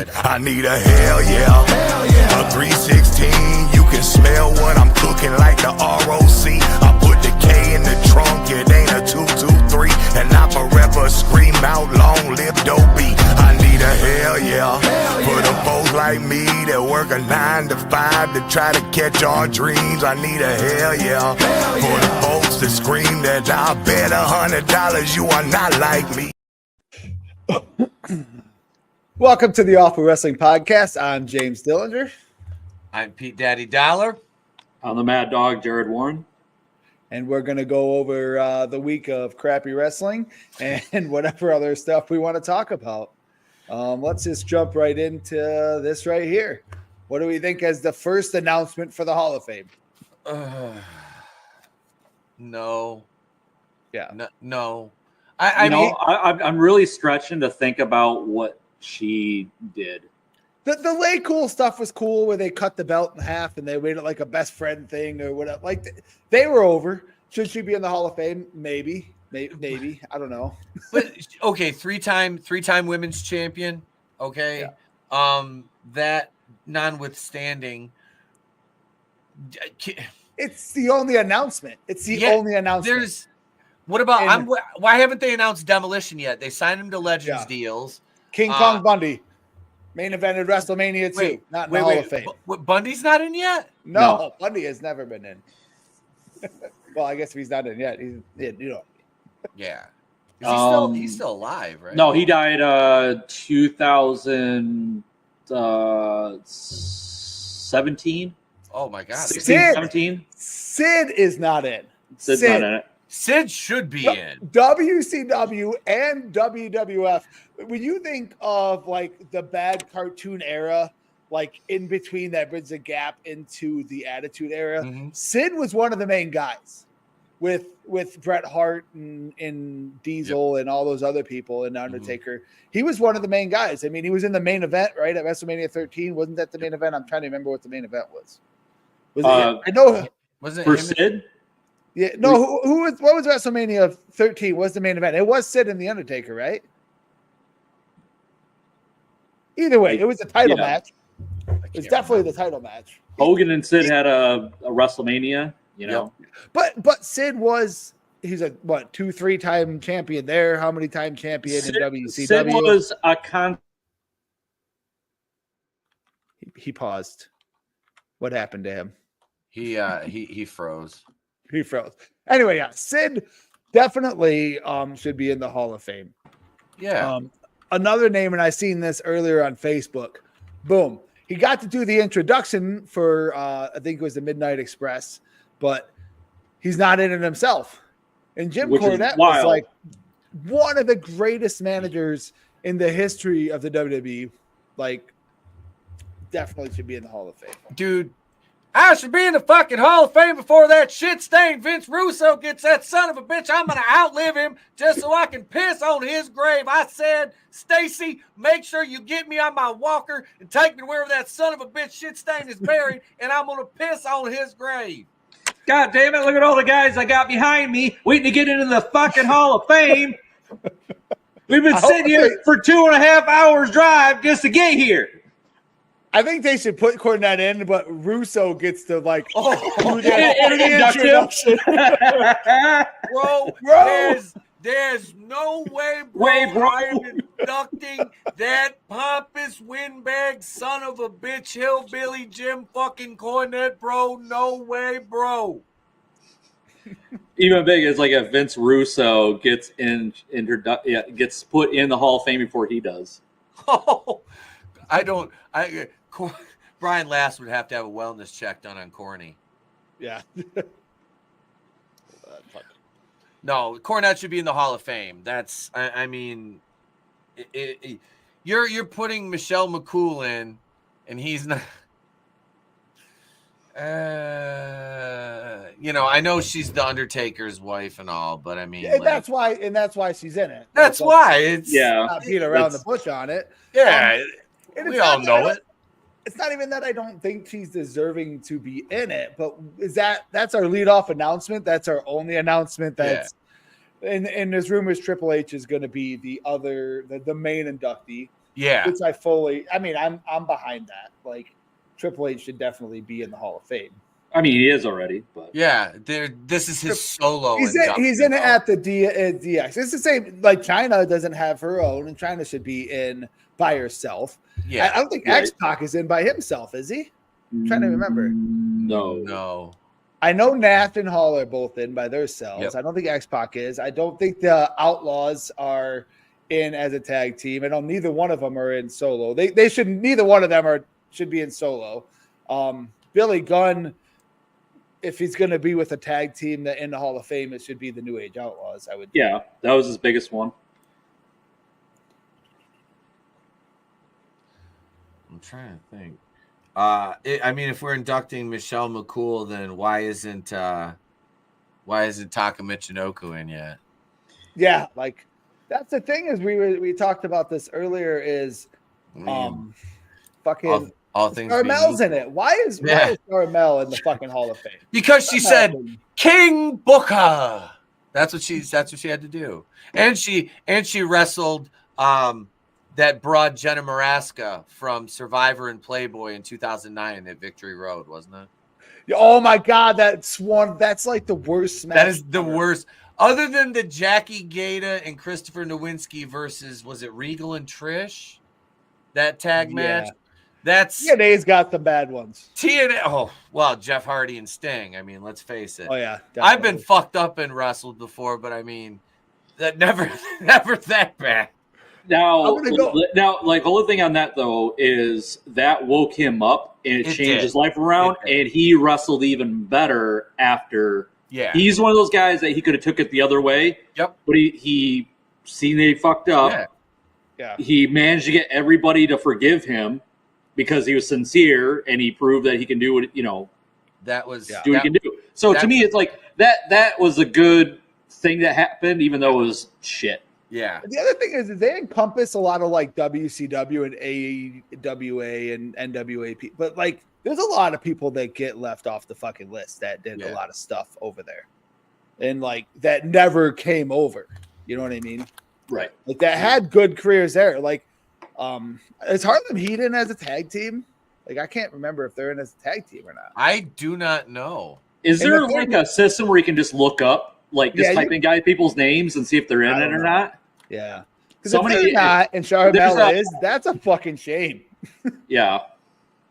Jared. I need a hell yeah. A 316. You can smell what I'm cooking like the ROC. I put the K in the trunk. It ain't a 223. And I forever scream out long live Dopey. I need a hell yeah. For the folks like me that work a 9 to 5 to try to catch our dreams. I need a hell yeah. For the folks that scream that I bet $100 you are not like me. Welcome to the Awful Wrestling Podcast. I'm James Dillinger. I'm PeteDaddyDolla. I'm the Mad Dog, Jared Warren. And we're going to go over the week of crappy wrestling and whatever other stuff we want to talk about. Let's just jump right into this right here. What do we think as the first announcement for the Hall of Fame? No. Yeah. No. I'm really stretching to think about what she did. The Lay Cool stuff was cool where they cut the belt in half and they made it like a best friend thing or whatever. Like they were over. Should she be in the Hall of Fame? Maybe. I don't know. But okay, three-time women's champion. Okay. Yeah. That notwithstanding, it's the only announcement. Only announcement. What about why haven't they announced Demolition yet? They signed him to Legends deals. King Kong Bundy. Main evented WrestleMania 2, not in the Hall of Fame. Bundy's not in yet? No, Bundy has never been in. Well, I guess if he's not in yet, he's in, Yeah. He's still alive, right? No, he died 2017. Oh my God. 17. Sid is not in. Sid's not in it. Sid should be in. WCW and WWF. When you think of like the bad cartoon era, like in between that bridges a gap into the Attitude Era, Sid was one of the main guys with Bret Hart and Diesel and all those other people and Undertaker. He was one of the main guys. I mean, he was in the main event, right? At WrestleMania 13. Wasn't that the main event? I'm trying to remember what the main event was. Was it? I know. Was it for Sid? Yeah, no. What was WrestleMania 13? Was the main event? It was Sid and the Undertaker, right? Either way, it was a title match. It's definitely the title match. Hogan and Sid had a WrestleMania, But Sid he's a 2-3 time champion there. How many time champion in WCW? Sid was a He paused. What happened to him? He froze. He froze. Anyway, yeah, Sid definitely should be in the Hall of Fame. Yeah. Another name, and I seen this earlier on Facebook. Boom. He got to do the introduction for I think it was the Midnight Express, but he's not in it himself. And Jim Cornette was like one of the greatest managers in the history of the WWE. Like, definitely should be in the Hall of Fame. Dude, I should be in the fucking Hall of Fame before that shit-stained Vince Russo gets that son of a bitch. I'm going to outlive him just so I can piss on his grave. I said, Stacy, make sure you get me on my walker and take me to wherever that son of a bitch shit-stained is buried, and I'm going to piss on his grave. God damn it, look at all the guys I got behind me waiting to get into the fucking Hall of Fame. We've been sitting here for 2.5 hours drive just to get here. I think they should put Cornette in, but Russo gets to do the introduction. Bro. There's no way, bro. I'm inducting that pompous windbag son of a bitch hillbilly Jim fucking Cornette, bro. No way, bro. Even big as like if Vince Russo gets gets put in the Hall of Fame before he does. Oh, Brian Last would have to have a wellness check done on Corny. Yeah. No, Cornette should be in the Hall of Fame. That's, you're putting Michelle McCool in, and he's not. I know she's the Undertaker's wife and all, but I mean, that's why she's in it. That's why it's not beat around the bush on it. Yeah, we all know it. It's not even that I don't think she's deserving to be in it, but that's our leadoff announcement. That's our only announcement. And there's rumors Triple H is going to be the main inductee. Yeah. Which I'm behind that. Like Triple H should definitely be in the Hall of Fame. I mean, he is already, but yeah, this is his solo. He's in it at the DX. It's the same. Like China doesn't have her own, and China should be in by herself. Yeah, I don't think X-Pac is in by himself, is he? I'm trying to remember. No. I know Nath and Hall are both in by themselves. Yep. I don't think X-Pac is. I don't think the Outlaws are in as a tag team. I know neither one of them are in solo. They should. Neither one of them should be in solo. Billy Gunn, if he's going to be with a tag team that in the Hall of Fame, it should be the New Age Outlaws. I would. Yeah, that was his biggest one. I'm trying to think. I mean, if we're inducting Michelle McCool, then why isn't Taka Michinoku in yet? Yeah, like that's the thing is we talked about this earlier. Is fucking all things Carmel's in it. Why is Carmel in the fucking Hall of Fame? Because she said King Booker. That's what she had to do, and she wrestled that broad Jenna Maraska from Survivor and Playboy in 2009 at Victory Road, wasn't it? Oh my God, that's like the worst match. That is the worst. Other than the Jackie Gata and Christopher Nowinski versus, was it Regal and Trish? That tag match? That's TNA's got the bad ones. TNA. Oh, well, Jeff Hardy and Sting. I mean, let's face it. Oh yeah. Definitely. I've been fucked up and wrestled before, but I mean, that never that bad. Now, like the only thing on that though is that woke him up and it changed his life around, and he wrestled even better after. Yeah, he's one of those guys that he could have took it the other way. Yep, but he seen that he fucked up. Yeah, he managed to get everybody to forgive him because he was sincere and he proved that he can do what That was do what he can do. So to me, it's like that was a good thing that happened, even though it was shit. Yeah. The other thing is they encompass a lot of like WCW and AWA and NWA, but like there's a lot of people that get left off the fucking list that did a lot of stuff over there, and like that never came over. You know what I mean? Right. Like that had good careers there. Like, is Harlem Heat in as a tag team? Like I can't remember if they're in as a tag team or not. I do not know. Is there like a system where you can just look up, like just type in people's names and see if they're in it or not? Yeah. Because if they're not and Charmella is, that's a fucking shame. Yeah.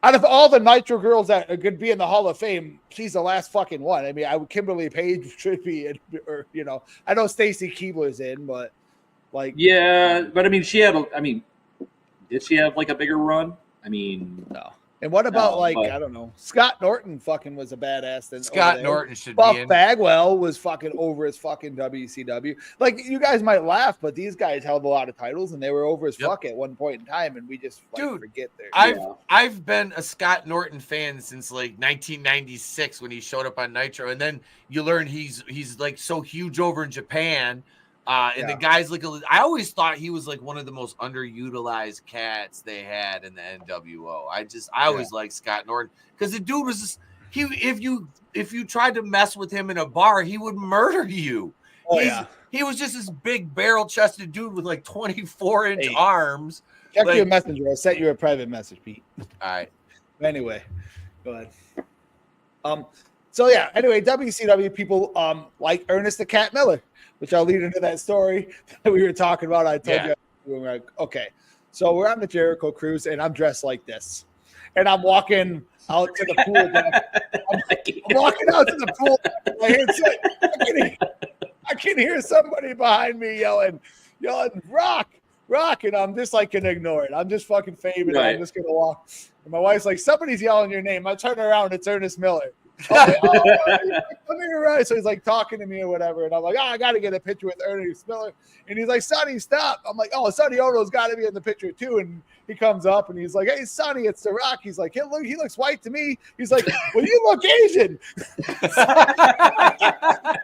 Out of all the Nitro girls that are going to be in the Hall of Fame, she's the last fucking one. I mean, Kimberly Page should be in, or, I know Stacy Keibler's in, but like. Yeah, but I mean, did she have like a bigger run? I mean, no. And what about I don't know, Scott Norton fucking was a badass. Then Scott Norton should Buff be in. Bagwell was fucking over his fucking WCW. Like you guys might laugh, but these guys held a lot of titles and they were over as fuck at one point in time, and we just forget there. I've been a Scott Norton fan since like 1996 when he showed up on Nitro, and then you learn he's like so huge over in Japan. And the guy's like, I always thought he was like one of the most underutilized cats they had in the NWO. I always liked Scott Norton because the dude was just, if you tried to mess with him in a bar, he would murder you. He was just this big barrel chested dude with like 24-inch arms. Check your messenger. I sent you a private message, Pete. All right. Anyway, go ahead. So yeah. Anyway, WCW people like Ernest the Cat Miller, which I'll lead into that story that we were talking about. I told you, we were like, okay, so we're on the Jericho cruise, and I'm dressed like this, and I'm walking out to the pool deck. I'm walking out to the pool deck. I can hear somebody behind me yelling, rock, and I'm just like gonna ignore it. I'm just fucking fading. Right. I'm just gonna walk. And my wife's like, somebody's yelling your name. I turn around, it's Ernest Miller. Like, come here, right? So he's like talking to me or whatever, and I'm like, I got to get a picture with Ernest Miller, and he's like, Sonny, stop. I'm like, Sonny Ono's got to be in the picture too, and he comes up and he's like, hey, Sonny, it's The Rock. He's like, he looks white to me. He's like, well, you look Asian.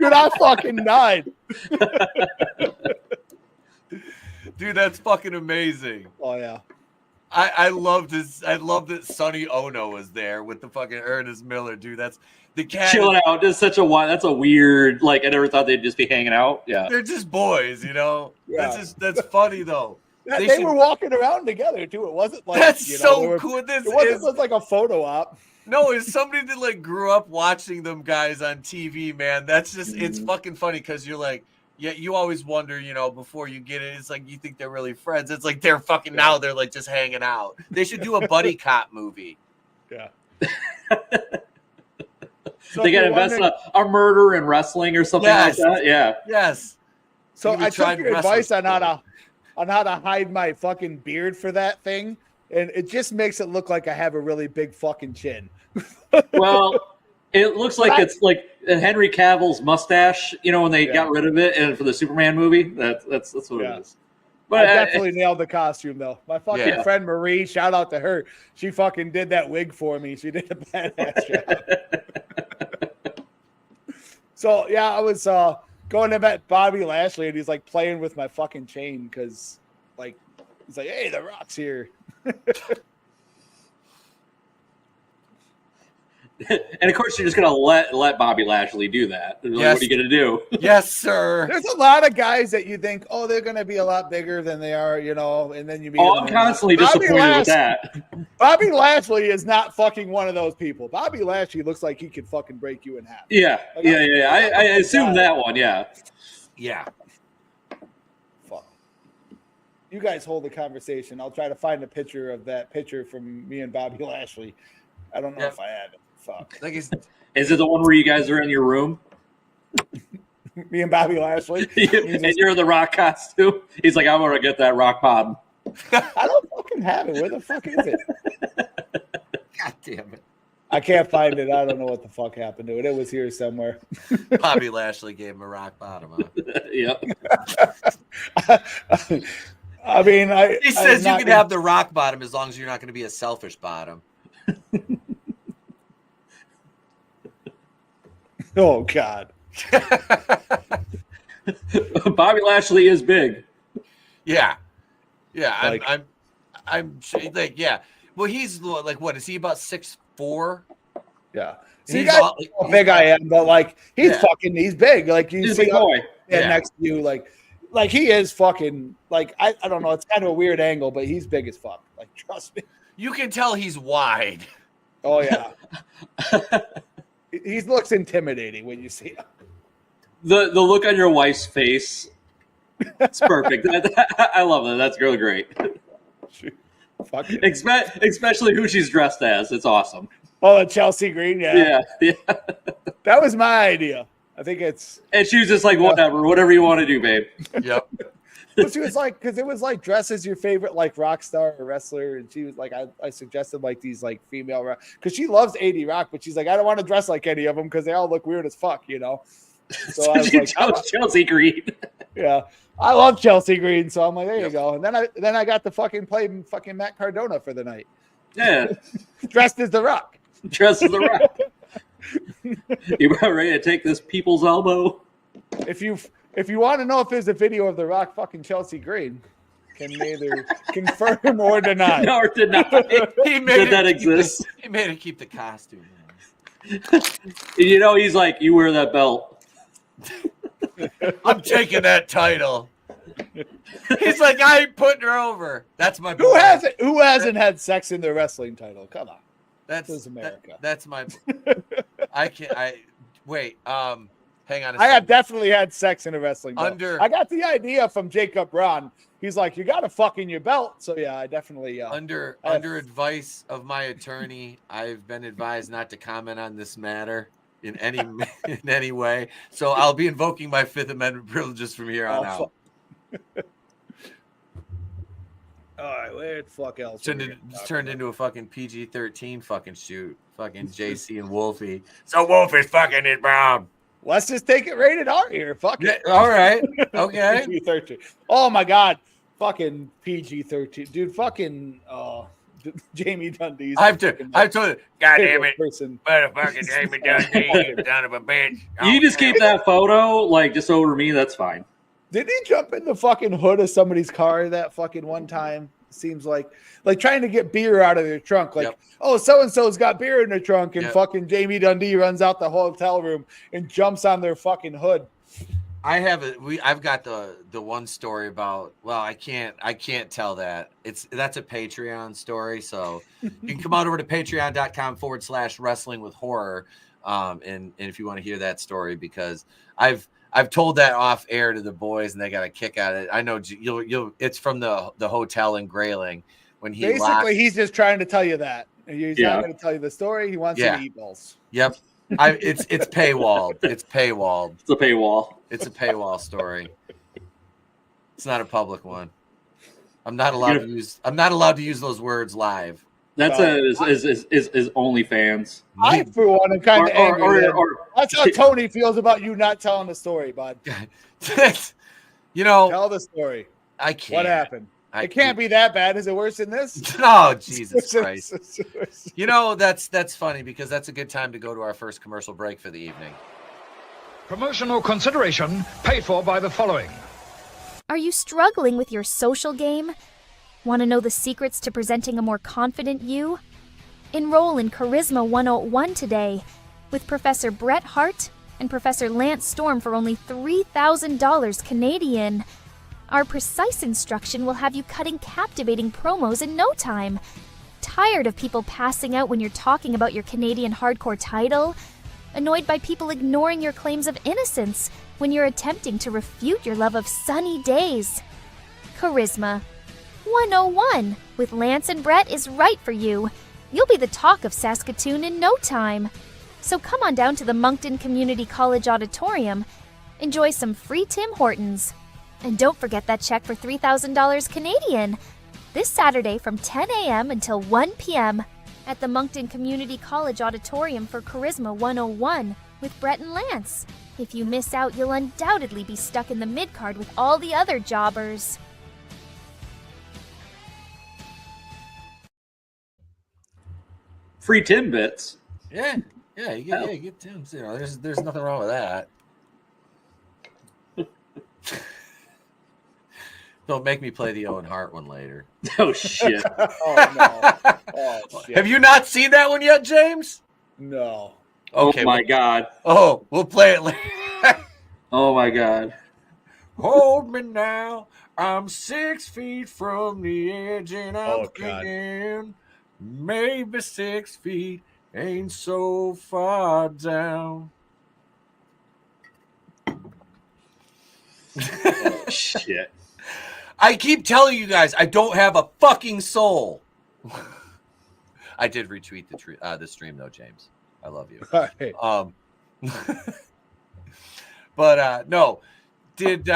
Dude, I fucking died. Dude, that's fucking amazing. Oh yeah. I love that Sonny Ono was there with the fucking Ernest Miller, dude. That's the cat chilling out. That's a weird, like, I never thought they'd just be hanging out. Yeah. They're just boys, Yeah. That's funny though. They were walking around together too. It wasn't like that's so cool. It wasn't like a photo op. No, it's somebody that like grew up watching them guys on TV, man. That's just it's fucking funny because you're like, yeah, you always wonder, before you get it, it's like you think they're really friends. It's like they're fucking now they're like just hanging out. They should do a buddy cop movie. Yeah. So they got to invest a murder in wrestling or something like that. Yeah. Yes. So I took your advice on how to hide my fucking beard for that thing, and it just makes it look like I have a really big fucking chin. Well, it looks like it's like Henry Cavill's mustache, when they got rid of it, and for the Superman movie, that's what it is. But I definitely nailed the costume though. My fucking friend Marie, shout out to her. She fucking did that wig for me. She did a badass job. So yeah, I was going to met Bobby Lashley, and he's like playing with my fucking chain because like he's like, "Hey, The Rock's here." And of course, you're just gonna let Bobby Lashley do that. Like, what are you gonna do? Yes, sir. There's a lot of guys that you think, oh, they're gonna be a lot bigger than they are, and then you meet. I'm constantly disappointed with that. Bobby Lashley is not fucking one of those people. Bobby Lashley looks like he could fucking break you in half. Yeah, like, I assume that one. Yeah. Fuck. You guys hold the conversation. I'll try to find a picture of that picture from me and Bobby Lashley. I don't know if I have it. Fuck. Is it the one where you guys are in your room? Me and Bobby Lashley. And you're in the Rock costume? He's like, I'm going to get that Rock pod. I don't fucking have it. Where the fuck is it? God damn it. I can't find it. I don't know what the fuck happened to it. It was here somewhere. Bobby Lashley gave him a rock bottom, huh? Yep. I mean, he says you can have the rock bottom as long as you're not going to be a selfish bottom. Oh God. Bobby Lashley is big. Yeah. I'm like, yeah. Well, he's like, what is he, about 6'4"? Yeah. See, you guys know how big I am, but like he's big. Like you see next to you, like he is fucking like I don't know. It's kind of a weird angle, but he's big as fuck. Like trust me. You can tell he's wide. Oh yeah. He looks intimidating when you see him. The look on your wife's face, it's perfect. I love that. That's really great. Especially who she's dressed as. It's awesome. Oh, Chelsea Green, yeah. That was my idea. I think it's. And she was just like, whatever you want to do, babe. Yep. But she was like, because it was like dress as your favorite like rock star or wrestler, and she was like, I suggested like these like female rock because she loves 80 Rock, but she's like, I don't want to dress like any of them because they all look weird as fuck, So I was like, Chelsea Green. Yeah, I love Chelsea Green, so I'm like, there you go. And then I got to fucking play fucking Matt Cardona for the night. Yeah, dressed as The Rock. Dressed as The Rock. You about ready to take this people's elbow? If you want to know if there's a video of The Rock fucking Chelsea Green, can neither confirm or deny. No, or deny. Did that exist? He made her keep the costume. He's like, you wear that belt. I'm taking that title. He's like, I ain't putting her over. That's my boy. Who hasn't had sex in the wrestling title? Come on. That's America. That's my. Wait. Hang on. I have definitely had sex in a wrestling belt. I got the idea from Jacob Braun. He's like, you got to fuck in your belt. So yeah, I definitely. Under advice of my attorney, I've been advised not to comment on this matter in any way. So I'll be invoking my Fifth Amendment privileges from here on out. All right, where the fuck else? Turned into a fucking PG-13 fucking shoot. Fucking JC and Wolfie. So Wolfie's fucking it, bro. Let's just take it rated R here. Fuck it. Yeah, all right. Okay. PG-13. Oh my God. Fucking PG-13. Dude, fucking Jamie Dundee's. I've told it. God damn it. Motherfucking Jamie Dundee, you son of a bitch. You just keep that photo like just over me. That's fine. Did he jump in the fucking hood of somebody's car that fucking one time? Seems like trying to get beer out of their trunk. Like, oh, so-and-so's got beer in their trunk, and fucking Jamie Dundee runs out the hotel room and jumps on their fucking hood. I've got the one story about, well, I can't tell that. That's a Patreon story. So you can come on over to patreon.com/wrestling with horror. And if you want to hear that story, because I've told that off air to the boys and they got a kick out of it. I know you'll it's from the hotel in Grayling when he basically he's just trying to tell you that. He's not going to tell you the story. He wants you to eat balls. Yep. It's paywalled. It's paywalled. It's a paywall. It's a paywall story. It's not a public one. I'm not allowed to use those words live. That's is OnlyFans. I, for one, am kind of angry. That's how Tony feels about you not telling the story, bud. Tell the story. I can't. What happened? It can't be that bad. Is it worse than this? Oh, Jesus Christ. That's funny because that's a good time to go to our first commercial break for the evening. Promotional consideration paid for by the following. Are you struggling with your social game? Want to know the secrets to presenting a more confident you? Enroll in Charisma 101 today with Professor Brett Hart and Professor Lance Storm for only $3,000 Canadian. Our precise instruction will have you cutting captivating promos in no time. Tired of people passing out when you're talking about your Canadian hardcore title? Annoyed by people ignoring your claims of innocence when you're attempting to refute your love of sunny days? Charisma 101 with Lance and Brett is right for you. You'll be the talk of Saskatoon in no time. So come on down to the Moncton Community College Auditorium. Enjoy some free Tim Hortons. And don't forget that check for $3,000 Canadian. This Saturday from 10 a.m. until 1 p.m. at the Moncton Community College Auditorium for Charisma 101 with Brett and Lance. If you miss out, you'll undoubtedly be stuck in the mid-card with all the other jobbers. Free Timbits. Yeah, you get Tim's. There's nothing wrong with that. Don't make me play the Owen Hart one later. Oh shit! Oh no! Oh shit! Have you not seen that one yet, James? No. Okay. Oh my god! Oh, we'll play it later. Oh my god! Hold me now. I'm 6 feet from the edge, and I'm thinking maybe 6 feet ain't so far down. Oh, shit. I keep telling you guys, I don't have a fucking soul. I did retweet the stream, though, James. I love you. Right. But no. Did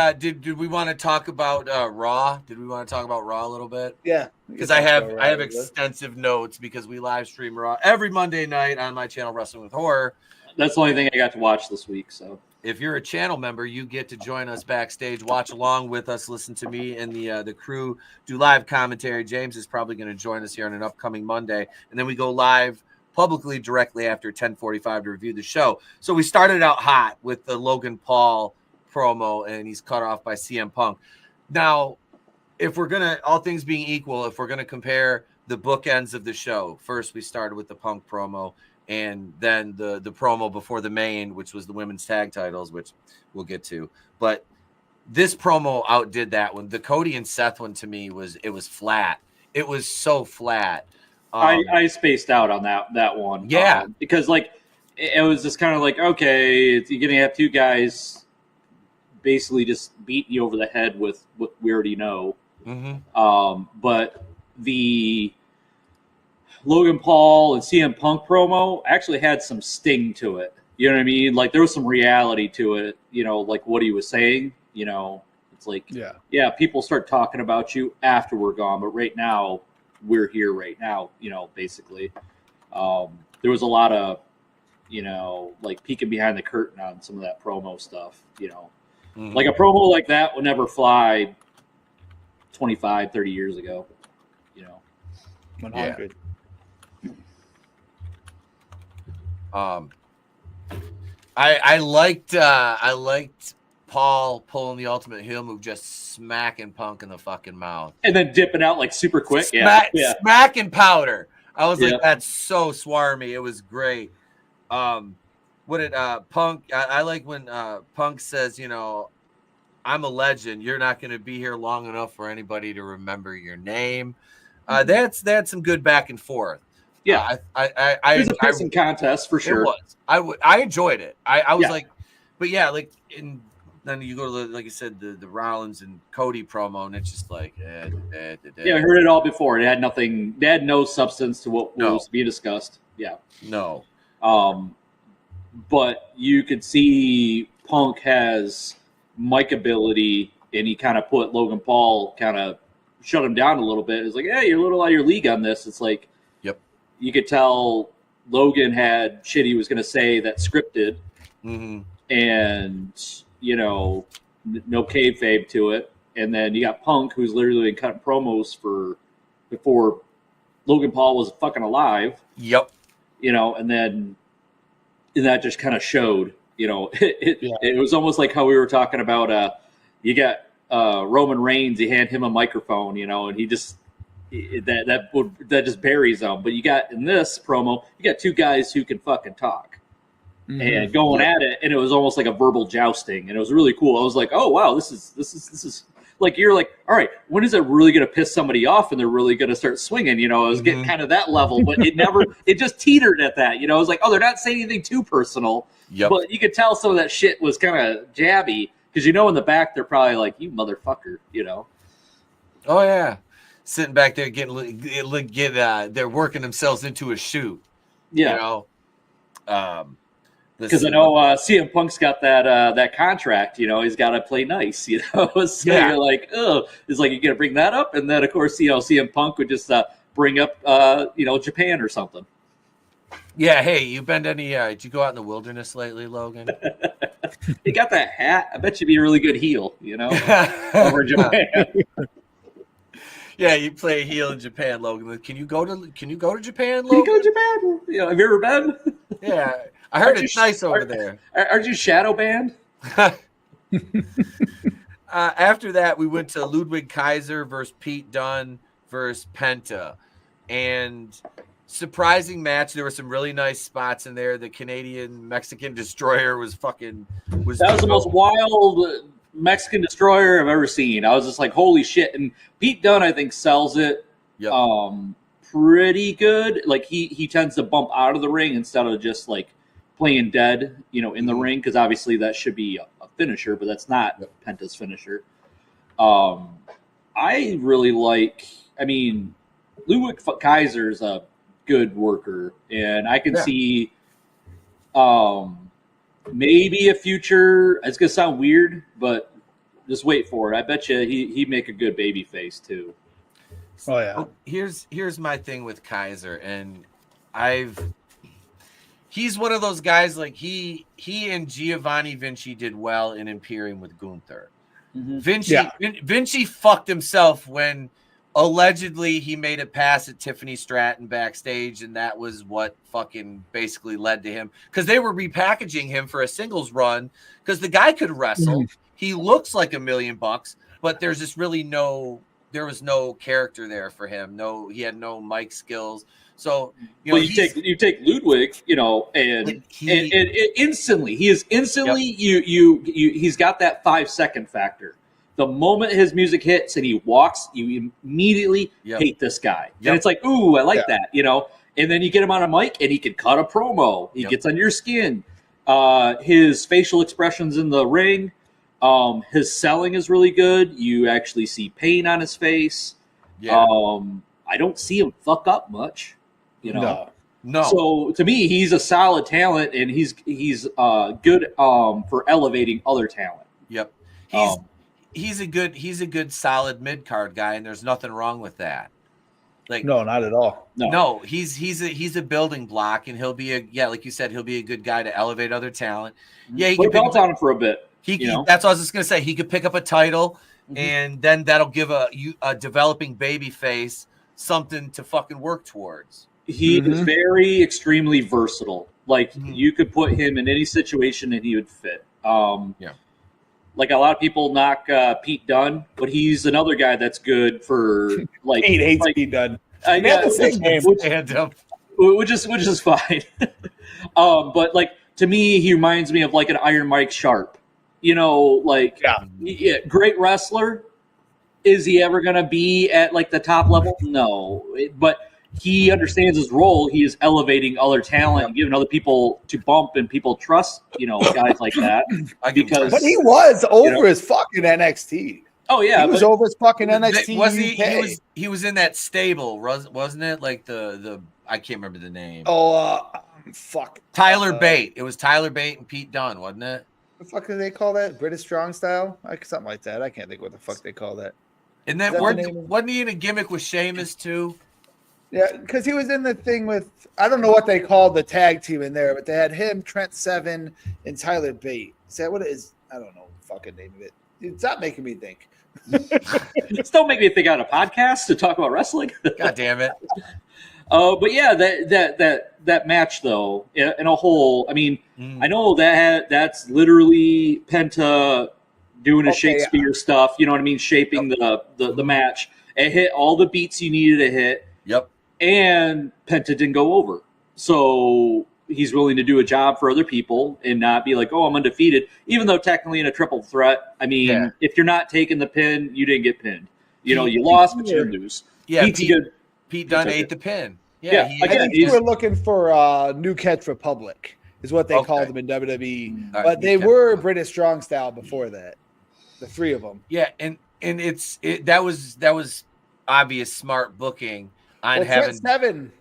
we want to talk about Raw? Did we want to talk about Raw a little bit? Yeah. Because I have extensive notes because we live stream Raw every Monday night on my channel, Wrestling with Horror. That's the only thing I got to watch this week. So if you're a channel member, you get to join us backstage, watch along with us, listen to me and the crew do live commentary. James is probably going to join us here on an upcoming Monday, and then we go live publicly directly after 10:45 to review the show. So we started out hot with the Logan Paul promo, and he's cut off by CM Punk. Now, if we're gonna, all things being equal, if we're gonna compare the bookends of the show, first we started with the Punk promo, and then the promo before the main, which was the women's tag titles, which we'll get to. But this promo outdid that one. The Cody and Seth one to me was flat. It was so flat. I spaced out on that one. Yeah, because like it was just kind of like, okay, you're gonna have two guys basically just beating you over the head with what we already know. Mm-hmm. But the Logan Paul and CM Punk promo actually had some sting to it. You know what I mean? Like there was some reality to it, you know, like what he was saying, you know, it's like, yeah, people start talking about you after we're gone, but right now we're here right now, you know, basically. There was a lot of, you know, like peeking behind the curtain on some of that promo stuff, you know. Mm-hmm. Like a promo like that would never fly 25, 30 years ago, you know. 100. I liked Paul pulling the ultimate heel move, just smacking Punk in the fucking mouth. And then dipping out like super quick. Smacking powder. I was like, that's so swarmy. It was great. What did Punk? I like when Punk says, you know, I'm a legend. You're not going to be here long enough for anybody to remember your name. They had some good back and forth. Yeah, it was a pissing contest for sure. It was. I enjoyed it. I was like, but yeah, like then you go to like you said, the Rollins and Cody promo, and it's just like, yeah, I heard it all before. It had nothing. They had no substance to what was being discussed. Yeah, no. But you could see Punk has mic ability, and he kind of put Logan Paul kind of shut him down a little bit. It's like, yeah, you're a little out of your league on this. It's like, yep, you could tell Logan had shit he was going to say that scripted, and no kayfabe to it. And then you got Punk, who's literally been cutting promos before Logan Paul was fucking alive. Yep. And that just kind of showed. It was almost like how we were talking about. You got Roman Reigns. You hand him a microphone, and he just that just buries him. But you got in this promo, you got two guys who can fucking talk and going at it, and it was almost like a verbal jousting, and it was really cool. I was like, oh wow, this is like, you're like, all right, when is it really going to piss somebody off and they're really going to start swinging? I was getting kind of that level, but it just teetered at that. I was like, oh, they're not saying anything too personal, but you could tell some of that shit was kind of jabby because in the back they're probably like, you motherfucker, Oh yeah, sitting back there they're working themselves into a shoot. Yeah, because I know CM Punk's got that contract. He's got to play nice. So you're like, oh, it's like, you're gonna bring that up, and then of course CM Punk would just bring up Japan or something. Yeah, hey, you been to any? Did you go out in the wilderness lately, Logan? You got that hat. I bet you'd be a really good heel. Over Japan. Yeah, you play a heel in Japan, Logan. Can you go to Japan, Logan? Can you go to Japan? Have you ever been? Yeah, I heard it's nice over there. Aren't you shadow banned? After that, we went to Ludwig Kaiser versus Pete Dunne versus Penta, and surprising match. There were some really nice spots in there. The Canadian Mexican Destroyer was the most wild Mexican Destroyer I've ever seen. I was just like, holy shit. And Pete Dunne, I think, sells it pretty good. Like, he tends to bump out of the ring instead of just like playing dead, in the ring, because obviously that should be a finisher, but that's not Penta's finisher. I really Ludwig Kaiser's a good worker, and I can see maybe a future. It's gonna sound weird, but just wait for it. I bet you he'd make a good baby face too. Oh yeah. Here's my thing with Kaiser, and he's one of those guys, like he and Giovanni Vinci did well in Imperium with Gunther. Vinci fucked himself when allegedly he made a pass at Tiffany Stratton backstage, and that was what fucking basically led to him, because they were repackaging him for a singles run because the guy could wrestle. He looks like $1 million, but there was no character there for him. He had no mic skills. So you take Ludwig, and instantly he's got that 5-second factor. The moment his music hits and he walks, you immediately hate this guy. And it's like, ooh, I like that, And then you get him on a mic and he can cut a promo. He gets on your skin. His facial expressions in the ring, his selling is really good. You actually see pain on his face. I don't see him fuck up much, No. So to me, he's a solid talent, and he's good for elevating other talent. Yep. He's a good solid mid card guy, and there's nothing wrong with that. Like, no, not at all. No, he's a building block, and he'll be like you said, he'll be a good guy to elevate other talent. Yeah, he can belt on him for a bit. That's what I was just gonna say. He could pick up a title, and then that'll give a developing baby face something to fucking work towards. He is very extremely versatile. Like, you could put him in any situation and he would fit. Like, a lot of people knock Pete Dunne, but he's another guy that's good for, like... Pete hates Pete Dunne. Which is fine. But, like, to me, he reminds me of, like, an Iron Mike Sharp. You know, like, great wrestler. Is he ever going to be at like the top level? No, but he understands his role. He is elevating other talent, and giving other people to bump, and people trust, you know, guys like that. Because, but he was over his fucking NXT. Oh yeah, he was over his fucking NXT. Was he? He was in that stable, wasn't it? Like the I can't remember the name. Oh, fuck. Tyler Bate. It was Tyler Bate and Pete Dunne, wasn't it? The fuck do they call that? British Strong Style? Like something like that. I can't think what the fuck they call that. And then wasn't he in a gimmick with Sheamus too? Yeah, because he was in the thing with, I don't know what they called the tag team in there, but they had him, Trent Seven, and Tyler Bate. Is that what it is? I don't know the fucking name of it. Stop making me think. Still make me think on a podcast to talk about wrestling. God damn it. But yeah, that match though, in a whole, I mean, I know that's literally Penta doing his Shakespeare stuff. You know what I mean? Shaping the match. It hit all the beats you needed to hit. Yep. And Penta didn't go over, so he's willing to do a job for other people and not be like, oh, I'm undefeated. Even though technically in a triple threat, I mean, if you're not taking the pin, you didn't get pinned. You know, you lost, but you didn't lose. Yeah, Pete Dunne ate the pin. Yeah, I think you were looking for New Catch Republic, is what they called them in WWE. But they were British Strong Style before that. The three of them. Yeah, and that was obvious smart booking on having Seven.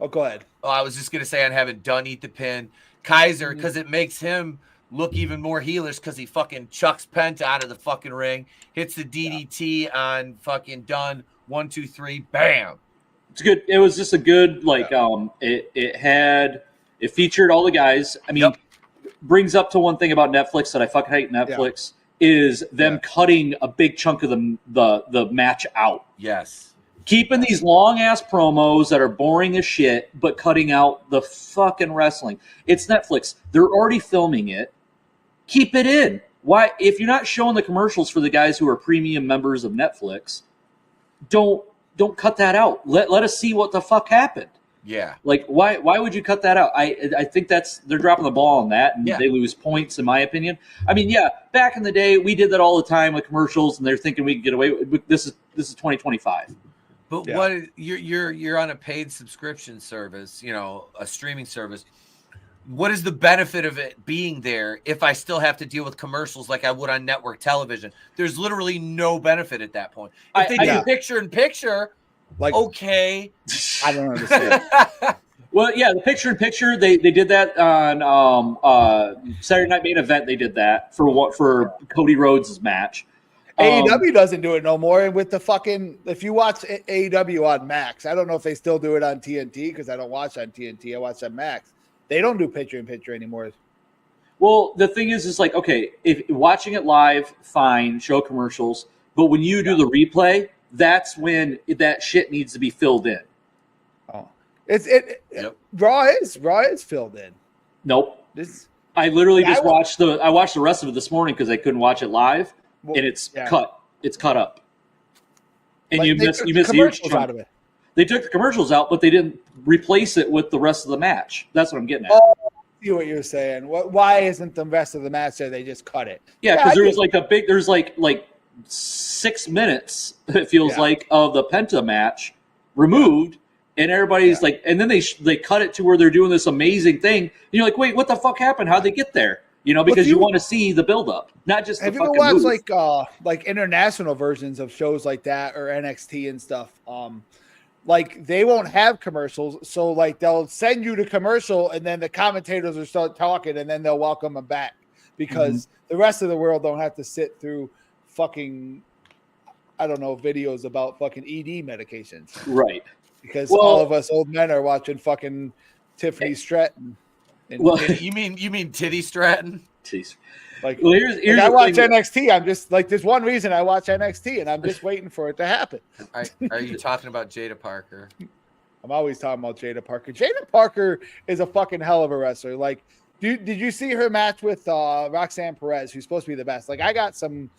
Oh, go ahead. Oh, I was just gonna say on having Dunne eat the pin, Kaiser, because it makes him look even more heelish because he fucking chucks Penta out of the fucking ring, hits the DDT on fucking Dunne. 1, 2, 3, bam. It's good. It was just a good it featured all the guys. I mean, brings up to one thing about Netflix that I fucking hate Netflix is them cutting a big chunk of the match out. Yes. Keeping these long ass promos that are boring as shit, but cutting out the fucking wrestling. It's Netflix. They're already filming it. Keep it in. Why? If you're not showing the commercials for the guys who are premium members of Netflix, don't cut that out. Let us see what the fuck happened. Yeah. Like why would you cut that out? I think they're dropping the ball on that, and they lose points in my opinion. I mean, back in the day we did that all the time with commercials, and they're thinking we can get away with this is 2025. But what you're on a paid subscription service, you know, a streaming service. What is the benefit of it being there if I still have to deal with commercials like I would on network television? There's literally no benefit at that point. If they do picture-in-picture, like okay. I don't understand. Well, yeah, the picture-in-picture, they did that on Saturday Night Main Event. They did that for Cody Rhodes' match. AEW doesn't do it no more. And with the fucking, if you watch AEW on Max, I don't know if they still do it on TNT because I don't watch on TNT. I watch on Max. They don't do picture-in-picture anymore. Well, the thing is like, okay, if watching it live, fine, show commercials. But when you do the replay, that's when that shit needs to be filled in. Oh, Raw is filled in. Nope. I literally just watched the rest of it this morning because I couldn't watch it live, and it's cut. It's cut up, and like you miss a huge chunk out of it. They took the commercials out, but they didn't replace it with the rest of the match. That's what I'm getting at. Oh, I see what you're saying. Why isn't the rest of the match there? They just cut it. Yeah, because there was there's like 6 minutes, it feels like, of the Penta match removed, and everybody's like, and then they cut it to where they're doing this amazing thing. And you're like, wait, what the fuck happened? How'd they get there? You know, because you want to see the build-up, not just have the you fucking ever move. watched like international versions of shows like that or NXT and stuff? Like they won't have commercials, so like they'll send you to commercial, and then the commentators will start talking, and then they'll welcome them back because the rest of the world don't have to sit through fucking, I don't know, videos about fucking ED medications, right? Because all of us old men are watching fucking Tiffany Stratton. You mean Titty Stratton? Jeez. Like, well, here's I watch NXT. I'm just like, there's one reason I watch NXT, and I'm just waiting for it to happen. Are you talking about Jada Parker? I'm always talking about Jada Parker. Jada Parker is a fucking hell of a wrestler. Like, did you see her match with Roxanne Perez, who's supposed to be the best? Like, I got some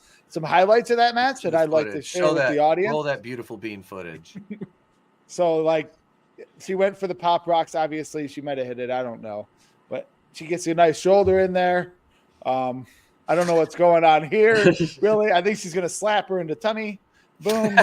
highlights of that match that I'd like to share with the audience. Roll that beautiful bean footage. So, like, she went for the pop rocks. Obviously, she might have hit it. I don't know. But she gets a nice shoulder in there. I don't know what's going on here. Really, I think she's gonna slap her in the tummy. Boom.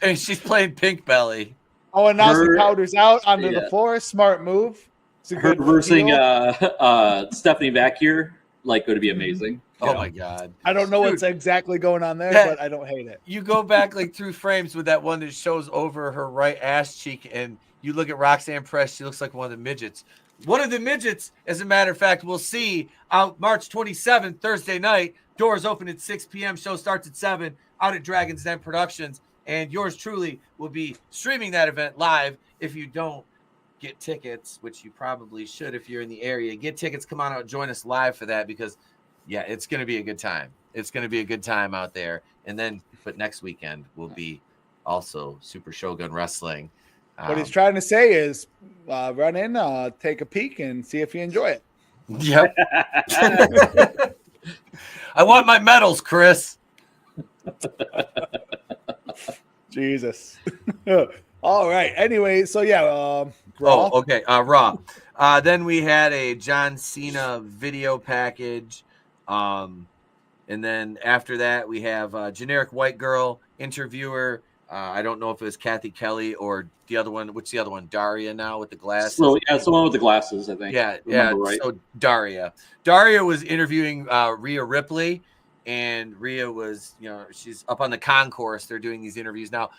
And she's playing Pink Belly. Oh, and now she powders out onto the floor. Smart move. It's a Her good versing heel. Stephanie back here, like, would be amazing. Oh my God. I don't know what's exactly going on there, but I don't hate it. You go back like through frames with that one that shows over her right ass cheek, and you look at Roxanne Press, she looks like one of the midgets. One of the midgets, as a matter of fact, we'll see out March 27th, Thursday night. Doors open at 6 p.m. Show starts at 7 out at Dragon's Den Productions. And yours truly will be streaming that event live. If you don't get tickets, which you probably should if you're in the area, get tickets, come on out, join us live for that, because yeah, it's going to be a good time. It's going to be a good time out there. And then, but next weekend will be also Super Shogun Wrestling. What he's trying to say is run in, take a peek, and see if you enjoy it. Yep. I want my medals, Chris. Jesus. All right. Anyway, so yeah. Raw. Oh, okay. Raw. Then we had a John Cena video package. And then after that, we have a generic white girl interviewer. I don't know if it was Kathy Kelly or the other one. What's the other one? Daria now with the glasses. So yeah, it's the one with the glasses, I think. Yeah, Right? So Daria was interviewing Rhea Ripley, and Rhea was, she's up on the concourse. They're doing these interviews now.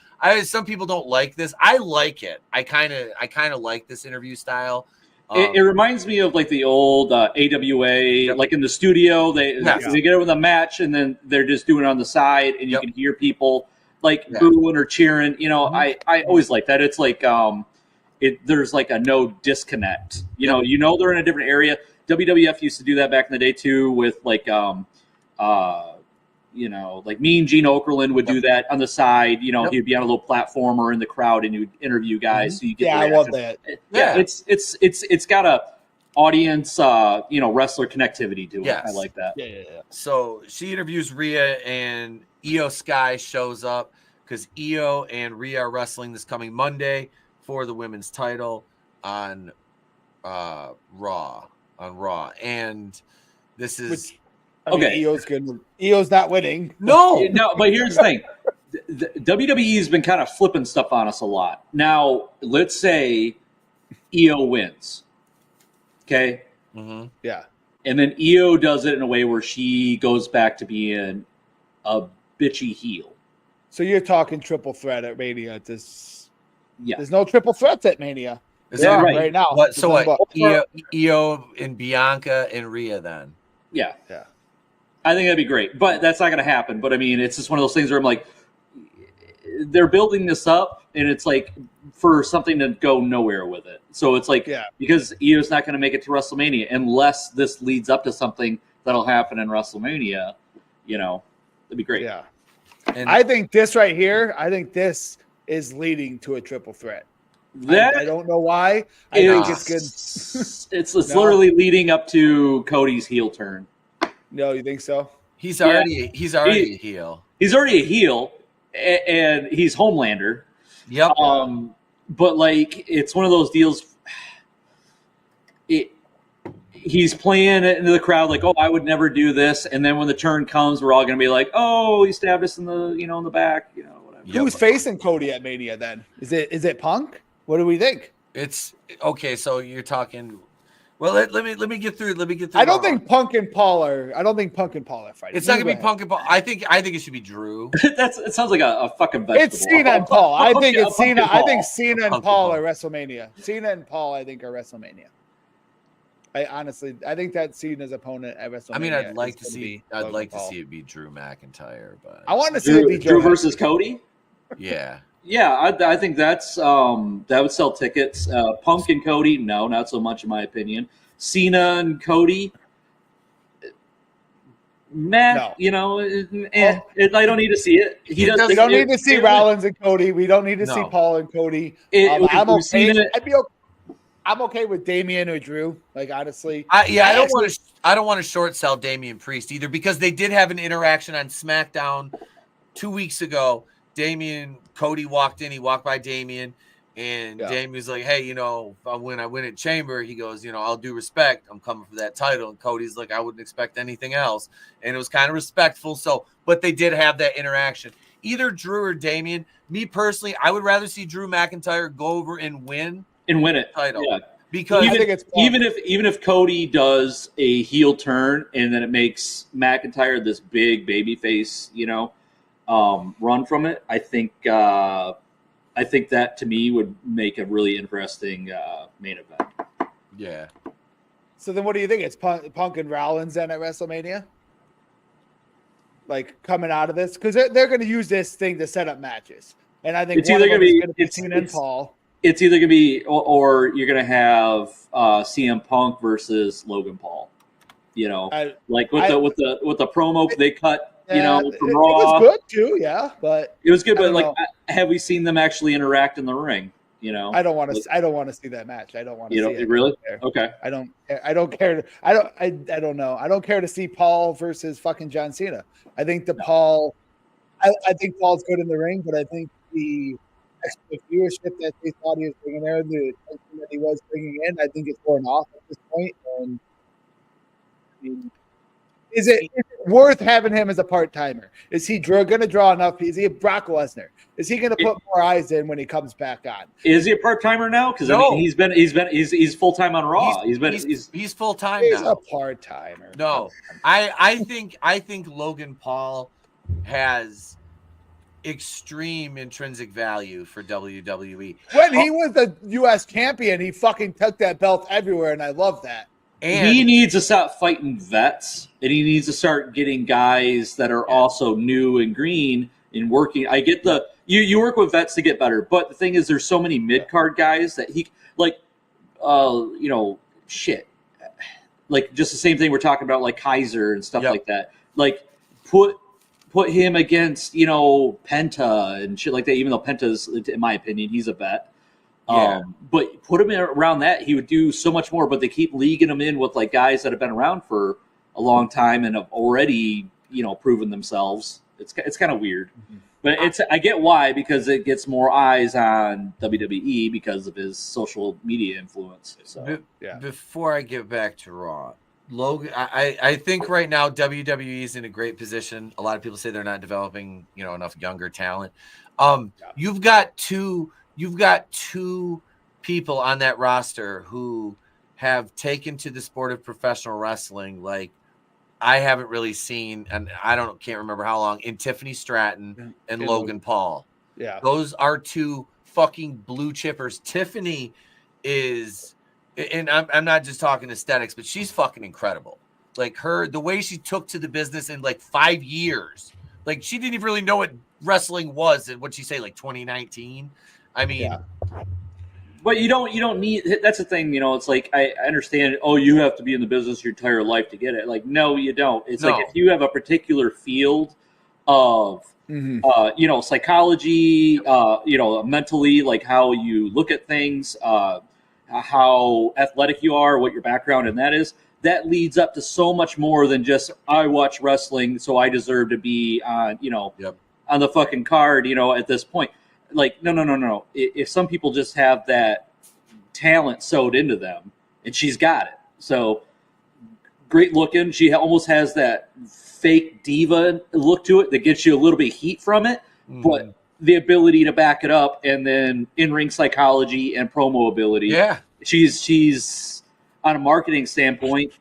Some people don't like this. I like it. I kind of like this interview style. It reminds me of like the old AWA, like in the studio. They get over the match, and then they're just doing it on the side, and you can hear people like booing or cheering. I always like that. It's like there's like a no disconnect. You know they're in a different area. WWF used to do that back in the day too, with like like Mean Gene Okerlund would do that on the side. He'd be on a little platform or in the crowd, and you'd interview guys. So you get I love that. Yeah, it's got a audience, wrestler connectivity to it. Yes. I like that. Yeah. So she interviews Rhea, and Io Sky shows up because Io and Rhea are wrestling this coming Monday for the women's title on Raw. And this is Io's good. Io's not winning. no. But here's the thing: the WWE's been kind of flipping stuff on us a lot. Now, let's say Io wins, okay? Mm-hmm. Yeah. And then Io does it in a way where she goes back to being a bitchy heel. So you're talking triple threat at Mania. There's no triple threats at Mania. Is that right now? Io and Bianca and Rhea then? Yeah. I think that'd be great, but that's not going to happen. But I mean, it's just one of those things where I'm like, they're building this up, and it's like for something to go nowhere with it. So it's like, because Io's not going to make it to WrestleMania unless this leads up to something that'll happen in WrestleMania. That'd be great. Yeah. And I think this right here, this is leading to a triple threat. I don't know why. I think it's good. It's literally leading up to Cody's heel turn. No, you think so? He's already a heel. He's already a heel, and he's Homelander. Yep. But like, it's one of those deals. He's playing it into the crowd like, oh, I would never do this, and then when the turn comes, we're all going to be like, oh, he stabbed us in the in the back, whatever. Who's facing Cody at Mania then? Is it Punk? What do we think? It's okay. So you're talking. Well, let me get through. I don't think Punk and Paul are fighting. It's not gonna be Punk and Paul. I think it should be Drew. It sounds like a fucking vegetable. It's Cena and Paul. I think it's Cena. I think Cena and Paul are WrestleMania. Cena and Paul, I think, are WrestleMania. I think that Cena's opponent at WrestleMania. I mean, I'd like to see it be Drew McIntyre, but I want to see it be Drew versus Cody. Yeah. Yeah, I think that's that would sell tickets. Punk and Cody, no, not so much in my opinion. Cena and Cody, I don't need to see it. We don't need to see Rollins and Cody. We don't need to see Paul and Cody. I'm okay with Damian or Drew. Like, honestly, I don't want to short sell Damian Priest either, because they did have an interaction on SmackDown 2 weeks ago. Cody walked in. He walked by Damian, And Damien was like, hey, when I win at Chamber, he goes, I'll do respect. I'm coming for that title. And Cody's like, I wouldn't expect anything else. And it was kind of respectful. So, but they did have that interaction. Either Drew or Damien. Me personally, I would rather see Drew McIntyre go over and win it. Title. Yeah. Because even if Cody does a heel turn and then it makes McIntyre this big baby face, run from it, I think that to me would make a really interesting main event. Yeah. So then what do you think? It's Punk and Rollins then at WrestleMania? Like coming out of this? Because they're going to use this thing to set up matches. And I think it's either going to be Cena and Paul. It's either going to be, or you're going to have CM Punk versus Logan Paul. With the promo they cut, from Raw. It was good too, yeah. But it was good, but have we seen them actually interact in the ring? I don't want to see that match. I don't want to see it. Really? Okay. I don't care. I don't know. I don't care to see Paul versus fucking John Cena. I think Paul. I think Paul's good in the ring, but I think the viewership that they thought he was bringing there, the attention that he was bringing in, I think it's worn off at this point. And I mean, is it worth having him as a part timer? Is he going to draw enough? Is he a Brock Lesnar? Is he going to put more eyes in when he comes back on? Is he a part timer now? Because no. he's full time on Raw. He's full time now. He's a part timer. No, I think Logan Paul has extreme intrinsic value for WWE. When he was the U.S. champion, he fucking took that belt everywhere, and I love that. And he needs to stop fighting vets, and he needs to start getting guys that are also new and green and working. I get you work with vets to get better, but the thing is, there's so many mid card guys that he shit. Like just the same thing we're talking about, like Kaiser and stuff like that. Like put him against, Penta and shit like that, even though Penta's, in my opinion, he's a vet. Yeah. But put him around that, he would do so much more, but they keep leaguing him in with like guys that have been around for a long time and have already, proven themselves. It's kind of weird. Mm-hmm. But I get why, because it gets more eyes on WWE because of his social media influence. So Before I get back to Raw, Logan, I think right now WWE is in a great position. A lot of people say they're not developing, enough younger talent. You've got two people on that roster who have taken to the sport of professional wrestling like I haven't really seen, and can't remember how long, in Tiffany Stratton and Logan Paul. Yeah, those are two fucking blue chippers. Tiffany is. And I'm not just talking aesthetics, but she's fucking incredible. Like the way she took to the business in like 5 years. Like she didn't even really know what wrestling was. And what'd she say, like 2019? I mean, but you don't need. That's the thing, It's like I understand. Oh, you have to be in the business your entire life to get it. Like, no, you don't. It's like if you have a particular field of, psychology, mentally, like how you look at things. How athletic you are, what your background in that is, that leads up to so much more than just I watch wrestling, so I deserve to be on, on the fucking card, at this point. Like, no. If some people just have that talent sewed into them, and she's got it. So great looking. She almost has that fake diva look to it that gets you a little bit of heat from it, but the ability to back it up, and then in-ring psychology and promo ability. Yeah. She's on a marketing standpoint,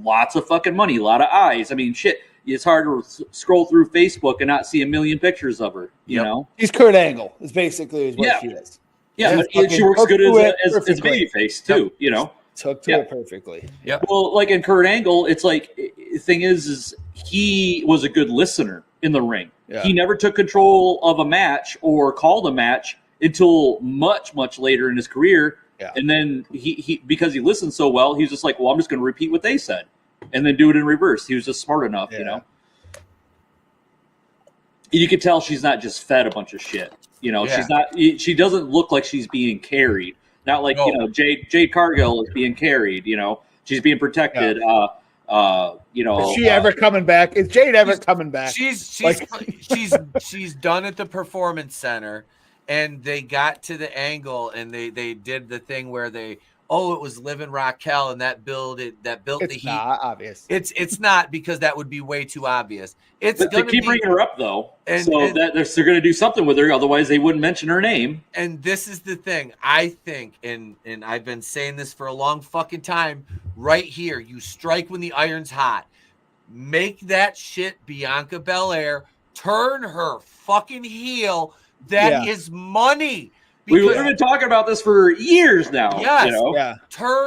lots of fucking money, a lot of eyes. I mean, shit, it's hard to scroll through Facebook and not see a million pictures of her, you know? She's Kurt Angle, is basically what she is. Yeah, but she works good as a baby face, too, Took to it perfectly. Yeah. Well, like in Kurt Angle, it's like, the thing is he was a good listener in the ring. Yeah. He never took control of a match or called a match until much, much later in his career. Yeah. And then he because he listened so well, he was just like, well, I'm just going to repeat what they said and then do it in reverse. He was just smart enough, You could tell she's not just fed a bunch of shit. She's not. She doesn't look like she's being carried. Not like Jade Cargill is being carried. She's being protected. Yeah. Is she ever coming back? Is Jade ever coming back? She's done at the Performance Center, and they got to the angle, and they did the thing where it was Liv and Raquel, and that built the heat. Not obvious. It's not, because that would be way too obvious. It's But they going to keep be bringing her up though, and that they're going to do something with her. Otherwise, they wouldn't mention her name. And this is the thing, I think, and I've been saying this for a long fucking time. Right here, you strike when the iron's hot. Make that shit Bianca Belair. Turn her fucking heel. That is money. We've been talking about this for years now. Yes. You know? Yeah.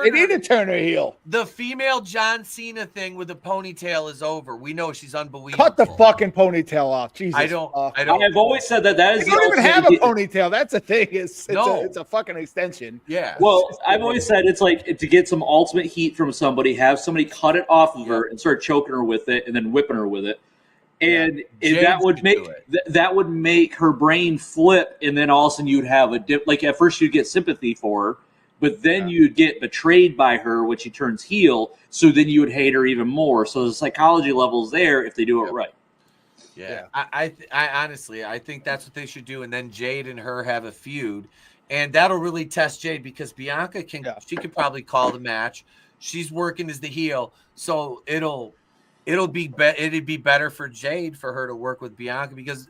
They need to turn her heel. The female John Cena thing with the ponytail is over. We know she's unbelievable. Cut the fucking ponytail off. Jesus. I don't. I've always said that is. You don't even have a ponytail. That's the thing. It's a fucking extension. Yeah. Well, I've always said it's like to get some ultimate heat from somebody, have somebody cut it off of her and start choking her with it and then whipping her with it. And that would make her brain flip, and then all of a sudden you'd have like at first you'd get sympathy for her, but then you'd get betrayed by her when she turns heel, so then you would hate her even more. So the psychology level's there if they do it right. Yeah. I honestly, I think that's what they should do, and then Jade and her have a feud, and that'll really test Jade, because Bianca she could probably call the match. She's working as the heel, so it'd be better for Jade for her to work with Bianca, because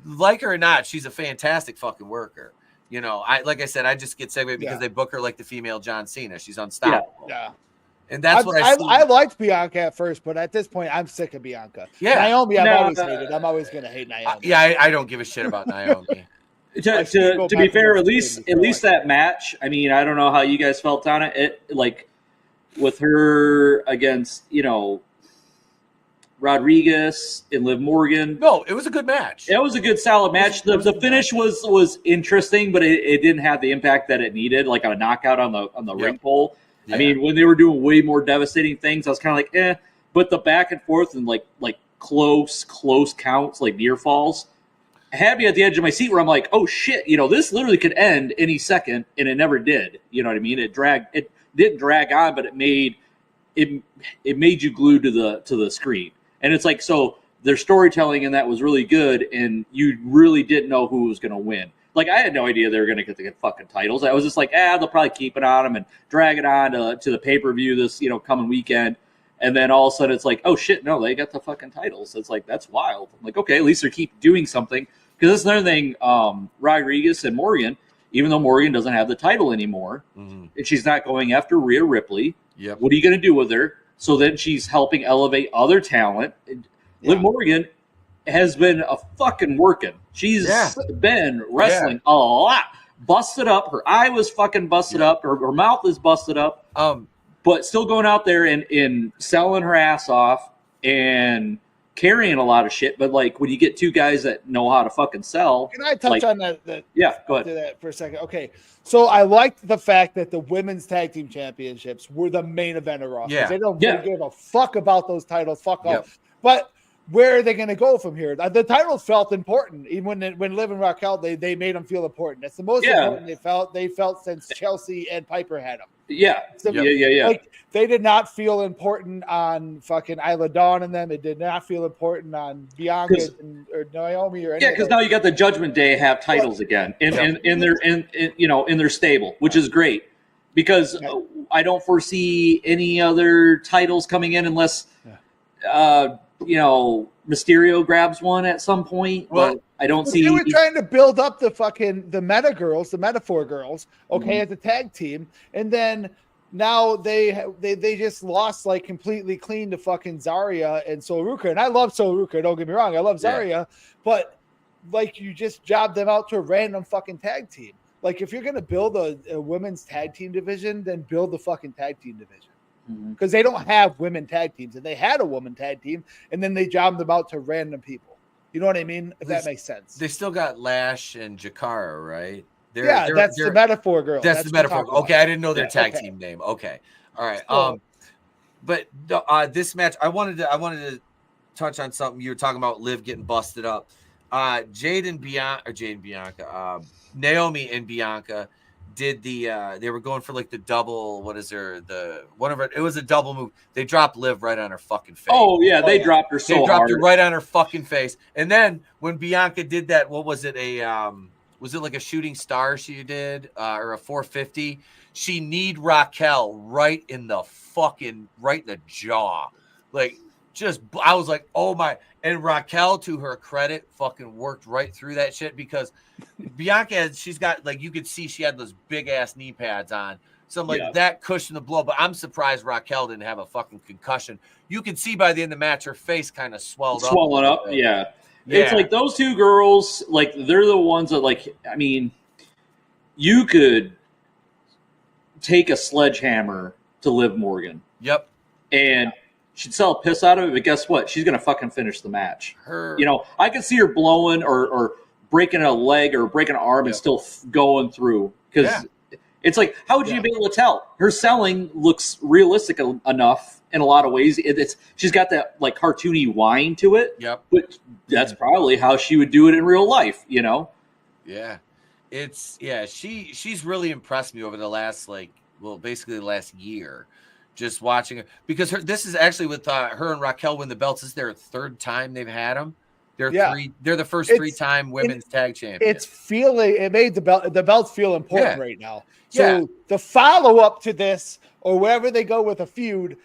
like her or not, she's a fantastic fucking worker. You know, like I said, I just get segued because they book her like the female John Cena. She's unstoppable. Yeah. And that's what I liked Bianca at first, but at this point, I'm sick of Bianca. Yeah. Naomi, I've always hated. I'm always going to hate Naomi. I don't give a shit about Naomi. To be fair, at least that match, I mean, I don't know how you guys felt on it. It like with her against, Rodriguez and Liv Morgan. No, it was a good match. It was a good, solid match. The finish was interesting, but it didn't have the impact that it needed, like on a knockout on the ring pole. Yeah. I mean, when they were doing way more devastating things, I was kind of like, eh. But the back and forth and like close counts, like near falls, had me at the edge of my seat where I'm like, oh shit, this literally could end any second, and it never did. You know what I mean? It didn't drag on, but it made you glued to the screen. And it's like, so their storytelling in that was really good, and you really didn't know who was going to win. Like, I had no idea they were going to get the fucking titles. I was just like, they'll probably keep it on them and drag it on to the pay-per-view this, coming weekend. And then all of a sudden it's like, oh shit, no, they got the fucking titles. It's like, that's wild. I'm like, okay, at least they keep doing something. Because that's another thing, Rodriguez and Morgan, even though Morgan doesn't have the title anymore, and she's not going after Rhea Ripley, what are you going to do with her? So then she's helping elevate other talent. Liv Morgan has been a fucking working. She's been wrestling a lot. Busted up. Her eye was fucking busted up. Her mouth is busted up. But still going out there and selling her ass off and carrying a lot of shit. But like when you get two guys that know how to fucking sell. Can I touch on that? Yeah, go ahead. That for a second. Okay. So I liked the fact that the women's tag team championships were the main event of Raw. Yeah. They don't really give a fuck about those titles. Fuck off. But where are they going to go from here? The titles felt important. Even when Liv and Raquel, they made them feel important. That's the most important they felt since Chelsea and Piper had them. Yeah. Like, they did not feel important on fucking Isla Dawn and them. It did not feel important on Bianca or Naomi or anything. Yeah, because now you got the Judgment Day have titles again in their stable, which is great. Because I don't foresee any other titles coming in unless Mysterio grabs one at some point. Well, but I don't see. They were trying to build up the Meta Girls, the Metaphor Girls, as a tag team, and then now they just lost like completely clean to fucking Zarya and Sol Ruka. And I love Sol Ruka. Don't get me wrong, I love Zarya, but like you just jobbed them out to a random fucking tag team. Like if you're gonna build a women's tag team division, then build the fucking tag team division. Because they don't have women tag teams, and they had a woman tag team, and then they jobbed them out to random people. You know what I mean? If that makes sense. They still got Lash and Jakara, right? That's the Metaphor Girl. That's the Metaphor. Okay, I didn't know their tag team name. Okay, all right. But this match, I wanted to touch on something you were talking about. Liv getting busted up. Naomi and Bianca did they were going for like the double, it was a double move. They dropped Liv right on her fucking face. Oh yeah, they dropped her so hard. They dropped her right on her fucking face. And then when Bianca did that, what was it, was it like a shooting star she did or a 450? She kneed Raquel right in the jaw. Like, just, I was like, oh my. And Raquel, to her credit, fucking worked right through that shit, because Bianca, she's got, like, you could see she had those big ass knee pads on. So I'm like, that cushioned the blow. But I'm surprised Raquel didn't have a fucking concussion. You could see by the end of the match, her face kind of swollen up. Yeah. It's like those two girls, like, they're the ones that, like, I mean, you could take a sledgehammer to Liv Morgan. Yep. And she'd sell a piss out of it, but guess what? She's going to fucking finish the match. You know, I could see her blowing or breaking a leg or breaking an arm and still going through. Because it's like, how would you be able to tell? Her selling looks realistic enough in a lot of ways. She's got that, like, cartoony whine to it. Yep. But that's probably how she would do it in real life, you know? Yeah. She's really impressed me over the last, basically the last year, just watching her, because this is actually with her and Raquel win the belts. This is their third time they've had them. They're the first 3-time women's tag champions. It made the belts feel important right now. So the follow up to this, or wherever they go with a feud,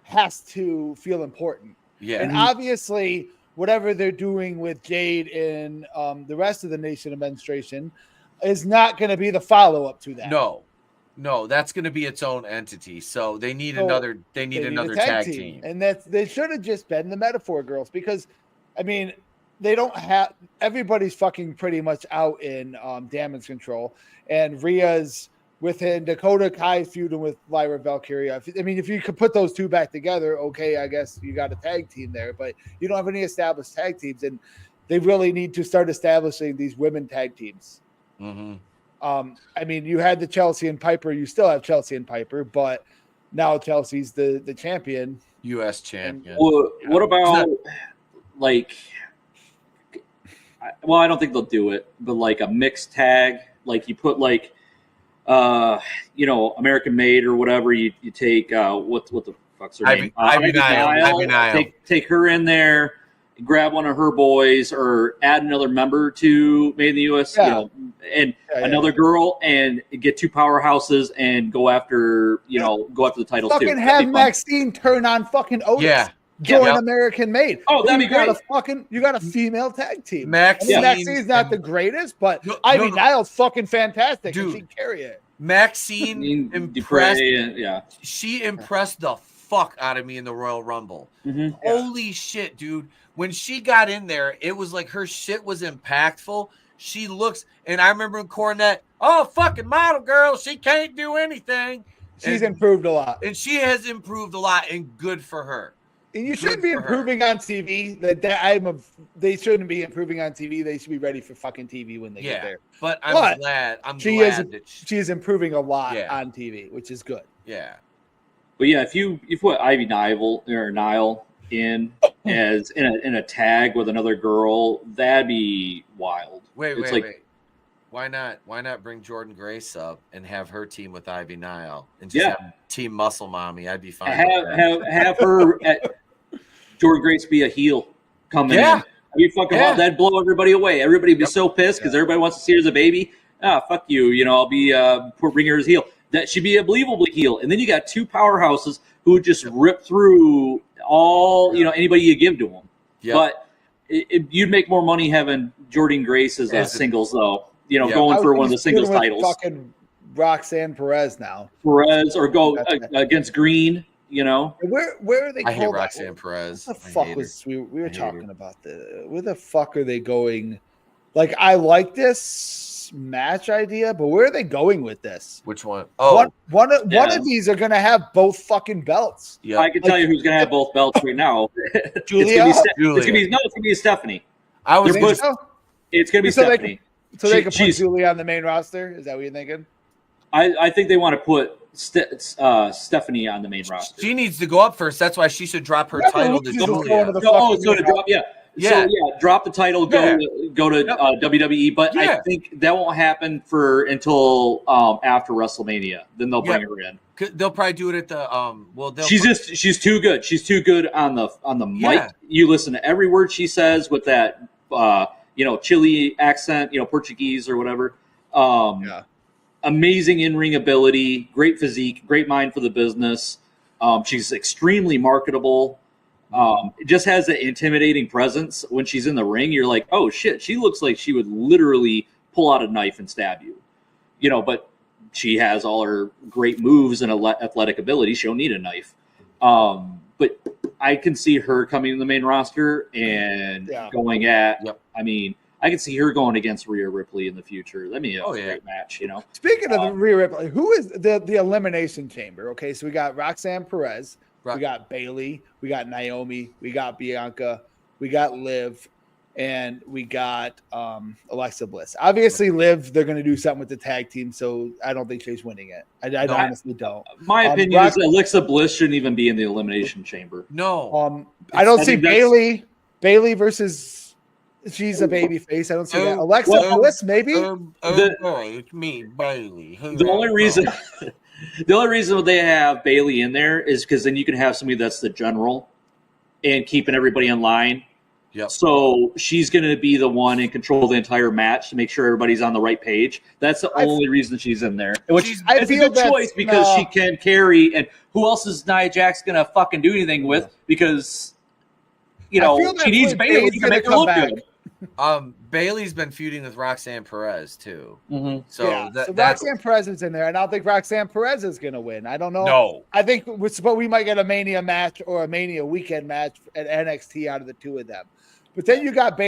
has to feel important. Yeah. And obviously, whatever they're doing with Jade and the rest of the Nation Administration is not going to be the follow up to that. No, that's going to be its own entity. So they need another tag team. And they should have just been the Metaphor Girls, because, I mean, they don't have, everybody's fucking pretty much out in Damage Control, and Rhea's within Dakota Kai feuding with Lyra Valkyria. I mean, if you could put those two back together, okay, I guess you got a tag team there, but you don't have any established tag teams, and they really need to start establishing these women tag teams. Mm-hmm. I mean, you had the Chelsea and Piper. You still have Chelsea and Piper, but now Chelsea's the champion. U.S. champion. What about, like, well, I don't think they'll do it, but like a mixed tag, like you put like, American Made or whatever. You take what the fuck's her name? Ivy Nile. Take her in there, grab one of her boys, or add another member to Made in the U.S. Another girl, and get two powerhouses and go after the titles too. Fucking have Maxine turn on fucking Otis. Yeah. Join American Made. Oh, that'd be great. You got a female tag team. Maxine's not the greatest, but Ivy Nile's fucking fantastic. Dude, and she can carry it. Maxine impressed. She Yeah. impressed the fuck out of me in the Royal Rumble. Mm-hmm. Holy shit, dude. When she got in there, it was like her shit was impactful. She looks, and I remember in Cornette, oh, fucking model girl, she can't do anything. She's improved a lot. And she has improved a lot, and good for her. And you shouldn't be improving on TV. They shouldn't be improving on TV. They should be ready for fucking TV when they get there. But I'm glad. She is improving a lot on TV, which is good. Yeah. But yeah, if you put Ivy Nile in as in a tag with another girl, that'd be wild. Wait. Why not bring Jordan Grace up and have her team with Ivy Nile and just have Team Muscle Mommy? I'd be fine. Have her Jordan Grace be a heel coming in. I'd be fucking wild. That'd blow everybody away. Everybody'd be so pissed because everybody wants to see her as a baby. Fuck you. I'll be bring her as a heel. That should be a believable heel. And then you got two powerhouses who would just rip through all anybody you give to them. But you'd make more money having Jordan Grace as singles though. Going for one of the singles titles. Fucking Roxanne Perez now. Or go against Green. Where are they? I hate Roxanne Perez. What the fuck was we were talking about? Where the fuck are they going? Like, I like this match idea, but where are they going with this? Which one? Oh, one of these are going to have both fucking belts. Yeah, I can tell you who's going to have both belts right now. Julia. It's going to be Stephanie. It's going to be Stephanie. So they can put Julia on the main roster? Is that what you're thinking? I think they want to put Stephanie on the main roster. She needs to go up first. That's why she should drop her title to Julia. Drop the title, go to WWE. But I think that won't happen until after WrestleMania. Then they'll bring her in. They'll probably do it at the she's too good. She's too good on the mic. You listen to every word she says with that Chile accent, Portuguese or whatever. Amazing in-ring ability, great physique, great mind for the business. She's extremely marketable. Just has an intimidating presence when she's in the ring. You're like, oh shit, she looks like she would literally pull out a knife and stab you. But she has all her great moves and athletic ability. She don't need a knife. But I can see her coming in the main roster and going at. Yep. I mean, I can see her going against Rhea Ripley in the future. That'd be a great match. Speaking of the Rhea Ripley, who is the Elimination Chamber? Okay, so we got Roxanne Perez, we got Bayley, we got Naomi, we got Bianca, we got Liv, and we got Alexa Bliss. Obviously, Liv, they're going to do something with the tag team, so I don't think she's winning it. I honestly don't. My opinion is Alexa Bliss shouldn't even be in the Elimination Chamber. No. I don't see Bayley versus. She's a baby face. I don't see that. Alexa Bliss, maybe. It's me, Bayley. The only reason they have Bayley in there is because then you can have somebody that's the general and keeping everybody in line. Yep. So she's going to be the one in control of the entire match to make sure everybody's on the right page. That's the only reason she's in there. Which is a good choice because she can carry. And who else is Nia Jax going to fucking do anything with? Because she needs Bayley to make her look good. Bayley's been feuding with Roxanne Perez too. Mm-hmm. So Roxanne Perez is in there, and I don't think Roxanne Perez is going to win. I don't know. No, I think we might get a Mania match or a Mania weekend match at NXT out of the two of them. But then you got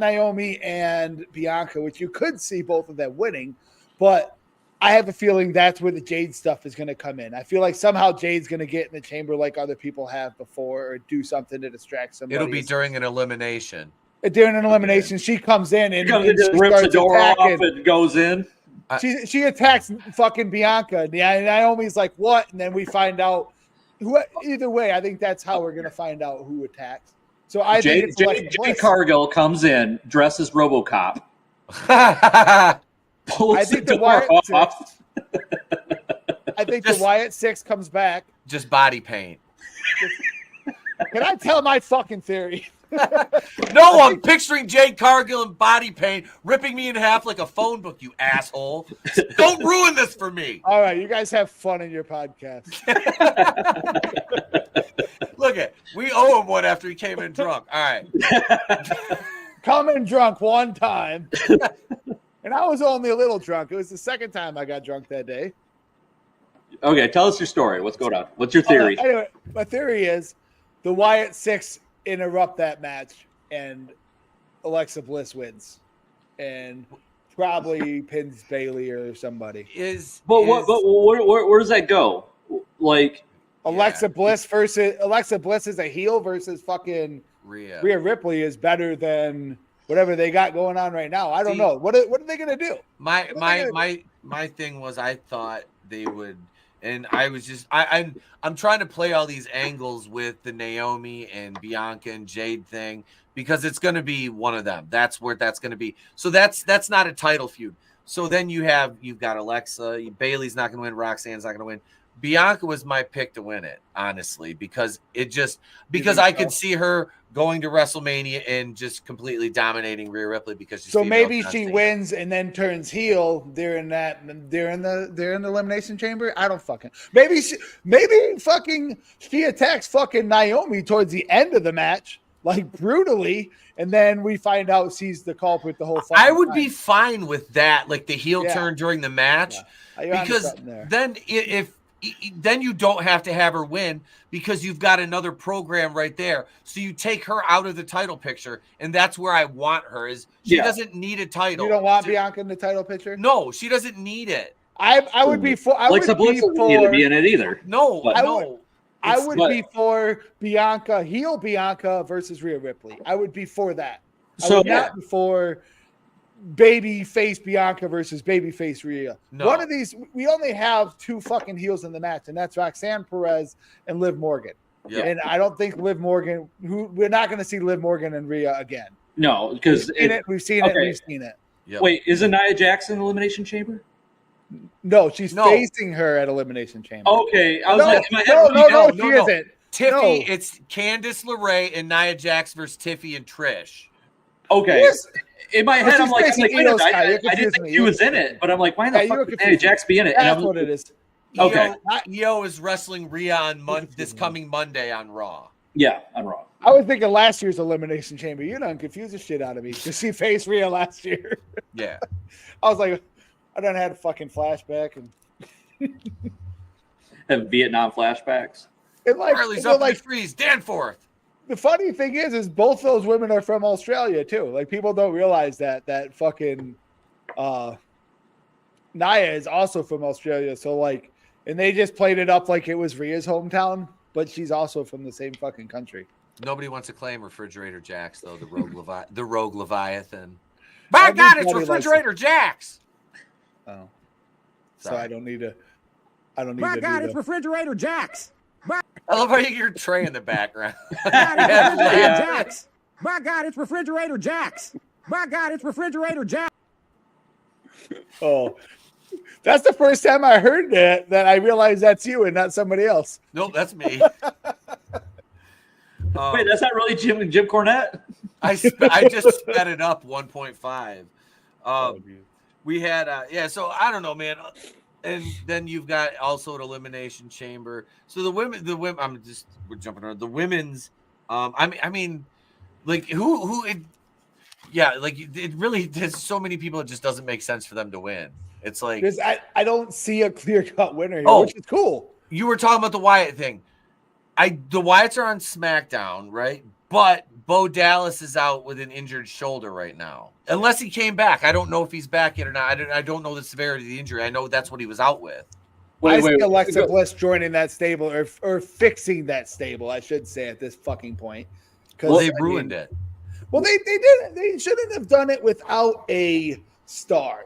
Naomi and Bianca, which you could see both of them winning. But I have a feeling that's where the Jade stuff is going to come in. I feel like somehow Jade's going to get in the chamber like other people have before, or do something to distract somebody. It'll be during an elimination. During an elimination, she comes in and rips the door off and goes in. She attacks fucking Bianca. Naomi's like, what? And then we find out. Either way, I think that's how we're going to find out who attacks. So I think Jade Cargill comes in, dressed as RoboCop. I think the Wyatt off. I think the Wyatt 6 comes back. Just body paint. Can I tell my fucking theory? No, I'm picturing Jade Cargill in body paint, ripping me in half like a phone book, you asshole. Don't ruin this for me. All right, you guys have fun in your podcast. Look we owe him one after he came in drunk. All right. Come in drunk one time. And I was only a little drunk. It was the second time I got drunk that day. Okay, tell us your story. What's going on? What's your theory? Anyway, my theory is the Wyatt 6 interrupt that match and Alexa Bliss wins and probably pins Bayley or somebody. Where does that go? Like Alexa Bliss is a heel versus fucking Rhea Ripley is better than whatever they got going on right now. I don't know. What are they gonna do? My thing was I thought they would. And I was just I'm trying to play all these angles with the Naomi and Bianca and Jade thing because it's going to be one of them. That's where that's going to be. So that's not a title feud. So then you've got Alexa, Bayley's not going to win, Roxanne's not going to win. Bianca was my pick to win it, honestly, because I could see her going to WrestleMania and just completely dominating Rhea Ripley because she's maybe she wins and then turns heel during the Elimination Chamber. I don't fucking maybe she attacks fucking Naomi towards the end of the match like brutally, and then we find out she's the culprit the whole fucking I would time. Be fine with that, like the heel turn during the match, because then then you don't have to have her win because you've got another program right there. So you take her out of the title picture, and that's where I want her. Is she doesn't need a title. You don't want Bianca in the title picture? No, she doesn't need it. I would be for. I would be for. Need to be in it either. No, I would be for Bianca, heel Bianca versus Rhea Ripley. I would be for that. I would not be for baby face Bianca versus baby face Rhea. No. One of these, we only have two fucking heels in the match, and that's Roxanne Perez and Liv Morgan. Yep. And I don't think Liv Morgan, we're not going to see Liv Morgan and Rhea again. No, because we've seen it. Yep. Wait, isn't Nia Jax in Elimination Chamber? No, she's facing her at Elimination Chamber. Okay, I was no, she isn't. Tiffy, it's Candice LeRae and Nia Jax versus Tiffy and Trish. Okay. In my head, I'm like, wait a minute, I didn't think he was in it, but I'm like, why the fuck would Nia Jax be in it? That's what it is. Okay. Io is wrestling Rhea on this coming Monday on Raw. Yeah, on Raw. I was thinking last year's Elimination Chamber. You done confused the shit out of me because she faced Rhea last year. Yeah. I was like, I done had a fucking flashback and have Vietnam flashbacks. And like, Harley's up like freeze, Danforth. The funny thing is both those women are from Australia too. Like people don't realize that fucking Nia is also from Australia. So like, and they just played it up like it was Rhea's hometown, but she's also from the same fucking country. Nobody wants to claim Refrigerator Jax though. The Rogue Leviathan. By God, it's Refrigerator Jax. Oh, so I don't need to. By God, it's Refrigerator Jax. I love how you get your tray in the background. Jax. By God, it's Refrigerator Jax. By God, it's Refrigerator Jax. Oh, that's the first time I heard that I realized that's you and not somebody else. Nope, that's me. Wait, that's not really Jim Cornette? I just sped it up 1.5. We had so I don't know, man. And then you've got also an Elimination Chamber. So the women. We're jumping around. The women's. I mean, like who? It really. There's so many people. It just doesn't make sense for them to win. It's like I don't see a clear cut winner here, which is cool. You were talking about the Wyatt thing. The Wyatts are on SmackDown, right? But Bo Dallas is out with an injured shoulder right now. Unless he came back. I don't know if he's back yet or not. I don't know the severity of the injury. I know that's what he was out with. I see Alexa Bliss joining that stable or fixing that stable, I should say, at this fucking point. Well, they ruined it. Well, they didn't. They shouldn't have done it without a star.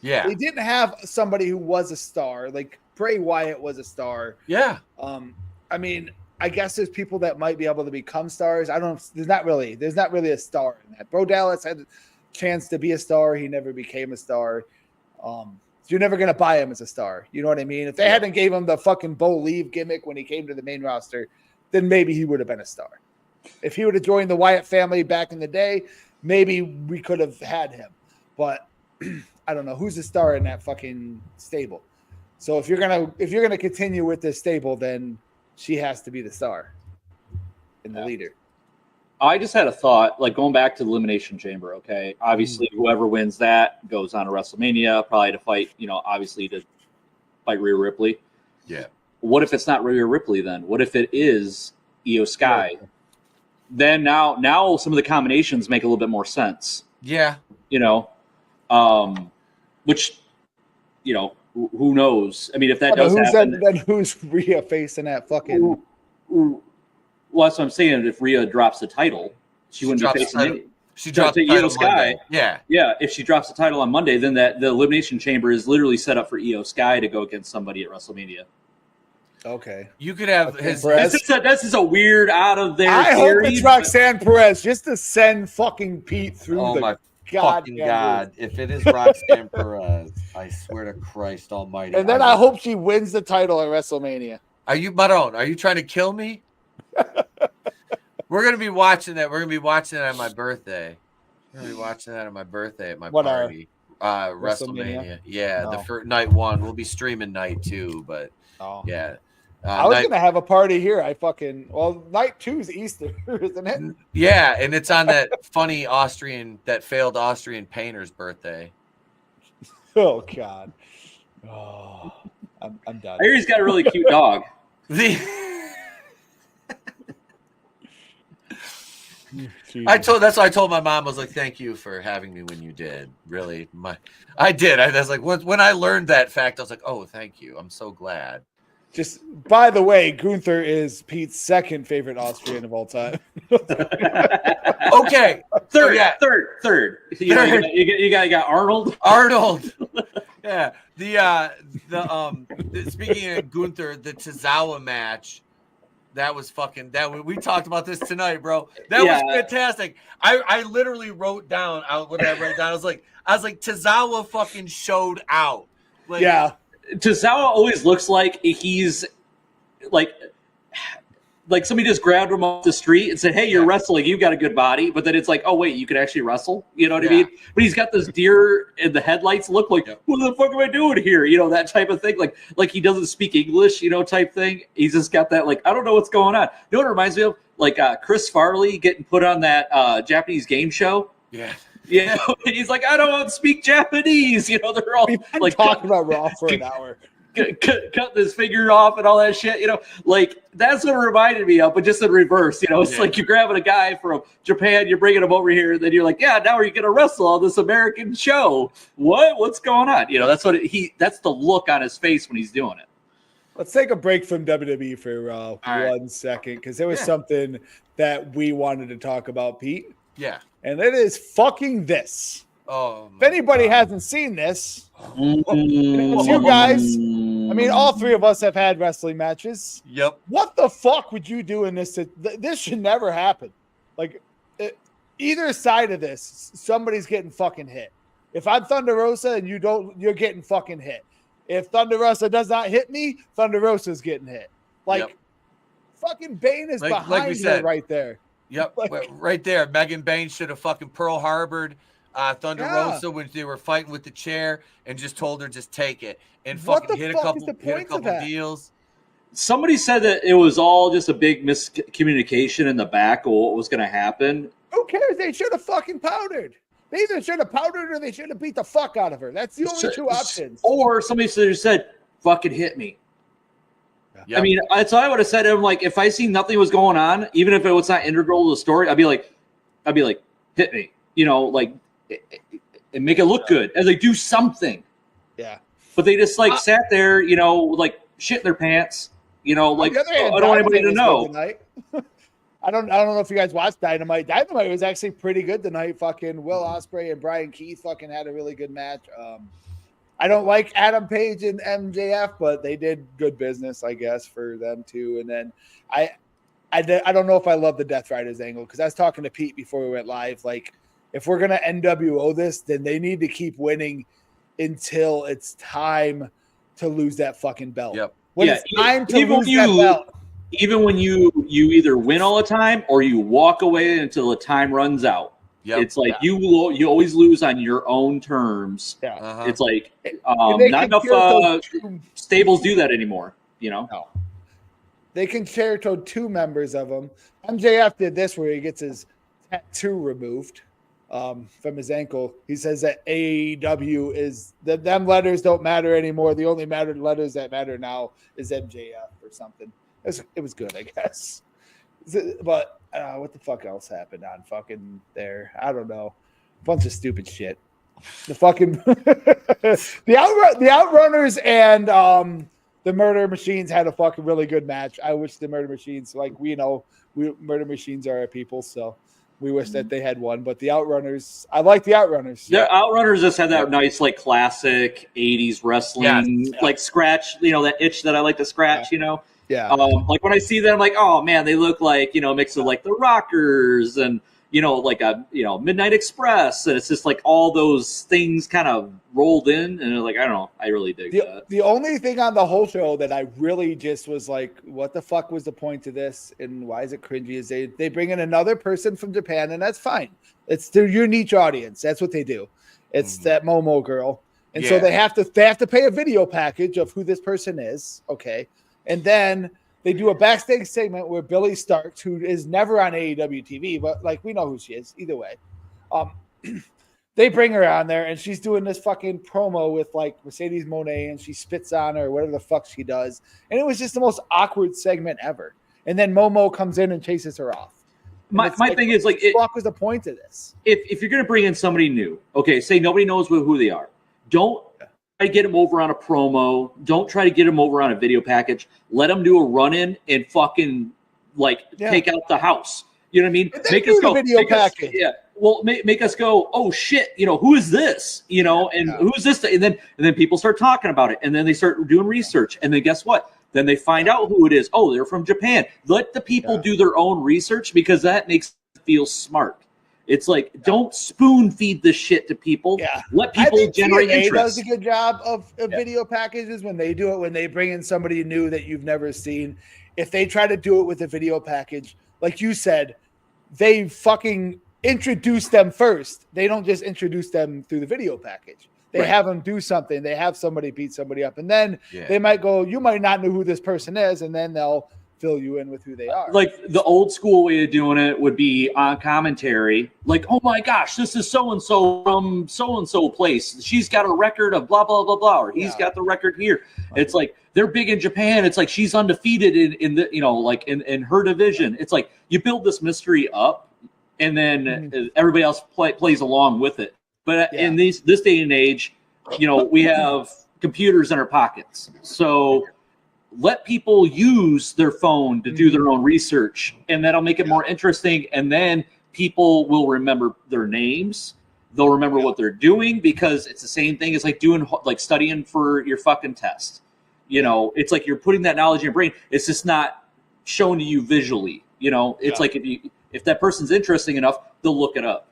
Yeah. They didn't have somebody who was a star. Like Bray Wyatt was a star. Yeah. I mean, I guess there's people that might be able to become stars. There's not really a star in that. Bo Dallas had a chance to be a star. He never became a star. So you're never going to buy him as a star. You know what I mean? If they hadn't gave him the fucking Bo Leave gimmick when he came to the main roster, then maybe he would have been a star. If he would have joined the Wyatt family back in the day, maybe we could have had him. But I don't know who's the star in that fucking stable. So if you're gonna continue with this stable, then she has to be the star and the leader. I just had a thought, like going back to the Elimination Chamber, okay? Obviously, whoever wins that goes on to WrestleMania, probably to fight, obviously to fight Rhea Ripley. Yeah. What if it's not Rhea Ripley then? What if it is Io Sky? Yeah. Then now some of the combinations make a little bit more sense. Yeah. Which, who knows? I mean, if that does happen. Then who's Rhea facing that fucking... Well, that's what I'm saying. If Rhea drops the title, she wouldn't be facing it. She drops the title Sky. Yeah. If she drops the title on Monday, then the Elimination Chamber is literally set up for Io Sky to go against somebody at WrestleMania. Okay. You could have his. This is a weird out of there. I hope it's Roxanne Perez just to send fucking Pete through my fucking God. If it is Roxanne Perez, I swear to Christ Almighty. And then I hope she wins the title at WrestleMania. Are you, Maron? Are you trying to kill me? We're gonna be watching that. We're gonna be watching it on my birthday. We're gonna be watching that on my birthday at my party. WrestleMania. Yeah, the first night one. We'll be streaming night two, but yeah. I was gonna have a party here. Night 2 is Easter, isn't it? Yeah, and it's on that failed Austrian painter's birthday. Oh God. Oh, I'm done. I hear he's got a really cute dog. That's what I told my mom. I was like, "Thank you for having me when you did." Really, I did. I was like, when I learned that fact, I was like, "Oh, thank you. I'm so glad." Just by the way, Gunther is Pete's second favorite Austrian of all time. Okay, third. You got Arnold. Yeah. Speaking of Gunther, the Tozawa match. That was we talked about this tonight, bro. That was fantastic. I literally wrote down what I wrote down. I was like, Tozawa fucking showed out. Like, yeah. Tozawa always looks like he's like like somebody just grabbed him off the street and said, "Hey, you're wrestling. You got a good body." But then it's like, "Oh wait, you can actually wrestle." You know what I mean? But he's got this deer in the headlights look like, "What the fuck am I doing here?" You know, that type of thing. Like he doesn't speak English, you know, type thing. He's just got that like, I don't know what's going on. You know what it reminds me of? Like Chris Farley getting put on that Japanese game show. Yeah. You know, he's like, "I don't want to speak Japanese." You know, they're all like talking about Raw for an hour. Cut this finger off and all that shit, you know, like that's what it reminded me of, but just in reverse. You know, it's like you're grabbing a guy from Japan, you're bringing him over here, and then you're like, "Yeah, now are you going to wrestle on this American show? What's going on?" You know, that's what that's the look on his face when he's doing it. Let's take a break from WWE for 1 second, because there was something that we wanted to talk about, Pete. Yeah. And it is fucking this. Oh, if anybody hasn't seen this, it's you guys. I mean, all three of us have had wrestling matches. Yep. What the fuck would you do in this? This should never happen. Like, either side of this, somebody's getting fucking hit. If I'm Thunder Rosa and you don't, you're getting fucking hit. If Thunder Rosa does not hit me, Thunder Rosa's getting hit. Like, fucking Bane is behind her right there. Yep, right there. Megan Bain should have fucking Pearl Harbored Thunder Rosa when they were fighting with the chair and just told her just take it and fucking hit a couple deals. Somebody said that it was all just a big miscommunication in the back of what was going to happen. Who cares? They should have fucking powdered. They either should have powdered or they should have beat the fuck out of her. That's the only two options. Or somebody said, "Fucking hit me." Yep. I mean, that's what I would have said to him. Like, if I seen nothing was going on, even if it was not integral to the story, I'd be like, "Hit me," you know, like, and make it look good, and like do something. Yeah. But they just like sat there, you know, like shit in their pants, you know, like I don't want anybody to know. I don't know if you guys watched Dynamite. Dynamite was actually pretty good tonight. Fucking Will Ospreay and Brian Keith fucking had a really good match. I don't like Adam Page and MJF, but they did good business, I guess, for them too. And then I don't know if I love the Death Riders angle, because I was talking to Pete before we went live. Like, if we're gonna NWO this, then they need to keep winning until it's time to lose that fucking belt. Yep. When it's time to lose that belt. Even when you either win all the time or you walk away until the time runs out. Yep. It's like you always lose on your own terms. Yeah. Uh-huh. It's like not enough stables do that anymore, you know? No. They can charitable two members of them. MJF did this where he gets his tattoo removed from his ankle. He says that AEW is them letters don't matter anymore. The only letters that matter now is MJF or something. It was good, I guess. But what the fuck else happened on fucking there? I don't know. Bunch of stupid shit. The fucking the Outrunners and the Murder Machines had a fucking really good match. I wish the Murder Machines, like Murder Machines are our people, so we wish that they had won. But the Outrunners, I like the Outrunners. The Outrunners just had that nice, like, classic 80s wrestling, like scratch, you know, that itch that I like to scratch, you know? Yeah. Like when I see them, I'm like, oh man, they look like, you know, mix of like the Rockers and, you know, like a, you know, Midnight Express. And it's just like all those things kind of rolled in. And like, I don't know. I really dig that. The only thing on the whole show that I really just was like, what the fuck was the point of this? And why is it cringy? Is they bring in another person from Japan, and that's fine. It's their unique audience. That's what they do. It's that Momo girl. And so they have to pay a video package of who this person is. Okay. And then they do a backstage segment where Billy Starks, who is never on AEW TV, but like we know who she is either way. They bring her on there and she's doing this fucking promo with like Mercedes Moné, and she spits on her, whatever the fuck she does. And it was just the most awkward segment ever. And then Momo comes in and chases her off. My thing is like, what was the point of this? If you're going to bring in somebody new, okay, say nobody knows who they are. Don't try to get them over on a promo. Don't try to get them over on a video package. Let them do a run-in and fucking take out the house. You know what I mean? Make us go video package. Well, make us go, oh shit, you know, who is this? You know, and who's this? And then people start talking about it, and then they start doing research, and then guess what? Then they find out who it is. Oh, they're from Japan. Let the people do their own research, because that makes it feel smart. It's like, don't spoon feed this shit to people. Yeah. Let people generate TNA interest. does a good job of video packages when they do it, when they bring in somebody new that you've never seen. If they try to do it with a video package, like you said, they fucking introduce them first. They don't just introduce them through the video package. They have them do something. They have somebody beat somebody up. And then they might go, you might not know who this person is. And then they'll fill you in with who they are. Like the old school way of doing it would be on commentary. Like, oh my gosh, this is so-and-so from so-and-so place. She's got a record of blah, blah, blah, blah. Or he's got the record here. It's like, they're big in Japan. It's like she's undefeated in the, you know, like in her division. It's like you build this mystery up and then everybody else plays along with it. But in this day and age, you know, we have computers in our pockets. So let people use their phone to do their own research, and that'll make it more interesting. And then people will remember their names. They'll remember what they're doing, because it's the same thing as like studying for your fucking test. You know, it's like you're putting that knowledge in your brain. It's just not shown to you visually. You know, it's like if that person's interesting enough, they'll look it up.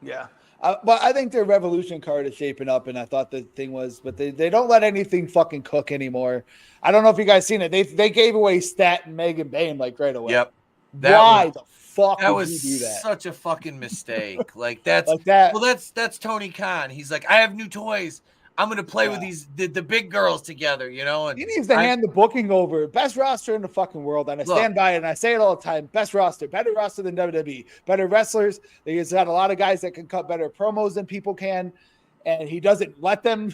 Yeah. But I think their Revolution card is shaping up, and I thought the thing was, but they don't let anything fucking cook anymore. I don't know if you guys seen it. They gave away Stat and Megan Bayne like right away. Yep. Why the fuck that would was you do that? Such a fucking mistake. Like that's like that. Well, that's Tony Khan. He's like, I have new toys. I'm gonna play with the big girls together, you know. And he needs to hand the booking over. Best roster in the fucking world, and I stand by it. And I say it all the time. Best roster, better roster than WWE, better wrestlers. He's got a lot of guys that can cut better promos than people can, and he doesn't let them.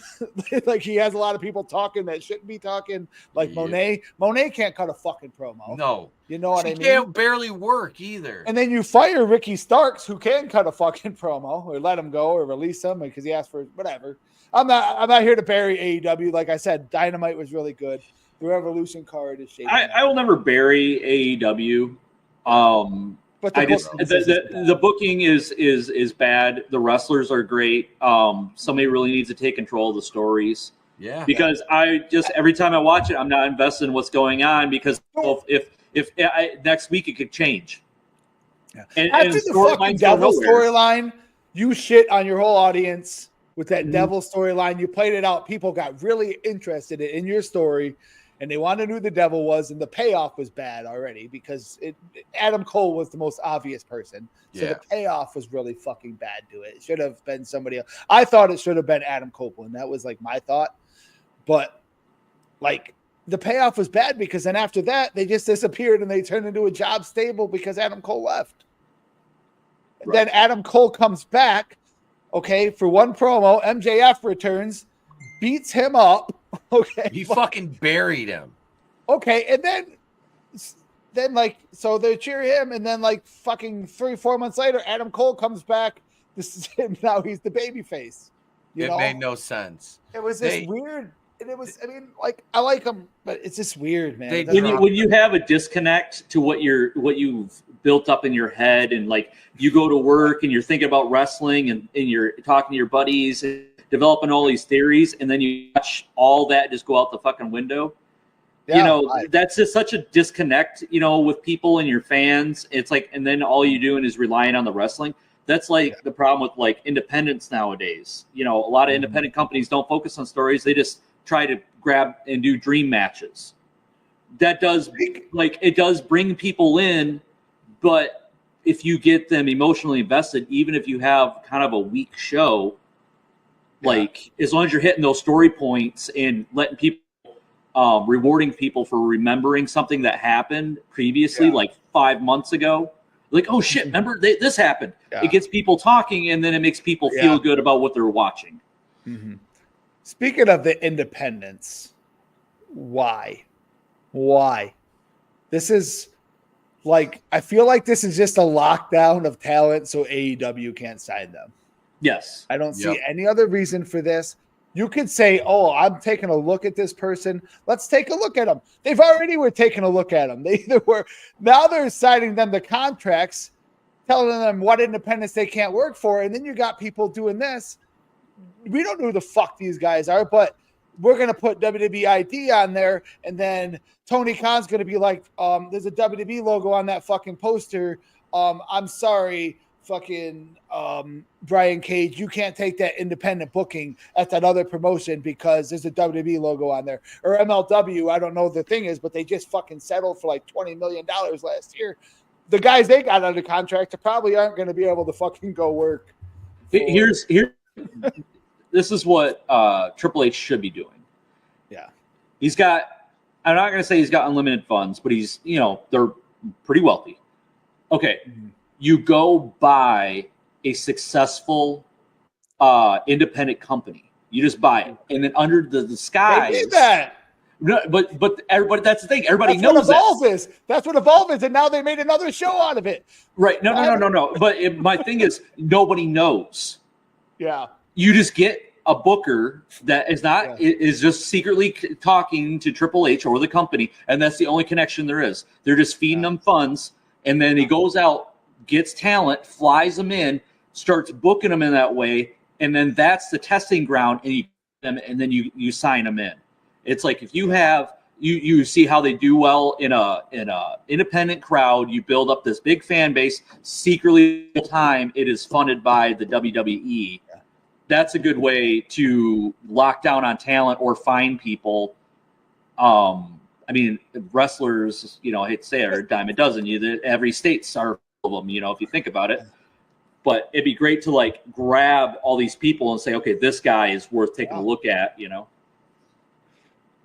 Like he has a lot of people talking that shouldn't be talking. Like Monet can't cut a fucking promo. No, you know what I mean. She can't barely work either. And then you fire Ricky Starks, who can cut a fucking promo, or let him go, or release him because he asked for whatever. I'm not here to bury AEW. Like I said, Dynamite was really good. The Revolution card is shaping. I will never bury AEW. But the booking is bad. The wrestlers are great. Somebody really needs to take control of the stories. Yeah. Because every time I watch it, I'm not invested in what's going on, because if next week it could change. Yeah. After the fucking Devil storyline, you shit on your whole audience. With that Devil storyline, you played it out. People got really interested in your story, and they wanted to know who the Devil was, and the payoff was bad already because Adam Cole was the most obvious person. So the payoff was really fucking bad to it. It should have been somebody else. I thought it should have been Adam Copeland. That was like my thought. But like the payoff was bad because then after that, they just disappeared and they turned into a job stable because Adam Cole left. Right. Then Adam Cole comes back. Okay, for one promo, MJF returns, beats him up. Okay, he fucking buried him. Okay, and then like so they cheer him, and then like fucking 3-4 months later, Adam Cole comes back. This is him now. He's the babyface. It made no sense. It was this weird. And it was, I mean, like I like him, but it's just weird, man. When you have a disconnect to what you've built up in your head, and like you go to work and you're thinking about wrestling and you're talking to your buddies and developing all these theories, and then you watch all that just go out the fucking window. Yeah, that's just such a disconnect, with people and your fans. It's like, and then all you're doing is relying on the wrestling. That's like the problem with like independents nowadays. A lot of independent companies don't focus on stories. They just try to grab and do dream matches. That does it does bring people in, but if you get them emotionally invested, even if you have kind of a weak show, like as long as you're hitting those story points and letting people, rewarding people for remembering something that happened previously, like 5 months ago, like, oh shit, remember this happened. It gets people talking, and then it makes people feel good about what they're watching. Mm-hmm. Speaking of the independents, why? This is like, I feel like this is just a lockdown of talent so AEW can't sign them. Yes. I don't see any other reason for this. You could say, oh, I'm taking a look at this person. Let's take a look at them. They've already were taking a look at them. Now they're signing them the contracts, telling them what independents they can't work for. And then you got people doing this. We don't know who the fuck these guys are, but we're going to put WWE ID on there. And then Tony Khan's going to be like, there's a WWE logo on that fucking poster. I'm sorry. fucking Brian Cage, you can't take that independent booking at that other promotion because there's a WWE logo on there. Or MLW, I don't know what the thing is, but they just fucking settled for like $20 million last year. The guys they got under contract probably aren't going to be able to fucking go work. This is what Triple H should be doing. Yeah. He's got, I'm not going to say he's got unlimited funds, but he's, they're pretty wealthy. Okay. Mm-hmm. You go buy a successful independent company. You just buy it. And then under the disguise. They did that. No, but everybody, that's the thing. Everybody that's knows what Evolve is. That's what Evolve is, and now they made another show out of it. Right? No. But my thing is, nobody knows. Yeah. You just get a booker that is not is just secretly talking to Triple H or the company, and that's the only connection there is. They're just feeding them funds, and then he goes out, gets talent, flies them in, starts booking them in that way, and then that's the testing ground, and then you sign them in. It's like if you have you see how they do well in a independent crowd, you build up this big fan base. Secretly, the time it is funded by the WWE. That's a good way to lock down on talent or find people. I mean, wrestlers, I hate to say it, are a dime a dozen. Every state's are full of them. If you think about it. But it'd be great to like grab all these people and say, okay, this guy is worth taking a look at.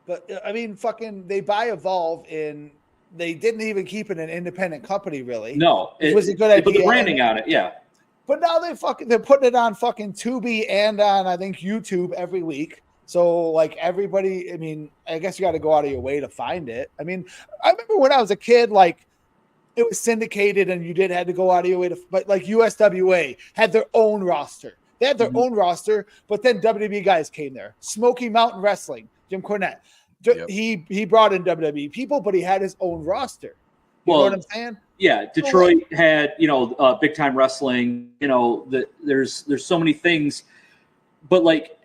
But I mean, fucking, they buy Evolve, and they didn't even keep it an independent company, really. No, it was a good idea. They put the branding on it, yeah. But now they're putting it on fucking Tubi and on, I think, YouTube every week. So like everybody, I mean, I guess you got to go out of your way to find it. I mean, I remember when I was a kid, like it was syndicated, and you had to go out of your way to. But like USWA had their own roster. They had their own roster, but then WWE guys came there. Smoky Mountain Wrestling, Jim Cornette. Yep. He brought in WWE people, but he had his own roster. You know what I'm saying? Yeah, Detroit had big time wrestling. There's so many things, but like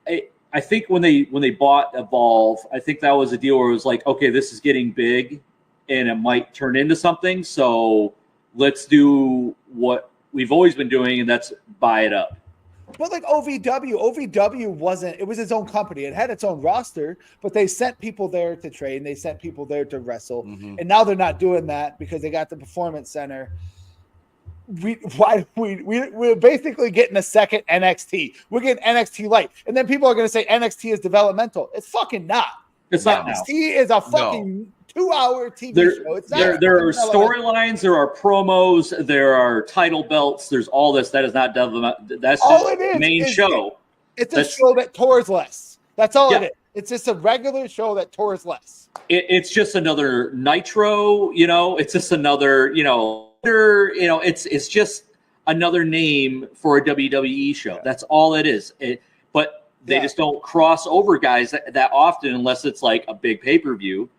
I think when they bought Evolve, I think that was a deal where it was like, okay, this is getting big, and it might turn into something. So let's do what we've always been doing, and that's buy it up. But like OVW wasn't, it was its own company. It had its own roster, but they sent people there to train. They sent people there to wrestle. Mm-hmm. And now they're not doing that because they got the Performance Center. We're basically getting a second NXT. We're getting NXT Light. And then people are going to say NXT is developmental. It's fucking not. It's not. NXT is a fucking 2-hour TV show. It's not. There are storylines, there are promos, there are title belts, there's all this. That is not development. That's all it is. Main show. It's a show that tours less. That's all it is. It's just a regular show that tours less. It's just another Nitro, it's just another, it's just another name for a WWE show. Yeah. That's all it is. But they just don't cross over guys that often unless it's like a big pay-per-view.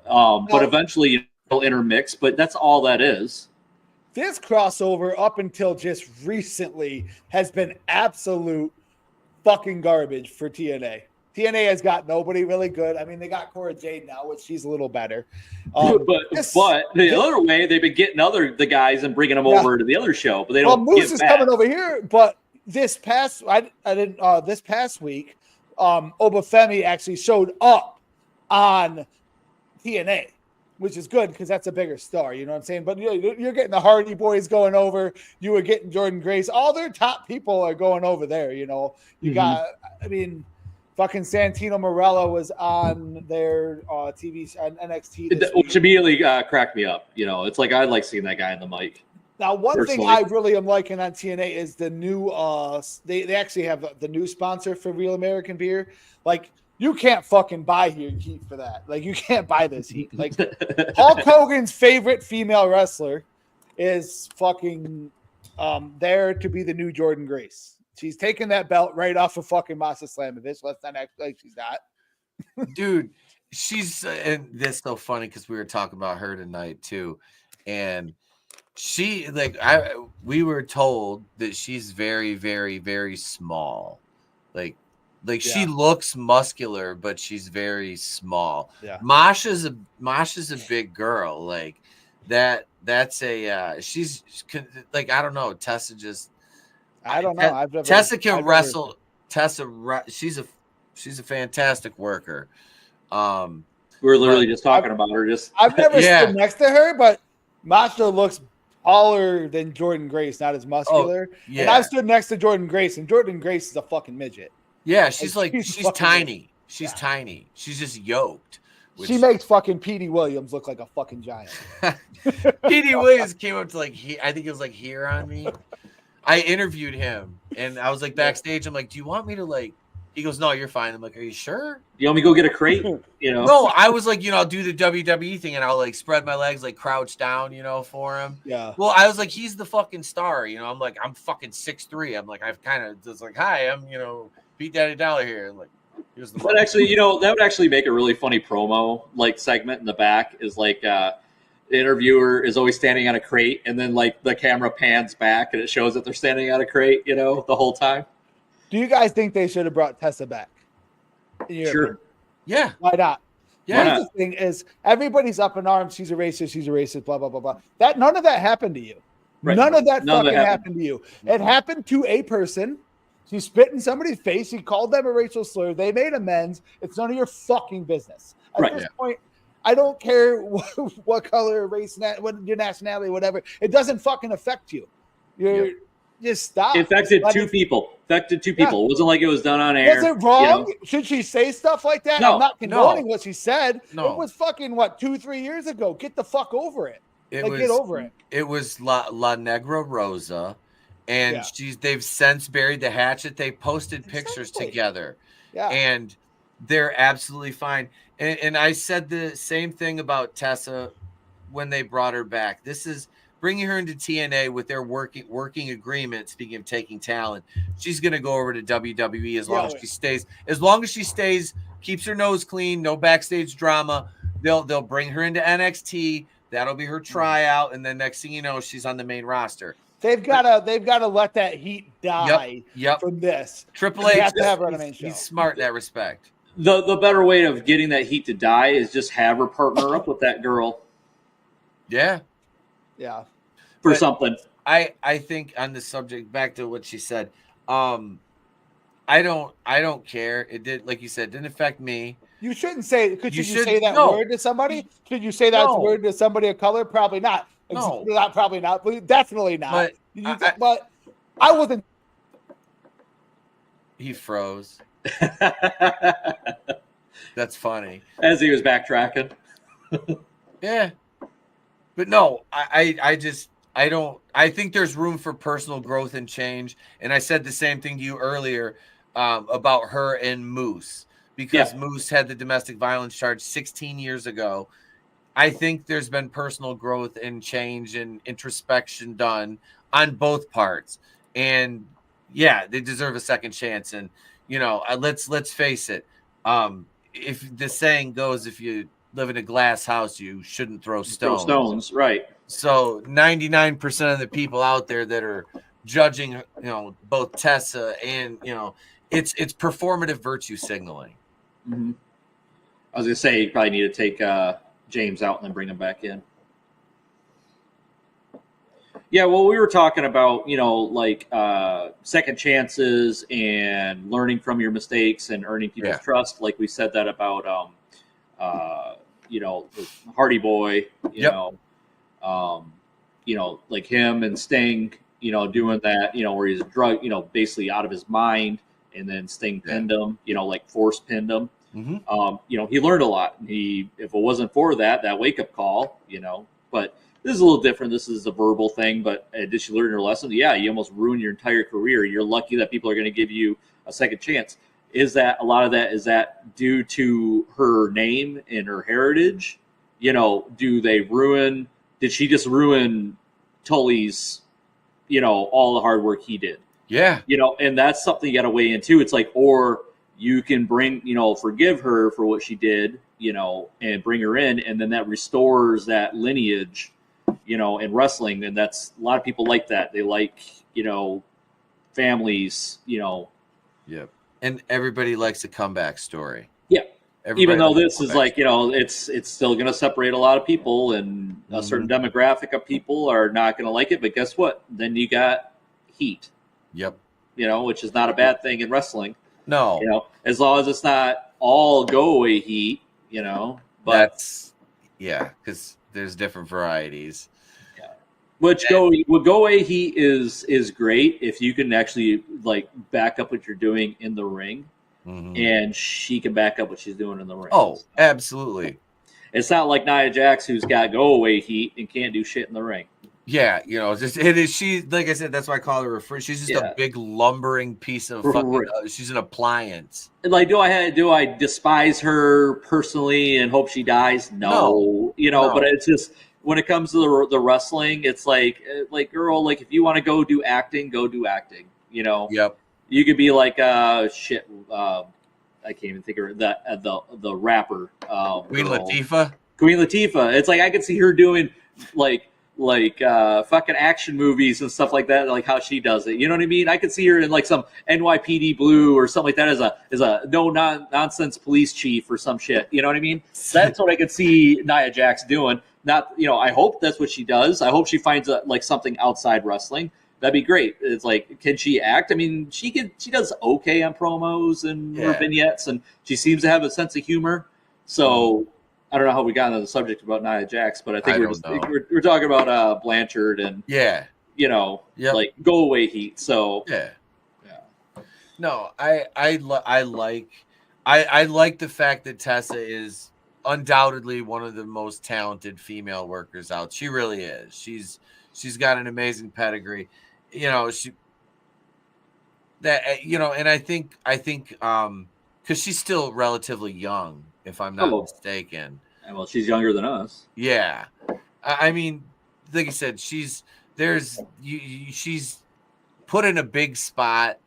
But eventually it'll intermix, but that's all that is. This crossover up until just recently has been absolute fucking garbage for TNA. TNA has got nobody really good. I mean, they got Cora Jade now, which she's a little better. But the other way, they've been getting the guys and bringing them over to the other show, but they don't. Moose is coming over here, but this past this past week, Obafemi actually showed up on TNA, which is good because that's a bigger star. You know what I'm saying? But you're getting the Hardy Boys going over. You were getting Jordan Grace. All their top people are going over there. You got. I mean, fucking Santino Marella was on their TV on NXT. Which immediately cracked me up. It's like I like seeing that guy on the mic. Now, one thing I really am liking on TNA is the new. They actually have the new sponsor for Real American Beer. Like, you can't fucking buy your heat for that. Like, you can't buy this heat. Like, Hulk Hogan's favorite female wrestler is fucking there to be the new Jordan Grace. She's taking that belt right off of fucking Masa Slamovich. Let's not act like she's not. Dude, she's and this is so funny because we were talking about her tonight too, and she we were told that she's very, very, very small, like she looks muscular, but she's very small. Yeah. Masha's a big girl, like that's a she's like, I don't know. Tessa just I don't know. Tessa can wrestle. She's a fantastic worker. We were literally just talking about her. I've never stood next to her, but Masha looks taller than Jordan Grace, not as muscular. Oh, yeah. And I've stood next to Jordan Grace, and Jordan Grace is a fucking midget. Yeah, she's tiny. She's tiny. She's just yoked. She makes fucking Petey Williams look like a fucking giant. Petey Williams came up to I think it was like here on me. I interviewed him, and I was like backstage. I'm like, do you want me to He goes, no, you're fine. I'm like, are you sure? You want me to go get a crate? No, I was like, I'll do the WWE thing, and I'll spread my legs, crouch down, for him. Yeah. Well, I was like, he's the fucking star, I'm like, I'm fucking 6'3". I'm like, I've kind of just hi, I'm PeteDaddyDolla here. And here's the. But actually, that would actually make a really funny promo segment in the back. Is the interviewer is always standing on a crate, and then the camera pans back, and it shows that they're standing on a crate, the whole time. Do you guys think they should have brought Tessa back? Sure. Yeah. Why not? Yeah. The thing is, everybody's up in arms. She's a racist. Blah blah blah blah. None of that happened to you. Right. None of that happened to you. It happened to a person. She spit in somebody's face. He called them a racial slur. They made amends. It's none of your fucking business. At this point, I don't care what color, race, what your nationality, whatever. It doesn't fucking affect you. Just stop. It affected two people. It wasn't like it was done on air. Was it wrong? Should she say stuff like that? No, I'm not condoning what she said. No. It was fucking 2-3 years ago. Get the fuck over it. Get over it. It was La Negra Rosa, and they've since buried the hatchet. They posted pictures together, and they're absolutely fine. And I said the same thing about Tessa when they brought her back. This is bringing her into TNA with their working agreement. Speaking of taking talent, she's going to go over to WWE as long as she stays. As long as she stays, keeps her nose clean, no backstage drama. They'll bring her into NXT. That'll be her tryout, and then next thing you know, she's on the main roster. They've got to let that heat die from this. Triple H have to have her on the main show. He's smart in that respect. The better way of getting that heat to die is just have her partner up with that girl. Yeah. Yeah. For something. I think on the subject, back to what she said, I don't care. It did, like you said, didn't affect me. You shouldn't say. Could you say that word to somebody? Should you say that word to somebody of color? Probably not. No, probably not. But definitely not. But I wasn't. He froze. That's funny. As he was backtracking. Yeah, but no, I don't. I think there's room for personal growth and change. And I said the same thing to you earlier about her and Moose, because Moose had the domestic violence charge 16 years ago. I think there's been personal growth and change and introspection done on both parts. And yeah, they deserve a second chance. And, let's face it. If the saying goes, if you live in a glass house, you shouldn't throw stones. Right. So 99% of the people out there that are judging, both Tessa and, it's performative virtue signaling. Mm-hmm. I was going to say, you probably need to take James out and then bring him back in. Yeah, well, we were talking about, second chances and learning from your mistakes and earning people's trust. Like we said that about, the Hardy Boy, like him and Sting, doing that, where he's drug, basically out of his mind, and then Sting pinned him, force pinned him. Mm-hmm. He learned a lot. If it wasn't for that wake up call, but this is a little different. This is a verbal thing, but did you learn your lesson? Yeah, you almost ruined your entire career. You're lucky that people are going to give you a second chance. Is that a lot of that? Is that due to her name and her heritage? Do they ruin? Did she just ruin Tully's, all the hard work he did? Yeah. And that's something you got to weigh into. It's like, or you can bring, forgive her for what she did, and bring her in, and then that restores that lineage, in wrestling. And that's a lot of people like that. They like, families, Yep. And everybody likes a comeback story. Yeah. Even though this is like, it's still going to separate a lot of people, and a certain demographic of people are not going to like it. But guess what? Then you got heat. Yep. Which is not a bad thing in wrestling. No. As long as it's not all go away heat, but that's because there's different varieties. Yeah. Which go away heat is great if you can actually like back up what you're doing in the ring, and she can back up what she's doing in the ring. Oh, absolutely. It's not like Nia Jax, who's got go away heat and can't do shit in the ring. Yeah, it is. She, like I said, that's why I call her a freak. She's just a big lumbering piece of fucking. She's an appliance. Like, do I despise her personally and hope she dies? No. But it's just when it comes to the wrestling, it's like girl, like if you want to go do acting, go do acting. Yep. You could be like shit. I can't even think of the rapper. Queen Latifah. Queen Latifah. It's like I could see her doing like fucking action movies and stuff like that, like how she does it. You know what I mean? I could see her in like some NYPD Blue or something like that as a no nonsense police chief or some shit. You know what I mean? That's what I could see Nia Jax doing. Not, I hope that's what she does. I hope she finds like something outside wrestling. That'd be great. It's like, can she act? I mean, she does okay on promos and her vignettes, and she seems to have a sense of humor. So I don't know how we got into the subject about Nia Jax, but I think we're talking about Blanchard and like go away heat. So no, I like the fact that Tessa is undoubtedly one of the most talented female workers out. She really is. She's got an amazing pedigree. And I think because she's still relatively young, if I'm not mistaken. Well, she's younger than us. Yeah, I mean, like I said, she's put in a big spot.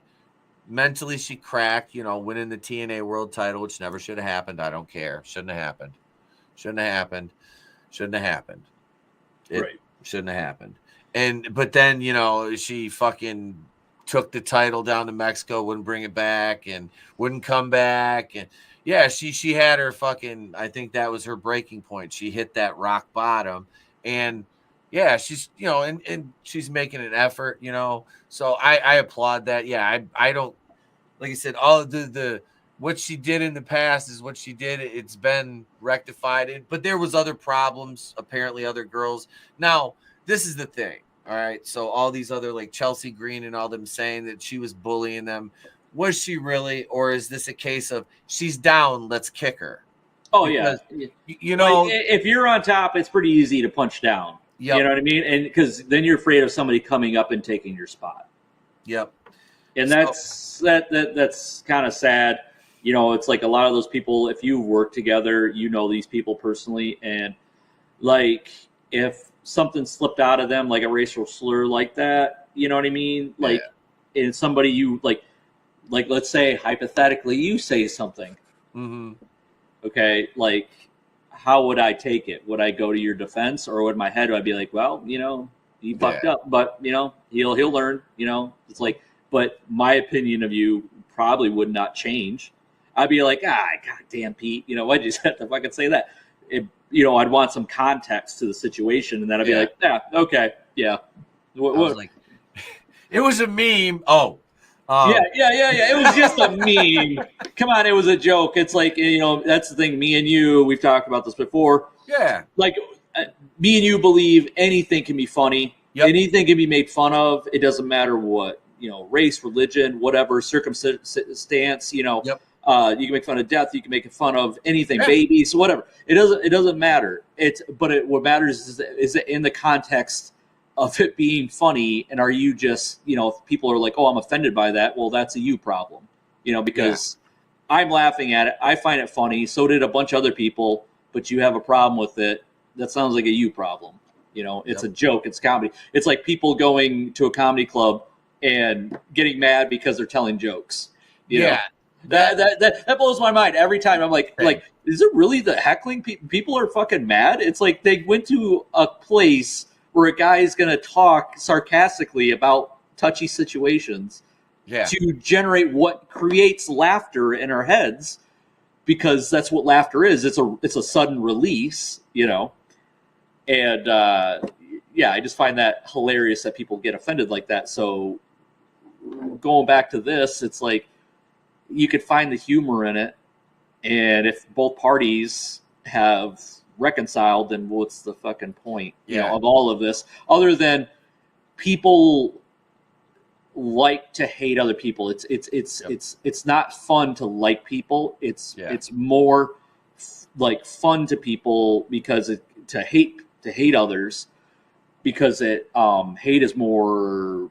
Mentally, she cracked. Winning the TNA World Title, which never should have happened. I don't care. Shouldn't have happened. It shouldn't have happened. But then she fucking took the title down to Mexico, wouldn't bring it back, and wouldn't come back, and she had her fucking. I think that was her breaking point. She hit that rock bottom, and she's and she's making an effort. So I applaud that. I don't, like I said, all of the what she did in the past is what she did. It's been rectified, but there was other problems. Apparently, other girls. Now this is the thing. All right, so all these other like Chelsea Green and all them saying that she was bullying them. Was she really, or is this a case of she's down, let's kick her? Oh, because, if you're on top, it's pretty easy to punch down. Yep. You know what I mean? And because then you're afraid of somebody coming up and taking your spot. Yep. And that's kind of sad. It's like a lot of those people, if you work together, these people personally, and like if something slipped out of them, like a racial slur like that, you know what I mean? Like, and somebody you like let's say hypothetically you say something. Mm-hmm. Okay, like how would I take it? Would I go to your defense, or would my head? Would I be like, well, he fucked up, but he'll learn. It's like, but my opinion of you probably would not change. I'd be like, goddamn Pete, why'd you have to fucking say that? I'd want some context to the situation, and then I'd be like, okay, yeah. What? Like, it was a meme. Oh. Yeah. It was just a meme. Come on, it was a joke. It's like, that's the thing. Me and you, we've talked about this before. Yeah. Like, me and you believe anything can be funny. Yep. Anything can be made fun of. It doesn't matter what, race, religion, whatever, circumstance, Yep. You can make fun of death. You can make fun of anything, babies, whatever. It doesn't matter. What matters is it in the context of it being funny, and are you just, if people are like, oh, I'm offended by that, well, that's a you problem, because I'm laughing at it. I find it funny. So did a bunch of other people, but you have a problem with it. That sounds like a you problem. It's a joke. It's comedy. It's like people going to a comedy club and getting mad because they're telling jokes. You know? That blows my mind every time. I'm like, is it really the heckling? People are fucking mad. It's like they went to a place where a guy is going to talk sarcastically about touchy situations to generate what creates laughter in our heads. because that's what laughter is. It's a sudden release, you know. And yeah, I just find that hilarious that people get offended like that. So going back to this, it's like you could find the humor in it, and if both parties have reconciled, then what's the fucking point, you know, of all of this, other than people like to hate other people. It's not fun to like people. It's more like fun to people because to hate others, because hate is more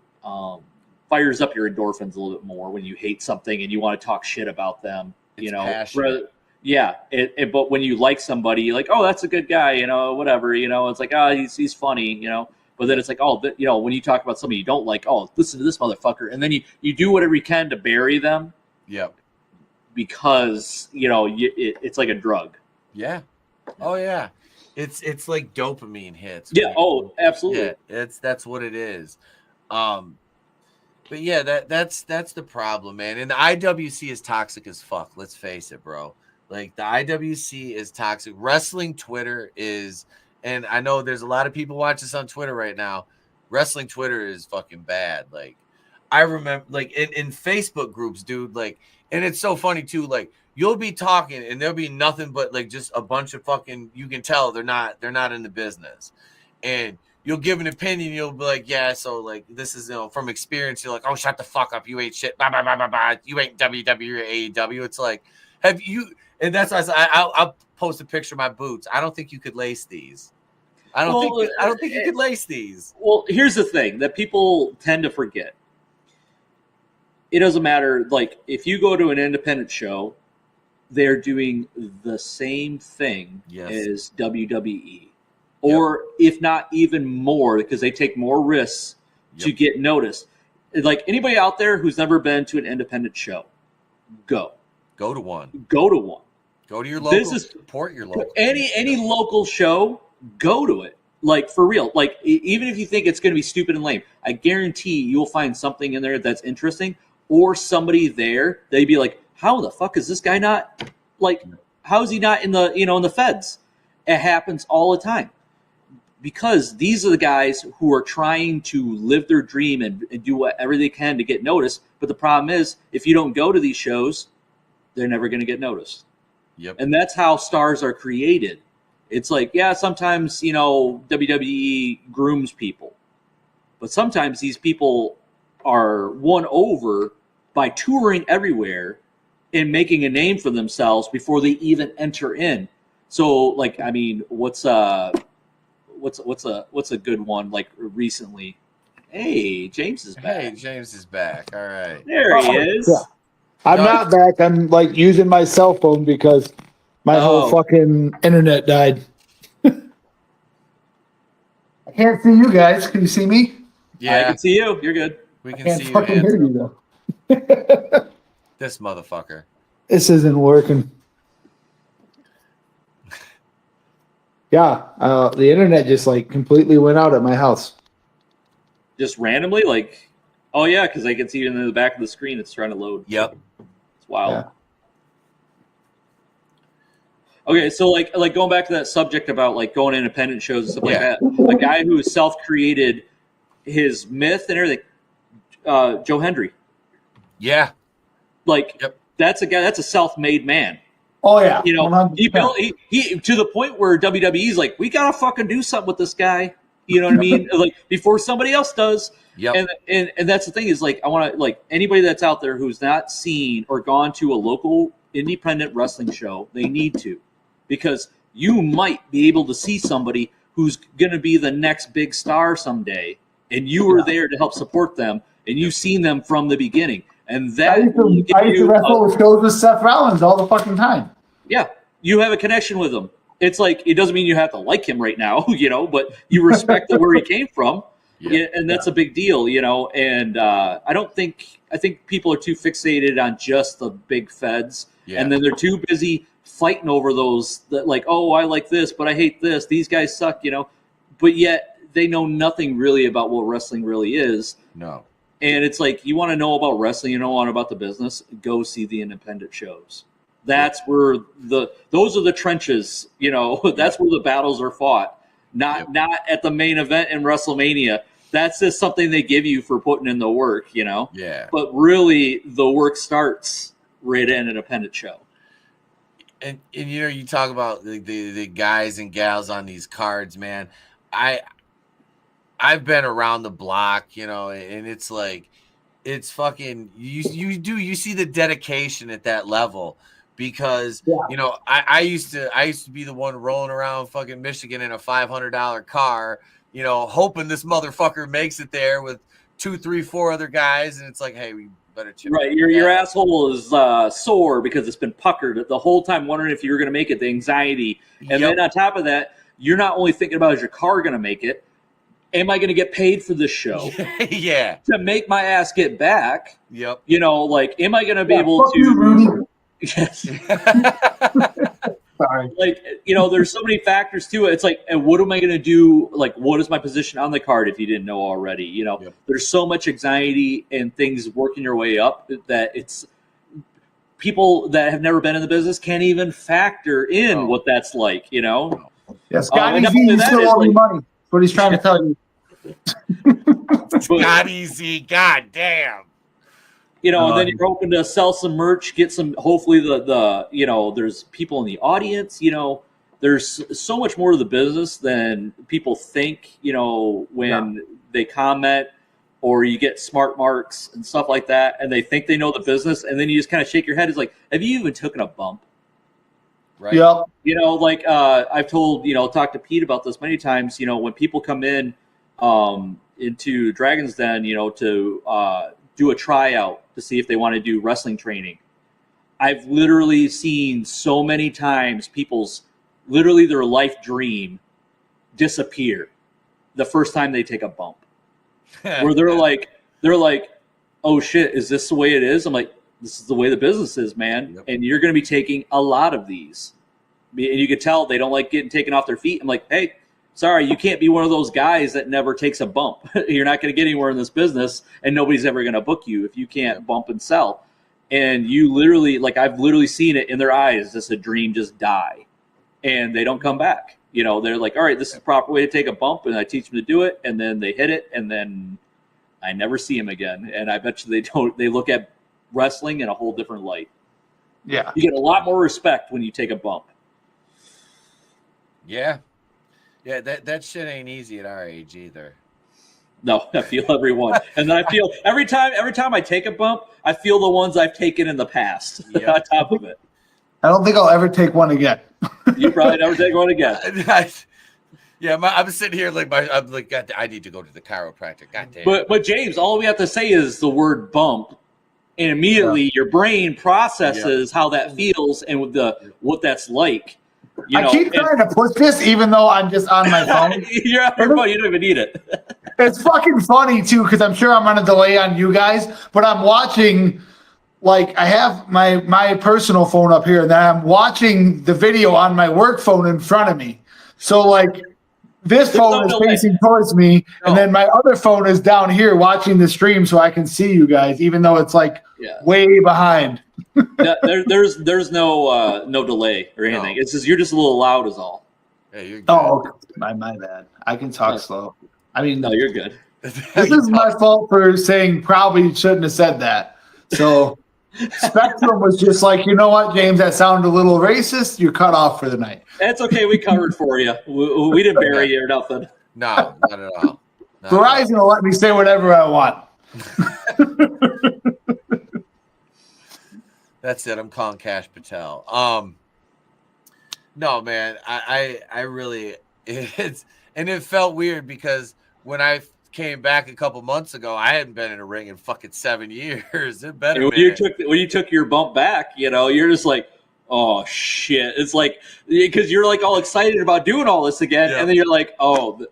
fires up your endorphins a little bit more when you hate something and you want to talk shit about them. You know, but when you like somebody, you're like, oh, that's a good guy, you know, whatever, you know, it's like, oh, he's funny, you know. But then it's like, oh, you know, when you talk about somebody you don't like, oh, listen to this motherfucker, and then you do whatever you can to bury them. Yep. Because you know it's like a drug. Yeah. Oh yeah. It's like dopamine hits. Yeah. Oh, absolutely. Yeah. That's what it is. But yeah, that's the problem, man. And the IWC is toxic as fuck. Let's face it, bro. Like the IWC is toxic. Wrestling Twitter is. And I know there's a lot of people watching this on Twitter right now. Wrestling Twitter is fucking bad. Like, I remember, like, in Facebook groups, dude, like, and it's so funny, too. Like, you'll be talking, and there'll be nothing but, like, just a bunch of fucking, you can tell they're not in the business. And you'll give an opinion, you'll be like, yeah, so, like, this is, you know, from experience, you're like, oh, shut the fuck up, you ain't shit, blah, blah, blah, blah, blah. You ain't WWE or AEW. It's like, have you, and that's why I'll post a picture of my boots. I don't think you could lace these. I don't think you could lace these. Well, here's the thing that people tend to forget. It doesn't matter. Like, if you go to an independent show, they're doing the same thing as WWE. Or if not even more, because they take more risks to get noticed. Like, anybody out there who's never been to an independent show, go to one. Go to one. Go to your local. Support your local. Any local show. Go to it, like, for real. Like, even if you think it's going to be stupid and lame, I guarantee you'll find something in there that's interesting, or somebody there they'd be like, how the fuck is this guy not, like, how is he not in the, you know, in the feds? It happens all the time, because these are the guys who are trying to live their dream and do whatever they can to get noticed. But the problem is, if you don't go to these shows, they're never going to get noticed. Yep. And that's how stars are created. It's like, yeah, sometimes, you know, WWE grooms people. But sometimes these people are won over by touring everywhere and making a name for themselves before they even enter in. So, like, I mean, what's a good one, like, recently? Hey, James is back. Hey, James is back. All right. There he is. Yeah. I'm not back. I'm, like, using my cell phone because my whole fucking internet died. I can't see you guys. Can you see me? Yeah, I can see you. You're good. We can see you. Fucking hear you though. This motherfucker. This isn't working. Yeah, the internet just like completely went out at my house. Just randomly, like, oh yeah, because I can see it in the back of the screen. It's trying to load. Yep, it's wild. Yeah. Okay, so like going back to that subject about like going to independent shows and stuff like that. A guy who self-created his myth and everything, Joe Hendry. Yeah, like that's a guy. That's a self-made man. Oh yeah, you know, he built he to the point where WWE's like, we gotta fucking do something with this guy. You know what I mean? Like before somebody else does. Yeah. And that's the thing is like I want to like anybody that's out there who's not seen or gone to a local independent wrestling show, they need to. Because you might be able to see somebody who's going to be the next big star someday, and you were there to help support them, and you've seen them from the beginning. And that I used to wrestle with shows with Seth Rollins all the fucking time. Yeah, you have a connection with him. It's like it doesn't mean you have to like him right now, you know, but you respect where he came from, and that's a big deal, you know. And I think people are too fixated on just the big feds, and then they're too busy fighting over those that like, oh, I like this, but I hate this. These guys suck, you know. But yet they know nothing really about what wrestling really is. No. And it's like you want to know about wrestling, you don't want to know about the business. Go see the independent shows. That's where those are the trenches, you know, that's where the battles are fought. Not at the main event in WrestleMania. That's just something they give you for putting in the work, you know? Yeah. But really the work starts right at an independent show. And you know, you talk about the guys and gals on these cards, man. I've been around the block, you know, and it's like, it's fucking, you see the dedication at that level, because you know, I used to be the one rolling around fucking Michigan in a $500 car, you know, hoping this motherfucker makes it there with 2, 3, 4 other guys, and it's like, hey, we better chip. Right, your asshole is sore because it's been puckered the whole time, wondering if you're going to make it. The anxiety, and then on top of that, you're not only thinking about is your car going to make it. Am I going to get paid for this show? Yeah. To make my ass get back. Yep. You know, like, am I going to be able to? Yes. Sorry. Like, you know, there's so many factors to it. It's like, and what am I going to do? Like, what is my position on the card if you didn't know already? You know, there's so much anxiety and things working your way up that it's people that have never been in the business can't even factor in what that's like, you know? Yeah, Scotty Z, you still owe me money. That's what he's trying to tell you. Scotty Z, goddamn. You know, and then you're hoping to sell some merch, get some, hopefully the you know, there's people in the audience, you know, there's so much more to the business than people think, you know, when they comment or you get smart marks and stuff like that, and they think they know the business, and then you just kind of shake your head. It's like, have you even taken a bump? Right. Yep. You know, like I've told, you know, talked to Pete about this many times, you know, when people come in into Dragon's Den, you know, to do a tryout to see if they want to do wrestling training. I've literally seen so many times people's literally their life dream disappear the first time they take a bump. Where they're like, oh shit, is this the way it is? I'm like, this is the way the business is, man. And you're going to be taking a lot of these. And you can tell they don't like getting taken off their feet. I'm like, hey, sorry, you can't be one of those guys that never takes a bump. You're not going to get anywhere in this business, and nobody's ever going to book you if you can't bump and sell. And you literally, like, I've literally seen it in their eyes, just a dream just die, and they don't come back. You know, they're like, all right, this is the proper way to take a bump, and I teach them to do it, and then they hit it, and then I never see them again. And I bet you they don't. They look at wrestling in a whole different light. Yeah, you get a lot more respect when you take a bump. Yeah. Yeah, that shit ain't easy at our age either. No, I feel everyone. And then I feel every time I take a bump, I feel the ones I've taken in the past on top of it. I don't think I'll ever take one again. You probably never take one again. Yeah, I'm sitting here like I'm like, God, I need to go to the chiropractor. God damn. But James, all we have to say is the word bump, and immediately your brain processes how that feels and with what that's like. You know, I keep trying to push this, even though I'm just on my phone. You're on your phone. You don't even need it. It's fucking funny too, because I'm sure I'm on a delay on you guys, but I'm watching. Like, I have my personal phone up here, and then I'm watching the video on my work phone in front of me. So like, this phone is facing towards me, and then my other phone is down here watching the stream, so I can see you guys, even though it's like way behind. There's no delay or anything. It's just you're just a little loud, is all. Yeah, you're good. Oh, my bad. I can talk slow. I mean, no, you're good. This is my fault for saying probably shouldn't have said that. So Spectrum was just like, you know what, James, that sounded a little racist. You're cut off for the night. That's okay. We covered for you. We didn't bury you or nothing. No, not at all. Verizon will let me say whatever I want. That's it. I'm calling Cash Patel. No, man, I really it felt weird because when I came back a couple months ago, I hadn't been in a ring in fucking 7 years. It better when you took your bump back, you know, you're just like, oh shit. It's like, because you're like all excited about doing all this again, and then you're like, oh,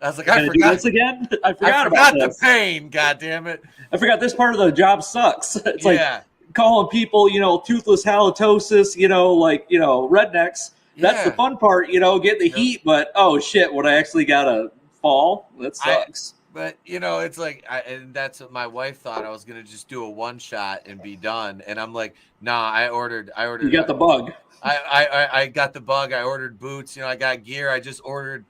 I was like, I forgot this again. I forgot about this. The pain. God damn it! I forgot this part of the job sucks. It's like calling people, you know, toothless halitosis, you know, like, you know, rednecks. That's the fun part, you know, get the heat. But oh shit, when I actually gotta fall, that sucks. But it's like, and that's what my wife thought. I was gonna just do a one shot and be done. And I'm like, nah. I ordered. You got the bug. I got the bug. I ordered boots. I got gear. I just ordered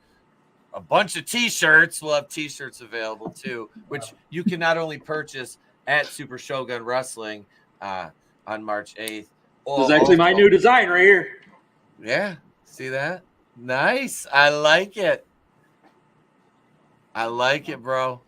a bunch of T-shirts. We'll have T-shirts available too, which you can not only purchase at Super Shogun Wrestling on March 8th. This is actually my new design right here. Yeah, see that? Nice. I like it. I like it, bro.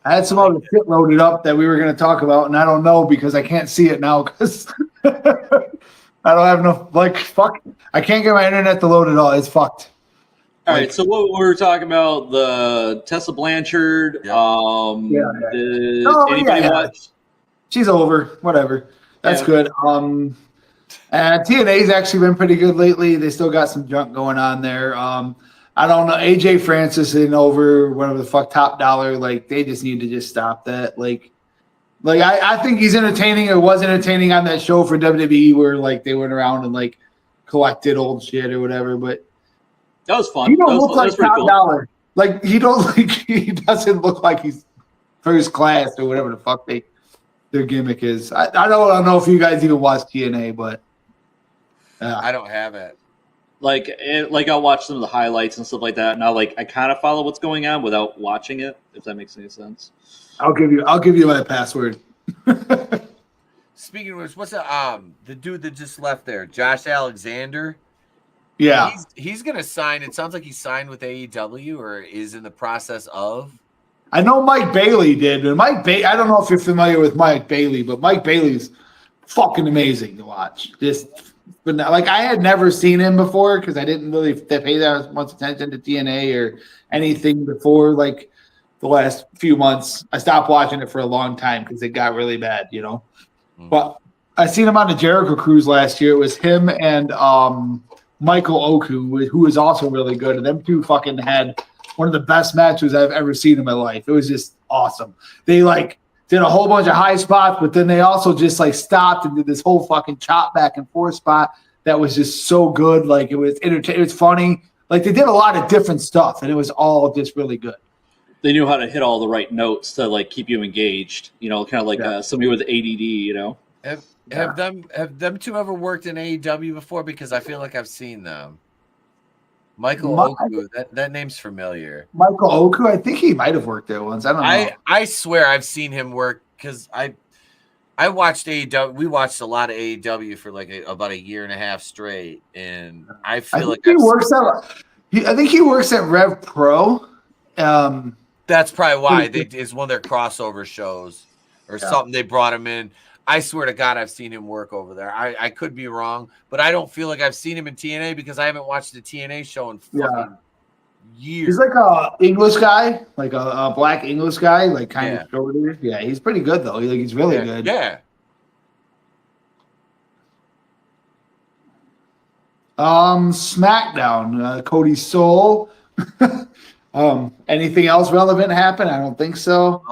I had some other shit loaded up that we were going to talk about, and I don't know because I can't see it now because I don't have no, fuck. I can't get my internet to load at all. It's fucked. All right, so what we were talking about, the Tessa Blanchard. Did anybody watch? She's over. Whatever. That's good. TNA's actually been pretty good lately. They still got some junk going on there. I don't know. AJ Francis and over whatever the fuck Top Dollar. They just need to just stop that. I think he's entertaining or was entertaining on that show for WWE where they went around and collected old shit or whatever. But that was fun. He don't look like Top cool. Dollar. He doesn't look like he's first class or whatever the fuck their gimmick is. I don't know if you guys even watch TNA, but I don't have it. I'll watch some of the highlights and stuff like that. Now, I kind of follow what's going on without watching it, if that makes any sense. I'll give you my password. Speaking of which, what's the dude that just left there, Josh Alexander? Yeah, he's gonna sign. It sounds like he signed with AEW or is in the process of. I know Mike Bailey did, but I don't know if you're familiar with Mike Bailey, but Mike Bailey's fucking amazing to watch. But I had never seen him before because I didn't really pay that much attention to TNA or anything before the last few months. I stopped watching it for a long time because it got really bad, But I seen him on the Jericho Cruise last year. It was him and Michael Oku, who was also really good. And them two fucking had one of the best matches I've ever seen in my life. It was just awesome. They did a whole bunch of high spots, but then they also just stopped and did this whole fucking chop back and forth spot that was just so good. It was entertaining. It was funny. They did a lot of different stuff, and it was all just really good. They knew how to hit all the right notes to keep you engaged. Kind of somebody with ADD. Have them two ever worked in AEW before? Because I feel like I've seen them. Michael Oku, that name's familiar. Michael Oku, I think he might have worked there once. I don't know. I swear I've seen him work because I watched AEW. We watched a lot of AEW for about a year and a half straight, and I feel like he works at Rev Pro. That's probably why it's one of their crossover shows or something. They brought him in. I swear to God, I've seen him work over there. I could be wrong, but I don't feel like I've seen him in TNA because I haven't watched the TNA show in fucking years. He's a English guy, a black English guy, kind of shorter. Yeah, he's pretty good though. He's really good. Yeah. SmackDown, Cody Soul. Anything else relevant happen? I don't think so.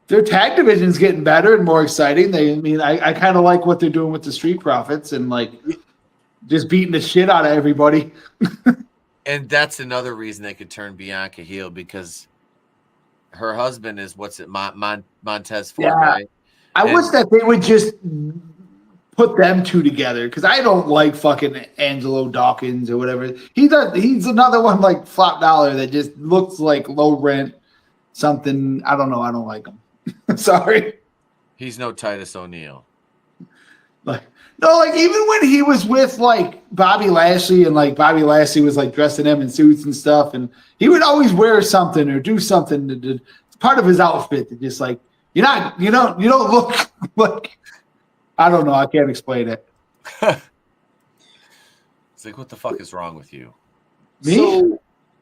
Their tag division's getting better and more exciting. I kind of like what they're doing with the Street Profits and just beating the shit out of everybody. And that's another reason they could turn Bianca heel because her husband is Montez Ford, right? I wish that they would just put them two together because I don't like fucking Angelo Dawkins or whatever. He's another one Flop Dollar that just looks like low rent something. I don't know. I don't like him. Sorry. He's no Titus O'Neil. Even when he was with Bobby Lashley and Bobby Lashley was dressing him in suits and stuff, and he would always wear something or do something it's part of his outfit that just you don't look like I don't know. I can't explain it. It's what the fuck is wrong with you? Me?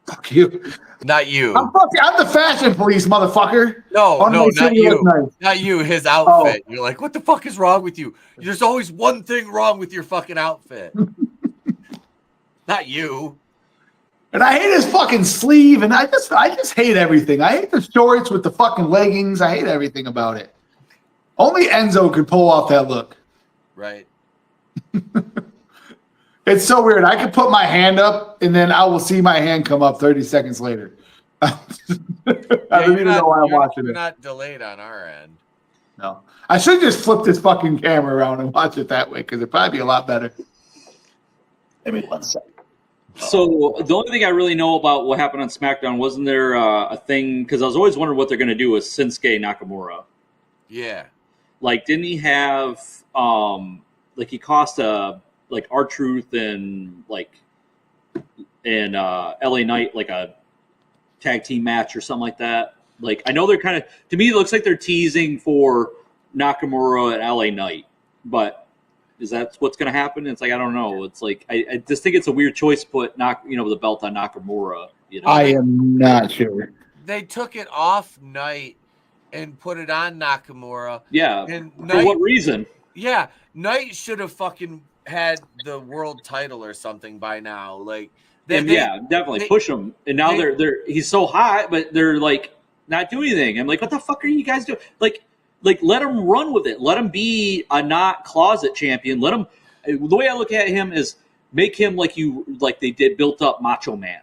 Fuck you. Not you. I'm the fashion police, motherfucker. No, not you. Not you, his outfit. Oh. You're what the fuck is wrong with you? There's always one thing wrong with your fucking outfit. Not you. And I hate his fucking sleeve, and I just hate everything. I hate the shorts with the fucking leggings. I hate everything about it. Only Enzo could pull off that look. Right. It's so weird. I could put my hand up, and then I will see my hand come up 30 seconds later. I don't even know why I'm watching You're it. not delayed on our end. No, I should just flip this fucking camera around and watch it that way because it'd probably be a lot better. Give me 1 second. So the only thing I really know about what happened on SmackDown, wasn't there a thing? Because I was always wondering what they're going to do with Shinsuke Nakamura. Yeah. Like, didn't he have like he cost like R-Truth and LA Knight like a tag team match or something like that? Like, I know they're kind of, to me, it looks like they're teasing for Nakamura and LA Knight, but is that what's going to happen? It's like, I don't know. It's like, I just think it's a weird choice to put the belt on Nakamura. You know? I am not sure. They took it off Knight and put it on Nakamura. Yeah. And for what reason? Yeah. Knight should have fucking had the world title or something by now. Like, definitely push him. And now he's so hot, but they're like not doing anything. I'm like, what the fuck are you guys doing? Like, let him run with it. Let him be a not closet champion. Let him. The way I look at him is make him like they did built up Macho Man.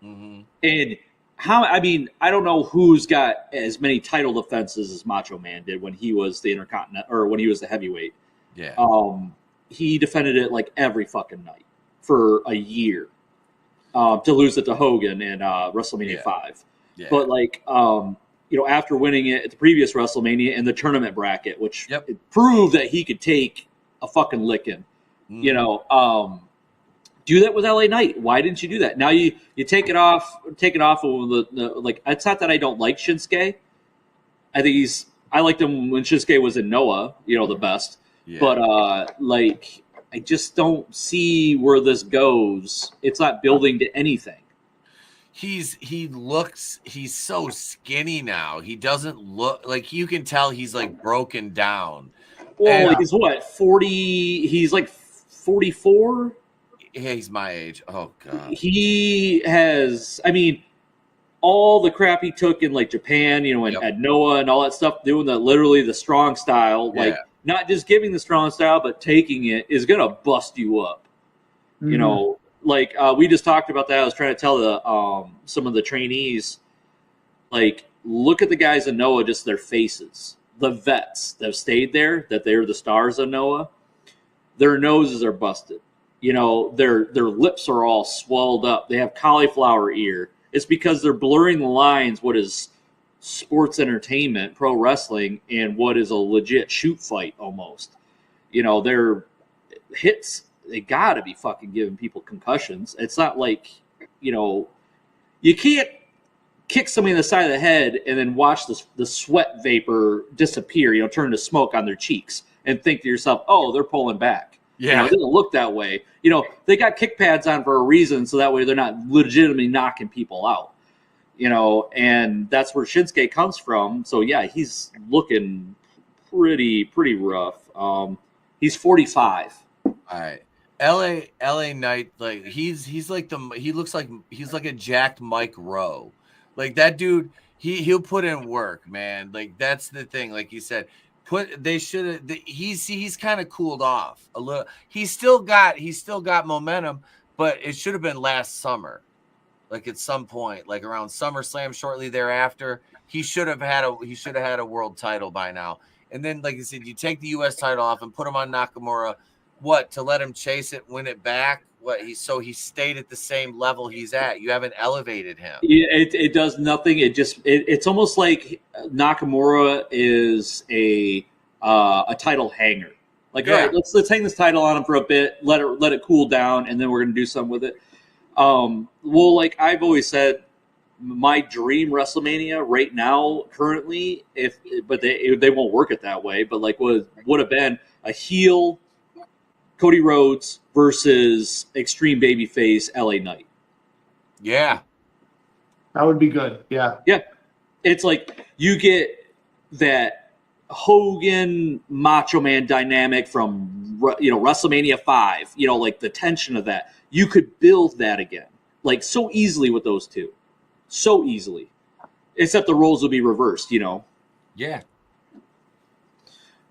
Mm-hmm. And I don't know who's got as many title defenses as Macho Man did when he was the Intercontinental or when he was the heavyweight. Yeah. He defended it like every fucking night for a year to lose it to Hogan in WrestleMania 5. Yeah. But after winning it at the previous WrestleMania in the tournament bracket, which it proved that he could take a fucking licking, do that with LA Knight. Why didn't you do that? Now you take it off of the it's not that I don't like Shinsuke. I think I liked him when Shinsuke was in Noah, the best. Yeah. But I just don't see where this goes. It's not building to anything. He's so skinny now. He doesn't look like, you can tell he's like broken down. Well, he's what, 40? He's like 44. Yeah, he's my age. Oh god. He has, all the crap he took in like Japan, and at Noah and all that stuff, doing literally the strong style, not just giving the strong style, but taking it is gonna bust you up. Mm-hmm. We just talked about that. I was trying to tell some of the trainees, look at the guys in Noah, just their faces. The vets that have stayed there, that they're the stars of Noah, their noses are busted. Their lips are all swelled up. They have cauliflower ear. It's because they're blurring the lines what is sports entertainment, pro wrestling, and what is a legit shoot fight almost. Their hits, they got to be fucking giving people concussions. It's not like, you can't kick somebody in the side of the head and then watch the sweat vapor disappear, turn to smoke on their cheeks and think to yourself, oh, they're pulling back. Yeah. It doesn't look that way. They got kick pads on for a reason, so that way they're not legitimately knocking people out. And that's where Shinsuke comes from. So yeah, he's looking pretty rough. He's 45. All right. LA Knight, he looks like he's like a jacked Mike Rowe. Like, that dude, he'll put in work, man. Like, that's the thing. Like you said, he's kind of cooled off a little. He's still got momentum, but it should have been last summer. Like, at some point, like around SummerSlam, shortly thereafter, he should have had a world title by now. And then, like I said, you take the U.S. title off and put him on Nakamura. What, to let him chase it, win it back? What, he stayed at the same level he's at. You haven't elevated him. It does nothing. It's almost like Nakamura is a title hanger. Like, all right, let's hang this title on him for a bit, let it cool down, and then we're gonna do something with it. Like I've always said, my dream WrestleMania right now, currently, but they won't work it that way. But like would have been a heel Cody Rhodes versus extreme babyface LA Knight. Yeah, that would be good. Yeah. It's like you get that Hogan Macho Man dynamic from WrestleMania 5. Like the tension of that. You could build that again, like so easily with those two, so easily. Except the roles will be reversed. Yeah.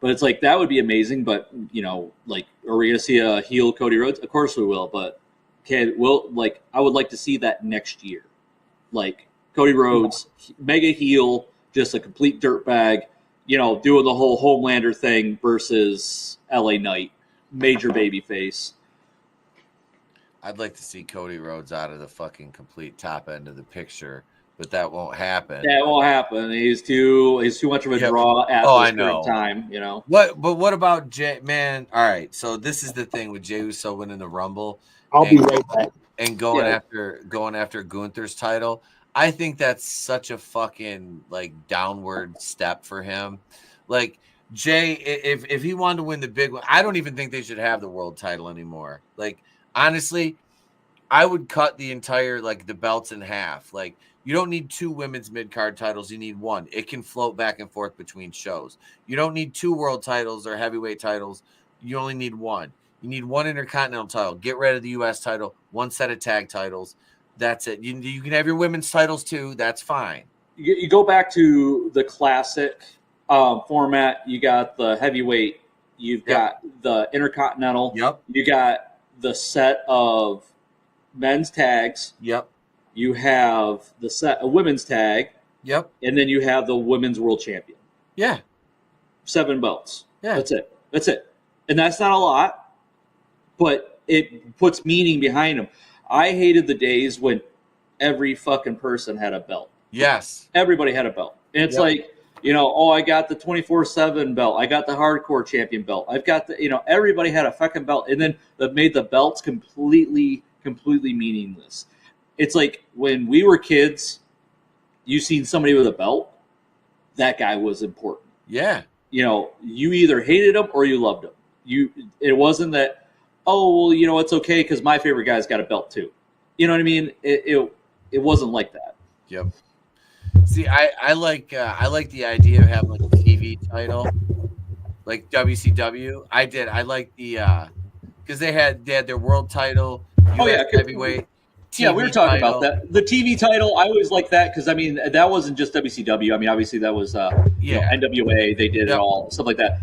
But it's like, that would be amazing. But, you know, like, are we going to see a heel Cody Rhodes? Of course we will. But I would like to see that next year. Like, Cody Rhodes, mega heel, just a complete dirtbag, you know, doing the whole Homelander thing versus LA Knight, major babyface. I'd like to see Cody Rhodes out of the fucking complete top end of the picture, but that won't happen. That won't happen. He's too much of a draw at this current time, you know. But what about Jay? Man, all right. So this is the thing with Jey Uso winning the Rumble. I'll be right back. And going after Gunther's title. I think that's such a fucking like downward step for him. Like Jay, if he wanted to win the big one, I don't even think they should have the world title anymore. Like honestly, I would cut the entire like the belts in half. Like you don't need 2 women's mid-card titles, you need 1. It can float back and forth between shows. You don't need 2 world titles or heavyweight titles. You only need 1. You need 1 intercontinental title. Get rid of the US title, 1 set of tag titles. That's it. You can have your women's titles too. That's fine. You go back to the classic format. You got the heavyweight. You've got the intercontinental. Yep. You got the set of men's tags. Yep. You have the set of women's tag. Yep. And then you have the women's world champion. Yeah. 7 belts. Yeah. That's it. And that's not a lot, but it puts meaning behind them. I hated the days when every fucking person had a belt. Yes. Everybody had a belt. And it's like, you know, I got the 24/7 belt. I got the hardcore champion belt. I've got the, you know, everybody had a fucking belt. And then that made the belts completely meaningless. It's like when we were kids, you seen somebody with a belt, that guy was important. Yeah. You know, you either hated him or you loved him. It wasn't that, oh, well, you know, it's okay because my favorite guy's got a belt too. You know what I mean? It wasn't like that. Yep. See, I like the idea of having like a TV title, like WCW. I like the because they had their world title, US heavyweight. TV we were talking about that. The TV title, I always like that because I mean that wasn't just WCW. I mean, obviously that was you know, NWA. They did it all, stuff like that.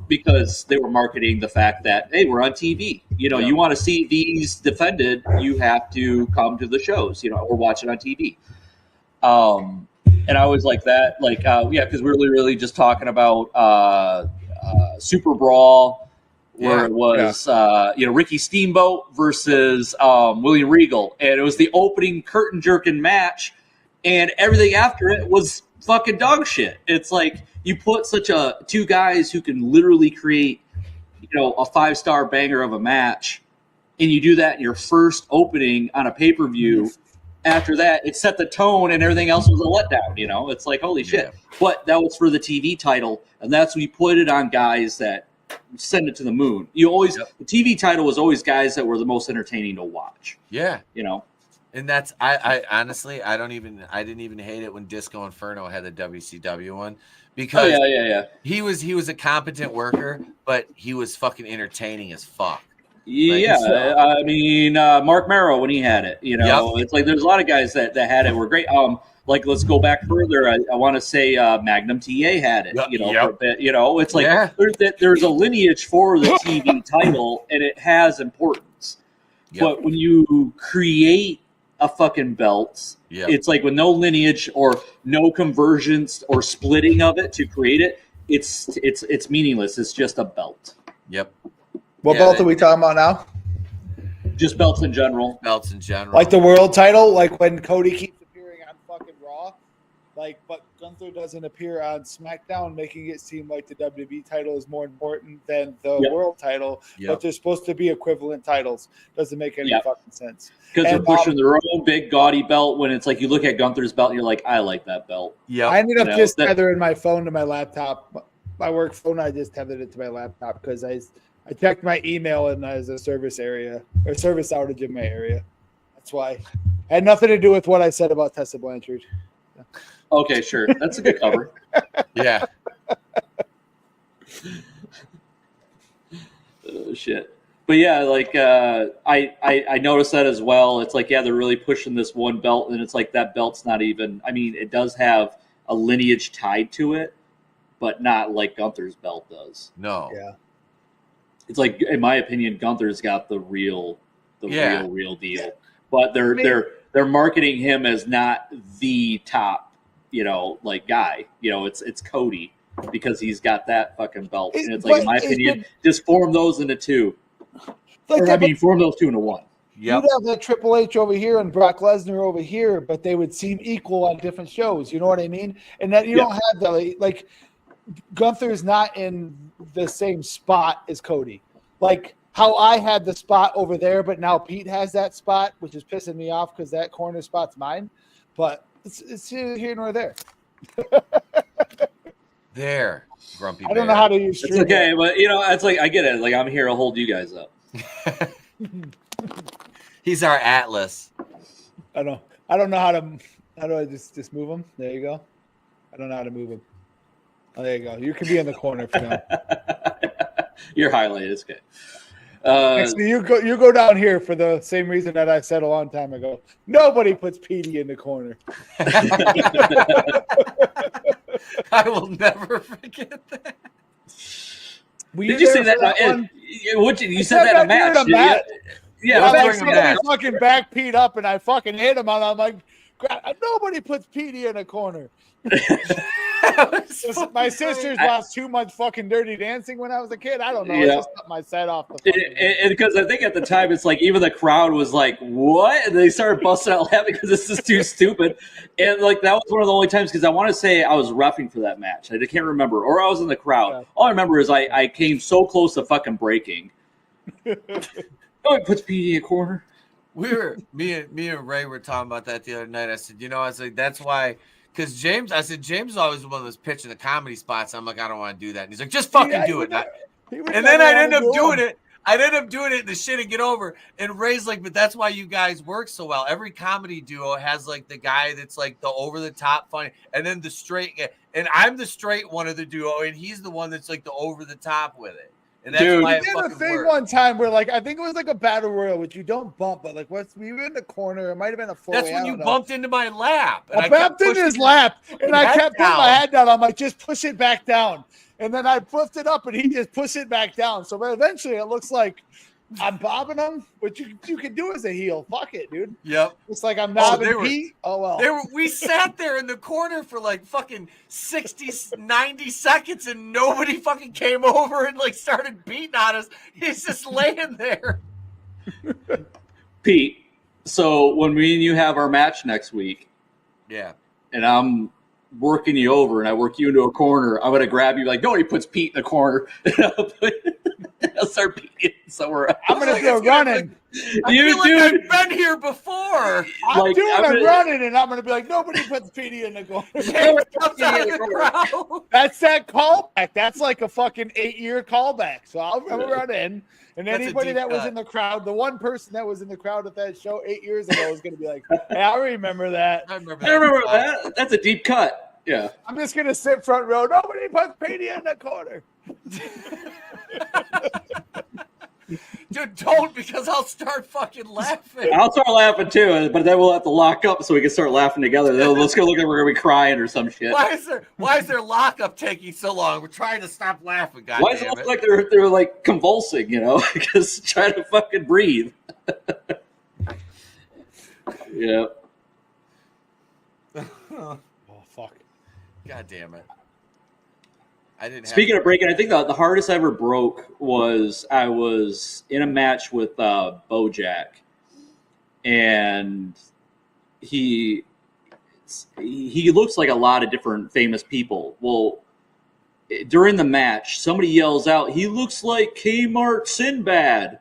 Because they were marketing the fact that, hey, we're on TV. You know, you want to see these defended, you have to come to the shows, you know, or watch it on TV. And I always like that. Like, because we're really just talking about Super Brawl, where it was, you know, Ricky Steamboat versus William Regal. And it was the opening curtain-jerking match, and everything after it was fucking dog shit. It's like, you put such 2 guys who can literally create, you know, a 5-star banger of a match, and you do that in your first opening on a pay-per-view. After that, it set the tone, and everything else was a letdown. You know, it's like, holy shit. But that was for the TV title, and that's when you put it on guys that send it to the moon. You always the TV title was always guys that were the most entertaining to watch. Yeah, you know. And that's I honestly I didn't even hate it when Disco Inferno had the WCW one. Because he was a competent worker, but he was fucking entertaining as fuck. Yeah, I mean Mark Marrow when he had it, you know, it's like there's a lot of guys that had it were great. Like let's go back further. I want to say Magnum TA had it, you know, for a bit. You know, it's like there's a lineage for the TV title, and it has importance. But when you create a fucking belt, it's like with no lineage or no conversions or splitting of it to create it, it's meaningless. It's just a belt. Yep. What belt are we talking about now? Just belts in general. Belts in general. Like the world title, like when Cody keeps appearing on fucking Raw, like, but Gunther doesn't appear on SmackDown, making it seem like the WWE title is more important than the world title, but they're supposed to be equivalent titles. Doesn't make any fucking sense. Because they're pushing their own big gaudy belt when it's like you look at Gunther's belt and you're like, I like that belt. Yeah. I ended up just tethering my phone to my laptop. My work phone, I just tethered it to my laptop because I checked my email and there's a service outage in my area. That's why. It had nothing to do with what I said about Tessa Blanchard. Okay, sure. That's a good cover. Yeah. Oh, shit. But yeah, like I noticed that as well. It's like, they're really pushing this one belt, and it's like that belt's not even. I mean, it does have a lineage tied to it, but not like Gunther's belt does. No. Yeah. It's like, in my opinion, Gunther's got the real deal. Yeah. But they're marketing him as not the top, like guy. It's Cody because he's got that fucking belt. And it's like, in my opinion, just form those into two. Form those two into one. Yep. You'd have that Triple H over here and Brock Lesnar over here, but they would seem equal on different shows. You know what I mean? And that you don't have the like Gunther's not in the same spot as Cody. Like how I had the spot over there, but now Pete has that spot, which is pissing me off because that corner spot's mine. But it's here nor there. There, Grumpy I don't know how to use It's okay, but it's like I get it. Like I'm here to hold you guys up. He's our Atlas. I don't know how to. How do I just move him? There you go. I don't know how to move him. Oh, there you go. You can be in the corner for now. You're highlighted. It's good. Actually, you go down here for the same reason that I said a long time ago. Nobody puts Petey in the corner. I will never forget that. Did you say that? You said that in a match. Yeah, I fucking back Pete up and I fucking hit him, and I'm like, nobody puts Petey in a corner. My sisters watched too much fucking Dirty Dancing when I was a kid. I don't know. It's just something I said off the phone. Because I think at the time it's like even the crowd was like, "What?" And they started busting out laughing because this is too stupid. And like that was one of the only times because I want to say I was reffing for that match. I can't remember, or I was in the crowd. Yeah. All I remember is I came so close to fucking breaking. Oh, it puts Petey in a corner. Me and Ray were talking about that the other night. I said, I was like, that's why, because James is always the one that's pitching the comedy spots. I'm like, I don't want to do that. And he's like, just fucking do it. And then I'd end up doing it. I'd end up doing it in the shit and get over. And Ray's like, but that's why you guys work so well. Every comedy duo has like the guy that's like the over the top funny, and then the straight guy. And I'm the straight one of the duo, and he's the one that's like the over the top with it. And that's dude, why we did a thing one time where, like, I think it was like a battle royal, which you don't bump, but like, we were in the corner. It might have been a full. That's when you bumped into my lap. And I bumped into his lap, and I kept putting my head down. I'm like, just push it back down. And then I flipped it up, and he just pushed it back down. So eventually, it looks like I'm bobbing him, which you can do as a heel. Fuck it, dude. Yep. It's like I'm bobbing Pete. Oh, well. We sat there in the corner for like fucking 60, 90 seconds, and nobody fucking came over and like started beating on us. He's just laying there. Pete, so when me and you have our match next week, yeah, and I'm working you over and I work you into a corner, I'm gonna grab you like nobody puts Pete in the corner. I'll start beating somewhere else. I'm gonna go running. I feel like I've been here before. I'm running, and I'm gonna be like, nobody puts Petey in the corner. That's that callback. That's like a fucking 8-year callback. So I'll run in, and anybody that was in the crowd, the one person that was in the crowd at that show 8 years ago is gonna be like, hey, I remember that. I remember that. That's a deep cut. Yeah. I'm just gonna sit front row. Nobody puts Petey in the corner. Dude, don't, because I'll start fucking laughing. I'll start laughing too, but then we'll have to lock up so we can start laughing together. Let's go look like we're gonna be crying or some shit. Why is their lockup taking so long? We're trying to stop laughing, guys. Why does it look like they're like convulsing, because trying to fucking breathe. Yeah. Oh fuck. God damn it. Speaking of breaking, I think the hardest I ever broke was I was in a match with Bojack, and he looks like a lot of different famous people. Well, during the match, somebody yells out, "He looks like Kmart Sinbad,"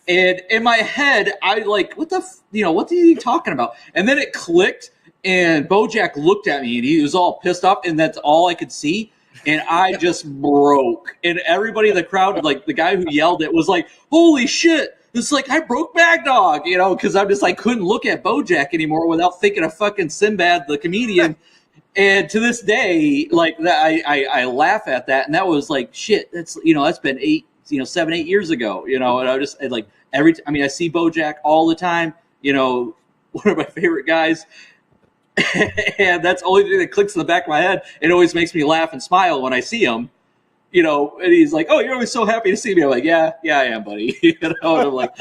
and in my head, I like, what are you talking about? And then it clicked, and Bojack looked at me, and he was all pissed off, and that's all I could see. And I just broke. And everybody in the crowd, like the guy who yelled it, was like, holy shit. It's like, I broke Bag Dog, because I'm just like, couldn't look at Bojack anymore without thinking of fucking Sinbad, the comedian. And to this day, like, I laugh at that. And that was like, shit, that's been 7, 8 years ago, and I just like I see Bojack all the time, one of my favorite guys. And that's the only thing that clicks in the back of my head. It always makes me laugh and smile when I see him. You know, and he's like, "Oh, you're always so happy to see me." I'm like, "Yeah, I am, buddy." You know, and I'm like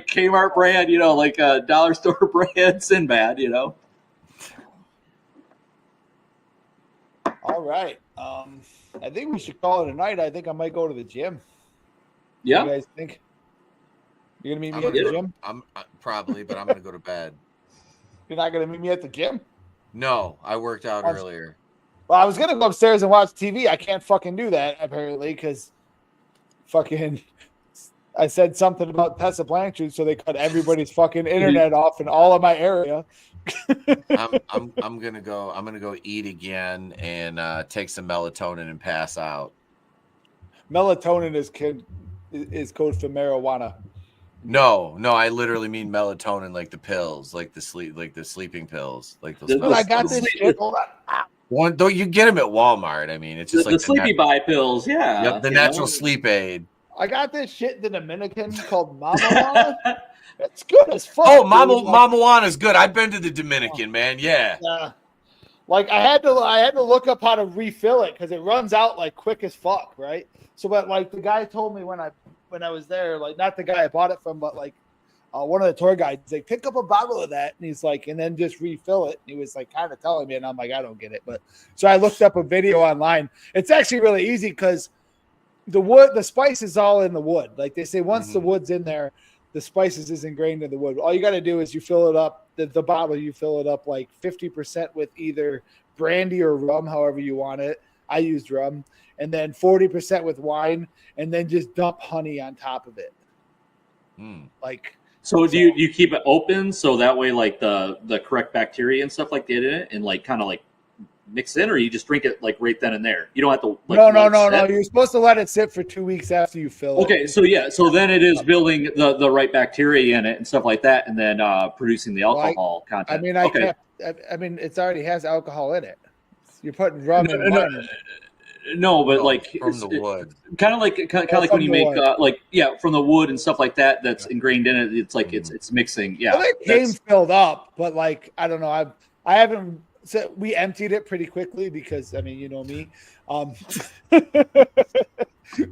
Kmart brand, you know, like dollar store brand Sinbad, you know. All right. I think we should call it a night. I think I might go to the gym. Yeah. What do you guys think? You're gonna meet me at the gym? I'm probably, but I'm gonna go to bed. You're not gonna meet me at the gym? No, I worked out earlier. Well, I was gonna go upstairs and watch TV. I can't fucking do that apparently because fucking I said something about Tessa Blanchard, so they cut everybody's fucking internet off in all of my area. I'm gonna go eat again and take some melatonin and pass out. Melatonin is code for marijuana. No, I literally mean melatonin, like the pills, like the sleeping pills, like those. I got this shit. Hold on. One though, you get them at Walmart. I mean, it's just like the Sleepy Buy pills. Yeah. Yep, the natural sleep aid. I got this shit in the Dominican called Mama. It's good as fuck. Oh, Mama Juana's good. I've been to the Dominican, man. Yeah. Like I had to look up how to refill it because it runs out like quick as fuck, right? So, but like the guy told me when I was there, like not the guy I bought it from, but like one of the tour guides, he's like, pick up a bottle of that, and he's like, and then just refill it. And he was like kind of telling me, and I'm like, I don't get it, but so I looked up a video online. It's actually really easy because the spice is all in the wood. Like they say, once the wood's in there, the spices is ingrained in the wood. All you got to do is you fill it up, the bottle, you fill it up like 50% with either brandy or rum, however you want it. I used rum. And then 40% with wine, and then just dump honey on top of it. So do you keep it open so that way like the correct bacteria and stuff like get in it and like kind of like mix in, or you just drink it like right then and there? You don't have to. Like, no. You're supposed to let it sit for 2 weeks after you fill it. Okay, so then it is building the right bacteria in it and stuff like that, and then producing the alcohol content. I mean, it already has alcohol in it. You're putting rum and wine. No, but like from the wood, kind of like when you make from the wood and stuff like that. That's ingrained in it. It's like it's mixing. Yeah, well, it came filled up, but like I don't know. I haven't. So we emptied it pretty quickly because I mean, you know me.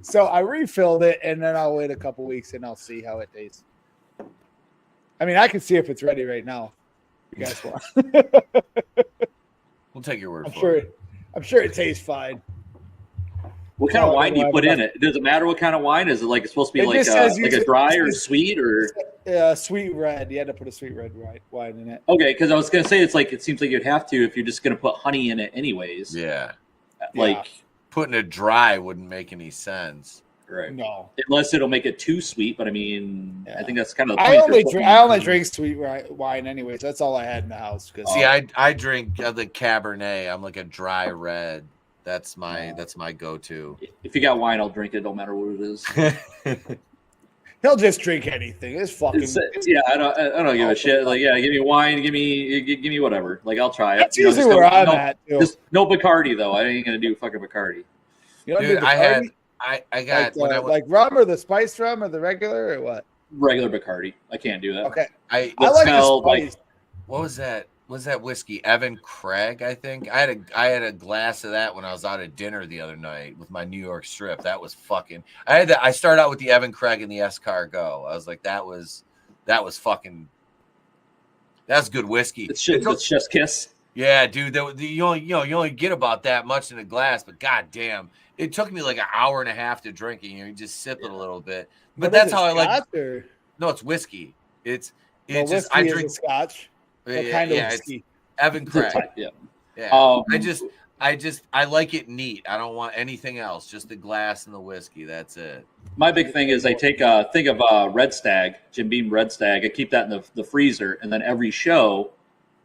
So I refilled it, and then I'll wait a couple weeks and I'll see how it tastes. I mean, I can see if it's ready right now. If you guys want? We'll take your word for it. I'm sure it tastes fine. What kind of wine do you put in it? Does it matter what kind of wine? Is it like it's supposed to be like a dry or sweet or sweet red? You had to put a sweet red wine in it. Okay, because I was gonna say it seems like you'd have to if you're just gonna put honey in it anyways. Yeah, like putting it dry wouldn't make any sense. Right. No, unless it'll make it too sweet. But I mean, I think that's kind of the point. I only drink sweet wine anyways. That's all I had in the house. See, I drink the Cabernet. I'm like a dry red. That's my go-to. If you got wine, I'll drink it. Don't matter what it is. He'll just drink anything. It's fucking. I don't give a shit. Like, yeah, give me wine. Give me whatever. Like, I'll try it. That's usually where I'm at. Too. Just no Bacardi though. I ain't gonna do fucking Bacardi. Dude, I got like rum or the spiced rum or the regular or what? Regular Bacardi. I can't do that. Okay. I like the spice. What was that? Was that whiskey? Evan Craig, I think. I had a glass of that when I was out at dinner the other night with my New York strip. That was fucking. I started out with the Evan Craig and the Escargot. I was like, that was fucking. That's good whiskey. It's chef's kiss. Yeah, dude. You only get about that much in a glass, but goddamn, it took me like an hour and a half to drink it. You just sip it a little bit. But that's how I like. No, it's whiskey. It's just I drink scotch. What kind of whiskey? Evan Craig. Yeah. I like it neat. I don't want anything else. Just the glass and the whiskey. That's it. My big thing is I take a thing of Red Stag, Jim Beam Red Stag. I keep that in the freezer, and then every show,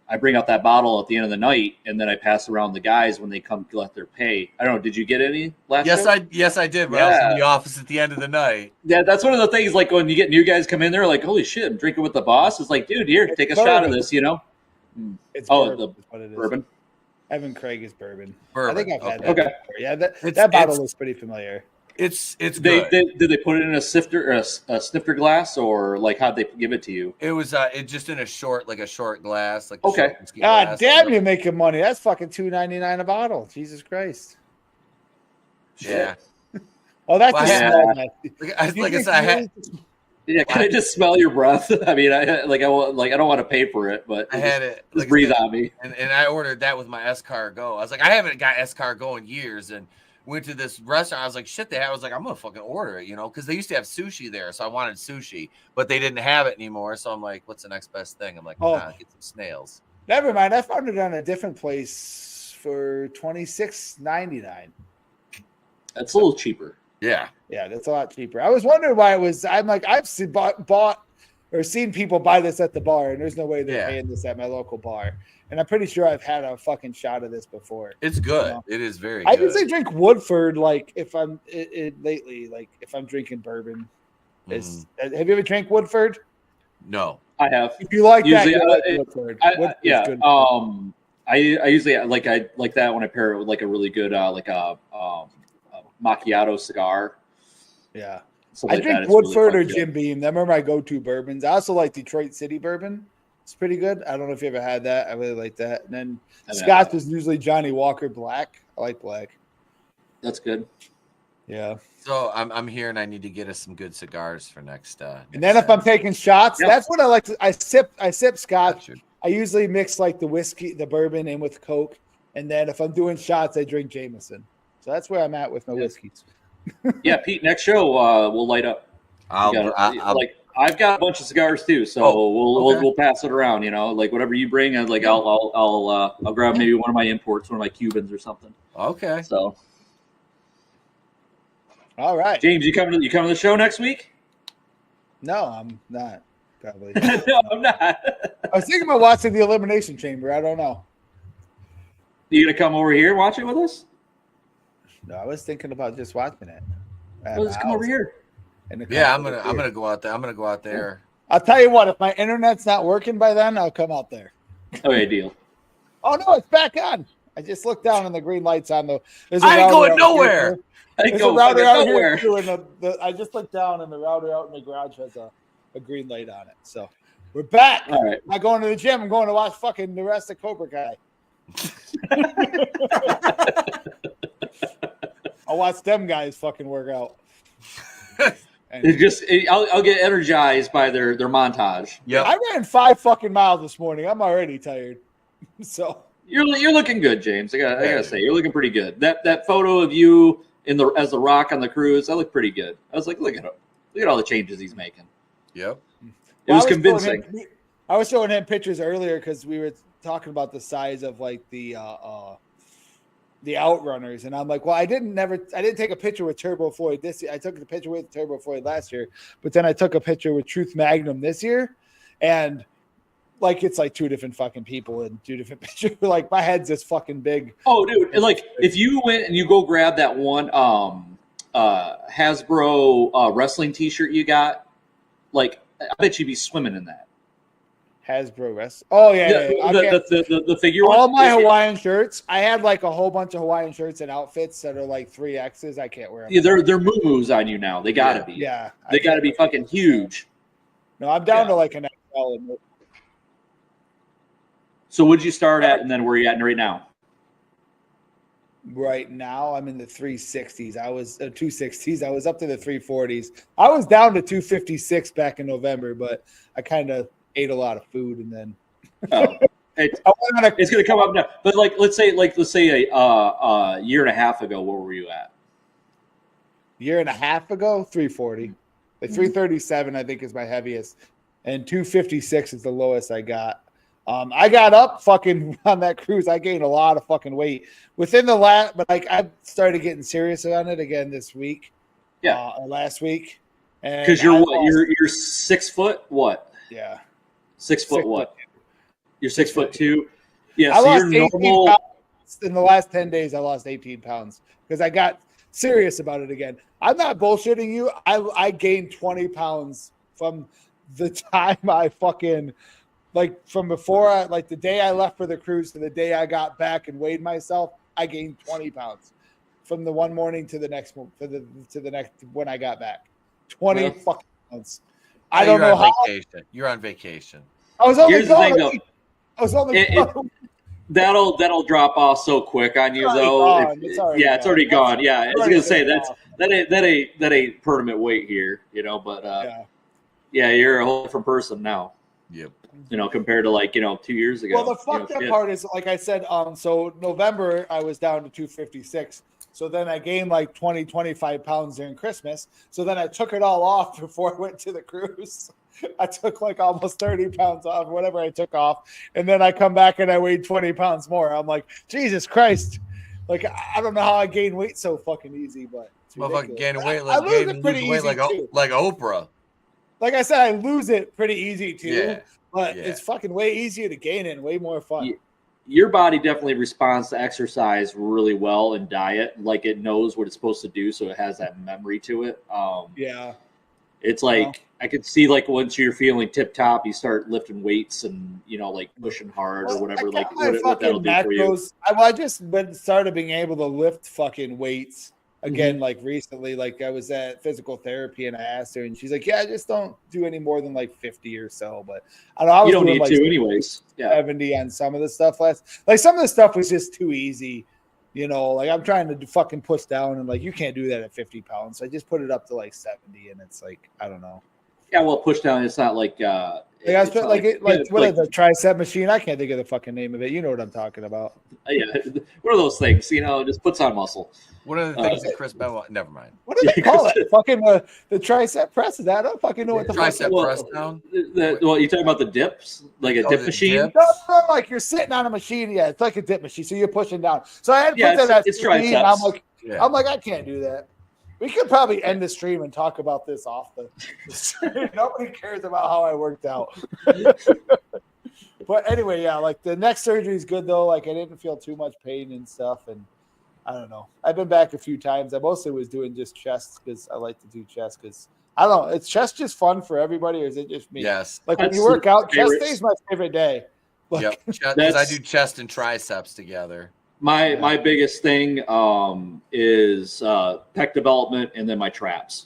I bring out that bottle at the end of the night, and then I pass around the guys when they come collect their pay. I don't know. Did you get any last show? Yes, I did. But I was in the office at the end of the night. Yeah, that's one of the things. Like when you get new guys come in, they're like, "Holy shit, I'm drinking with the boss." It's like, dude, here, take a shot of this. You know? It's bourbon. What it is. Bourbon. Evan Craig is bourbon. I think I've had that. Okay. Yeah, that bottle is pretty familiar. It's Did good. they put it in a sifter or a snifter glass, or like how'd they give it to you? It was it just in a short glass, like Okay. short whiskey God glass. damn, you're making money. That's fucking $2.99 a bottle. Jesus Christ. Yeah. Oh, that's Well, just yeah. small. Man. Like I said, I had Yeah, can I just smell your breath? I mean, I don't want to pay for it, but I had it. Just Like breathe I said, on me. and I ordered that with my escargot. I was like, I haven't got escargot in years, and went to this restaurant. I was like, shit, I was like, I'm gonna fucking order it, because they used to have sushi there, so I wanted sushi, but they didn't have it anymore. So I'm like, what's the next best thing? I'm like, get some snails. Never mind. I found it on a different place for $26.99. That's a little cheaper. Yeah. Yeah, that's a lot cheaper. I was wondering why it was. I'm like, I've seen, bought or seen people buy this at the bar, and there's no way they're paying this at my local bar. And I'm pretty sure I've had a fucking shot of this before. It's good. It is very I good. usually drink Woodford, like if I'm lately, like if I'm drinking bourbon. Have you ever drank Woodford? No. I have. If you like usually, that, you like Woodford. Woodford's good. I usually like that when I pair it with like a really good like a macchiato cigar. Yeah. Something I drink like Woodford really or Jim Beam. They're my go-to bourbons. I also like Detroit City bourbon. It's pretty good. I don't know if you ever had that. I really like that. And then Scotch is usually Johnny Walker Black. I like black. That's good. Yeah. So I'm here, and I need to get us some good cigars for next. And then if I'm taking shots, that's what I like to. I sip Scotch. I usually mix like the whiskey, the bourbon, in with Coke. And then if I'm doing shots, I drink Jameson. So that's where I'm at with my whiskeys. Yeah, Pete. Next show, we'll light up. I've got a bunch of cigars too, so we'll pass it around. Like whatever you bring, I'll grab maybe one of my imports, one of my Cubans or something. Okay. So, all right, James, you coming to the show next week? No, I'm not. Probably. No, I'm not. I was thinking about watching the Elimination Chamber. I don't know. You gonna come over here and watch it with us? No, I was thinking about just watching it. Let's come over here. Yeah, I'm gonna go out there. I'm gonna go out there. I'll tell you what. If my internet's not working by then, I'll come out there. Okay, deal. Oh no, it's back on. I just looked down and the green light's on. I ain't going nowhere. There's a router out here too, and I just looked down and the router out in the garage has a green light on it. So we're back. All right. I'm not going to the gym. I'm going to watch fucking the rest of Cobra Kai. I'll watch them guys fucking work out. I'll get energized by their montage. Yeah, I ran 5 fucking miles this morning. I'm already tired. So you're looking good, James. I gotta say, you're looking pretty good. That photo of you as the Rock on the cruise, that looked pretty good. I was like, look at him. Look at all the changes he's making. Yep. It was convincing. I was showing him pictures earlier because we were talking about the size of like the Outrunners, and I'm like, well, I didn't take a picture with Turbo Floyd this year. I took the picture with Turbo Floyd last year, but then I took a picture with Truth Magnum this year, and like it's like 2 different fucking people in 2 different pictures. Like my head's this fucking big. Oh, dude! And like if you went and you go grab that one Hasbro wrestling T-shirt you got, like I bet you'd be swimming in that. Hasbro wrestling. Oh yeah. The figure. All my Hawaiian shirts. I had like a whole bunch of Hawaiian shirts and outfits that are like 3Xs. I can't wear them. Yeah, they're moo-moos on you now. They gotta be. Yeah. They gotta be fucking huge. No, I'm down to like an XL. So what'd you start at, and then where are you at right now? Right now, I'm in the 360s. I was 260s. I was up to the 340s. I was down to 256 back in November, but I kind of ate a lot of food and then. It's going to come up now. But let's say a year and a half ago, where were you at? Year and a half ago, 340. Like 337, I think, is my heaviest, and 256 is the lowest I got. I got up fucking on that cruise. I gained a lot of fucking weight within the last, but like I started getting serious on it again this week. Yeah, last week. Because you're what? You're 6 foot what? Yeah, 6 foot what? You're 6'2". Yeah, I so lost you're 18 normal. pounds. In the last 10 days, I lost 18 pounds because I got serious about it again. I'm not bullshitting you. I gained 20 pounds from the time I fucking. Like from before, the day I left for the cruise to the day I got back and weighed myself, I gained 20 pounds from the one morning to the next when I got back. 20 fucking pounds. I don't know how. Vacation. You're on vacation. I was only Here's the thing, though. I was only that'll drop off so quick on you, though. It's already gone. Yeah, I was gonna say that ain't permanent weight here, you know. But you're a whole different person now. Yep. You know, compared to 2 years ago. Well, the fucked up part is, like I said, so November I was down to 256. So then I gained 20, 25 pounds during Christmas. So then I took it all off before I went to the cruise. I took almost 30 pounds off, whatever I took off. And then I come back and I weighed 20 pounds more. I'm like, Jesus Christ. I don't know how I gain weight so fucking easy, but Motherfucker gaining weight I lose it pretty easy like Oprah. Like I said, I lose it pretty easy too. Yeah. But it's fucking way easier to gain it and way more fun. Your body definitely responds to exercise really well and diet. Like it knows what it's supposed to do, so it has that memory to it. It's I could see once you're feeling tip top, you start lifting weights and pushing hard or whatever. What that'll do for you. I just started being able to lift fucking weights again. Recently, I was at physical therapy and I asked her, and she's like, "Yeah, I just don't do any more than 50 or so." But I don't know. I was you don't doing, need to, anyways. 70 on some of the stuff some of the stuff was just too easy. I'm trying to fucking push down and you can't do that at 50 pounds. So I just put it up to 70 and it's I don't know. Yeah, well, push down. It's not I spent the tricep machine. I can't think of the fucking name of it. You know what I'm talking about. Yeah, one of those things. Just puts on muscle. One of the things that Chris Benoit. Never mind. What do they call it? Fucking the tricep press. I don't fucking know what the tricep press down. You talking about the dips, a dip machine? No, you're sitting on a machine. Yeah, it's like a dip machine. So you're pushing down. So I had to put that. It's triceps. I'm like, I can't do that. We could probably end the stream and talk about this off the stream. Nobody cares about how I worked out. But anyway, the neck surgery is good though. I didn't feel too much pain and stuff, and I don't know. I've been back a few times. I mostly was doing just chest because I like to do chest because I don't know. Is chest just fun for everybody, or is it just me? Yes. When you work out, chest day is my favorite day. Yep. Because I do chest and triceps together. My biggest thing is pec development and then my traps.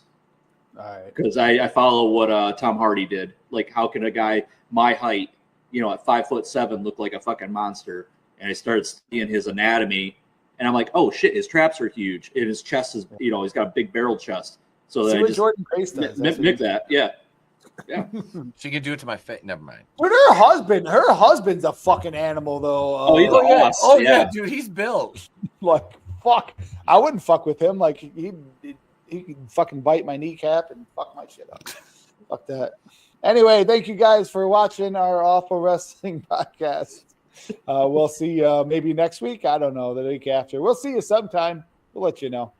All right. Because I follow what Tom Hardy did. How can a guy my height, at 5'7", look like a fucking monster? And I started studying his anatomy, and I'm like, oh shit, his traps are huge, and his chest is, he's got a big barrel chest. So then I just Jordan Grace does. mimic that, yeah. She could do it to my face. Never mind. But her husband's a fucking animal though. He's a boss. Oh yeah, dude, he's built. Fuck. I wouldn't fuck with him. He can fucking bite my kneecap and fuck my shit up. Fuck that. Anyway, thank you guys for watching our Awful Wrestling podcast. We'll see you maybe next week. I don't know, the week after. We'll see you sometime. We'll let you know.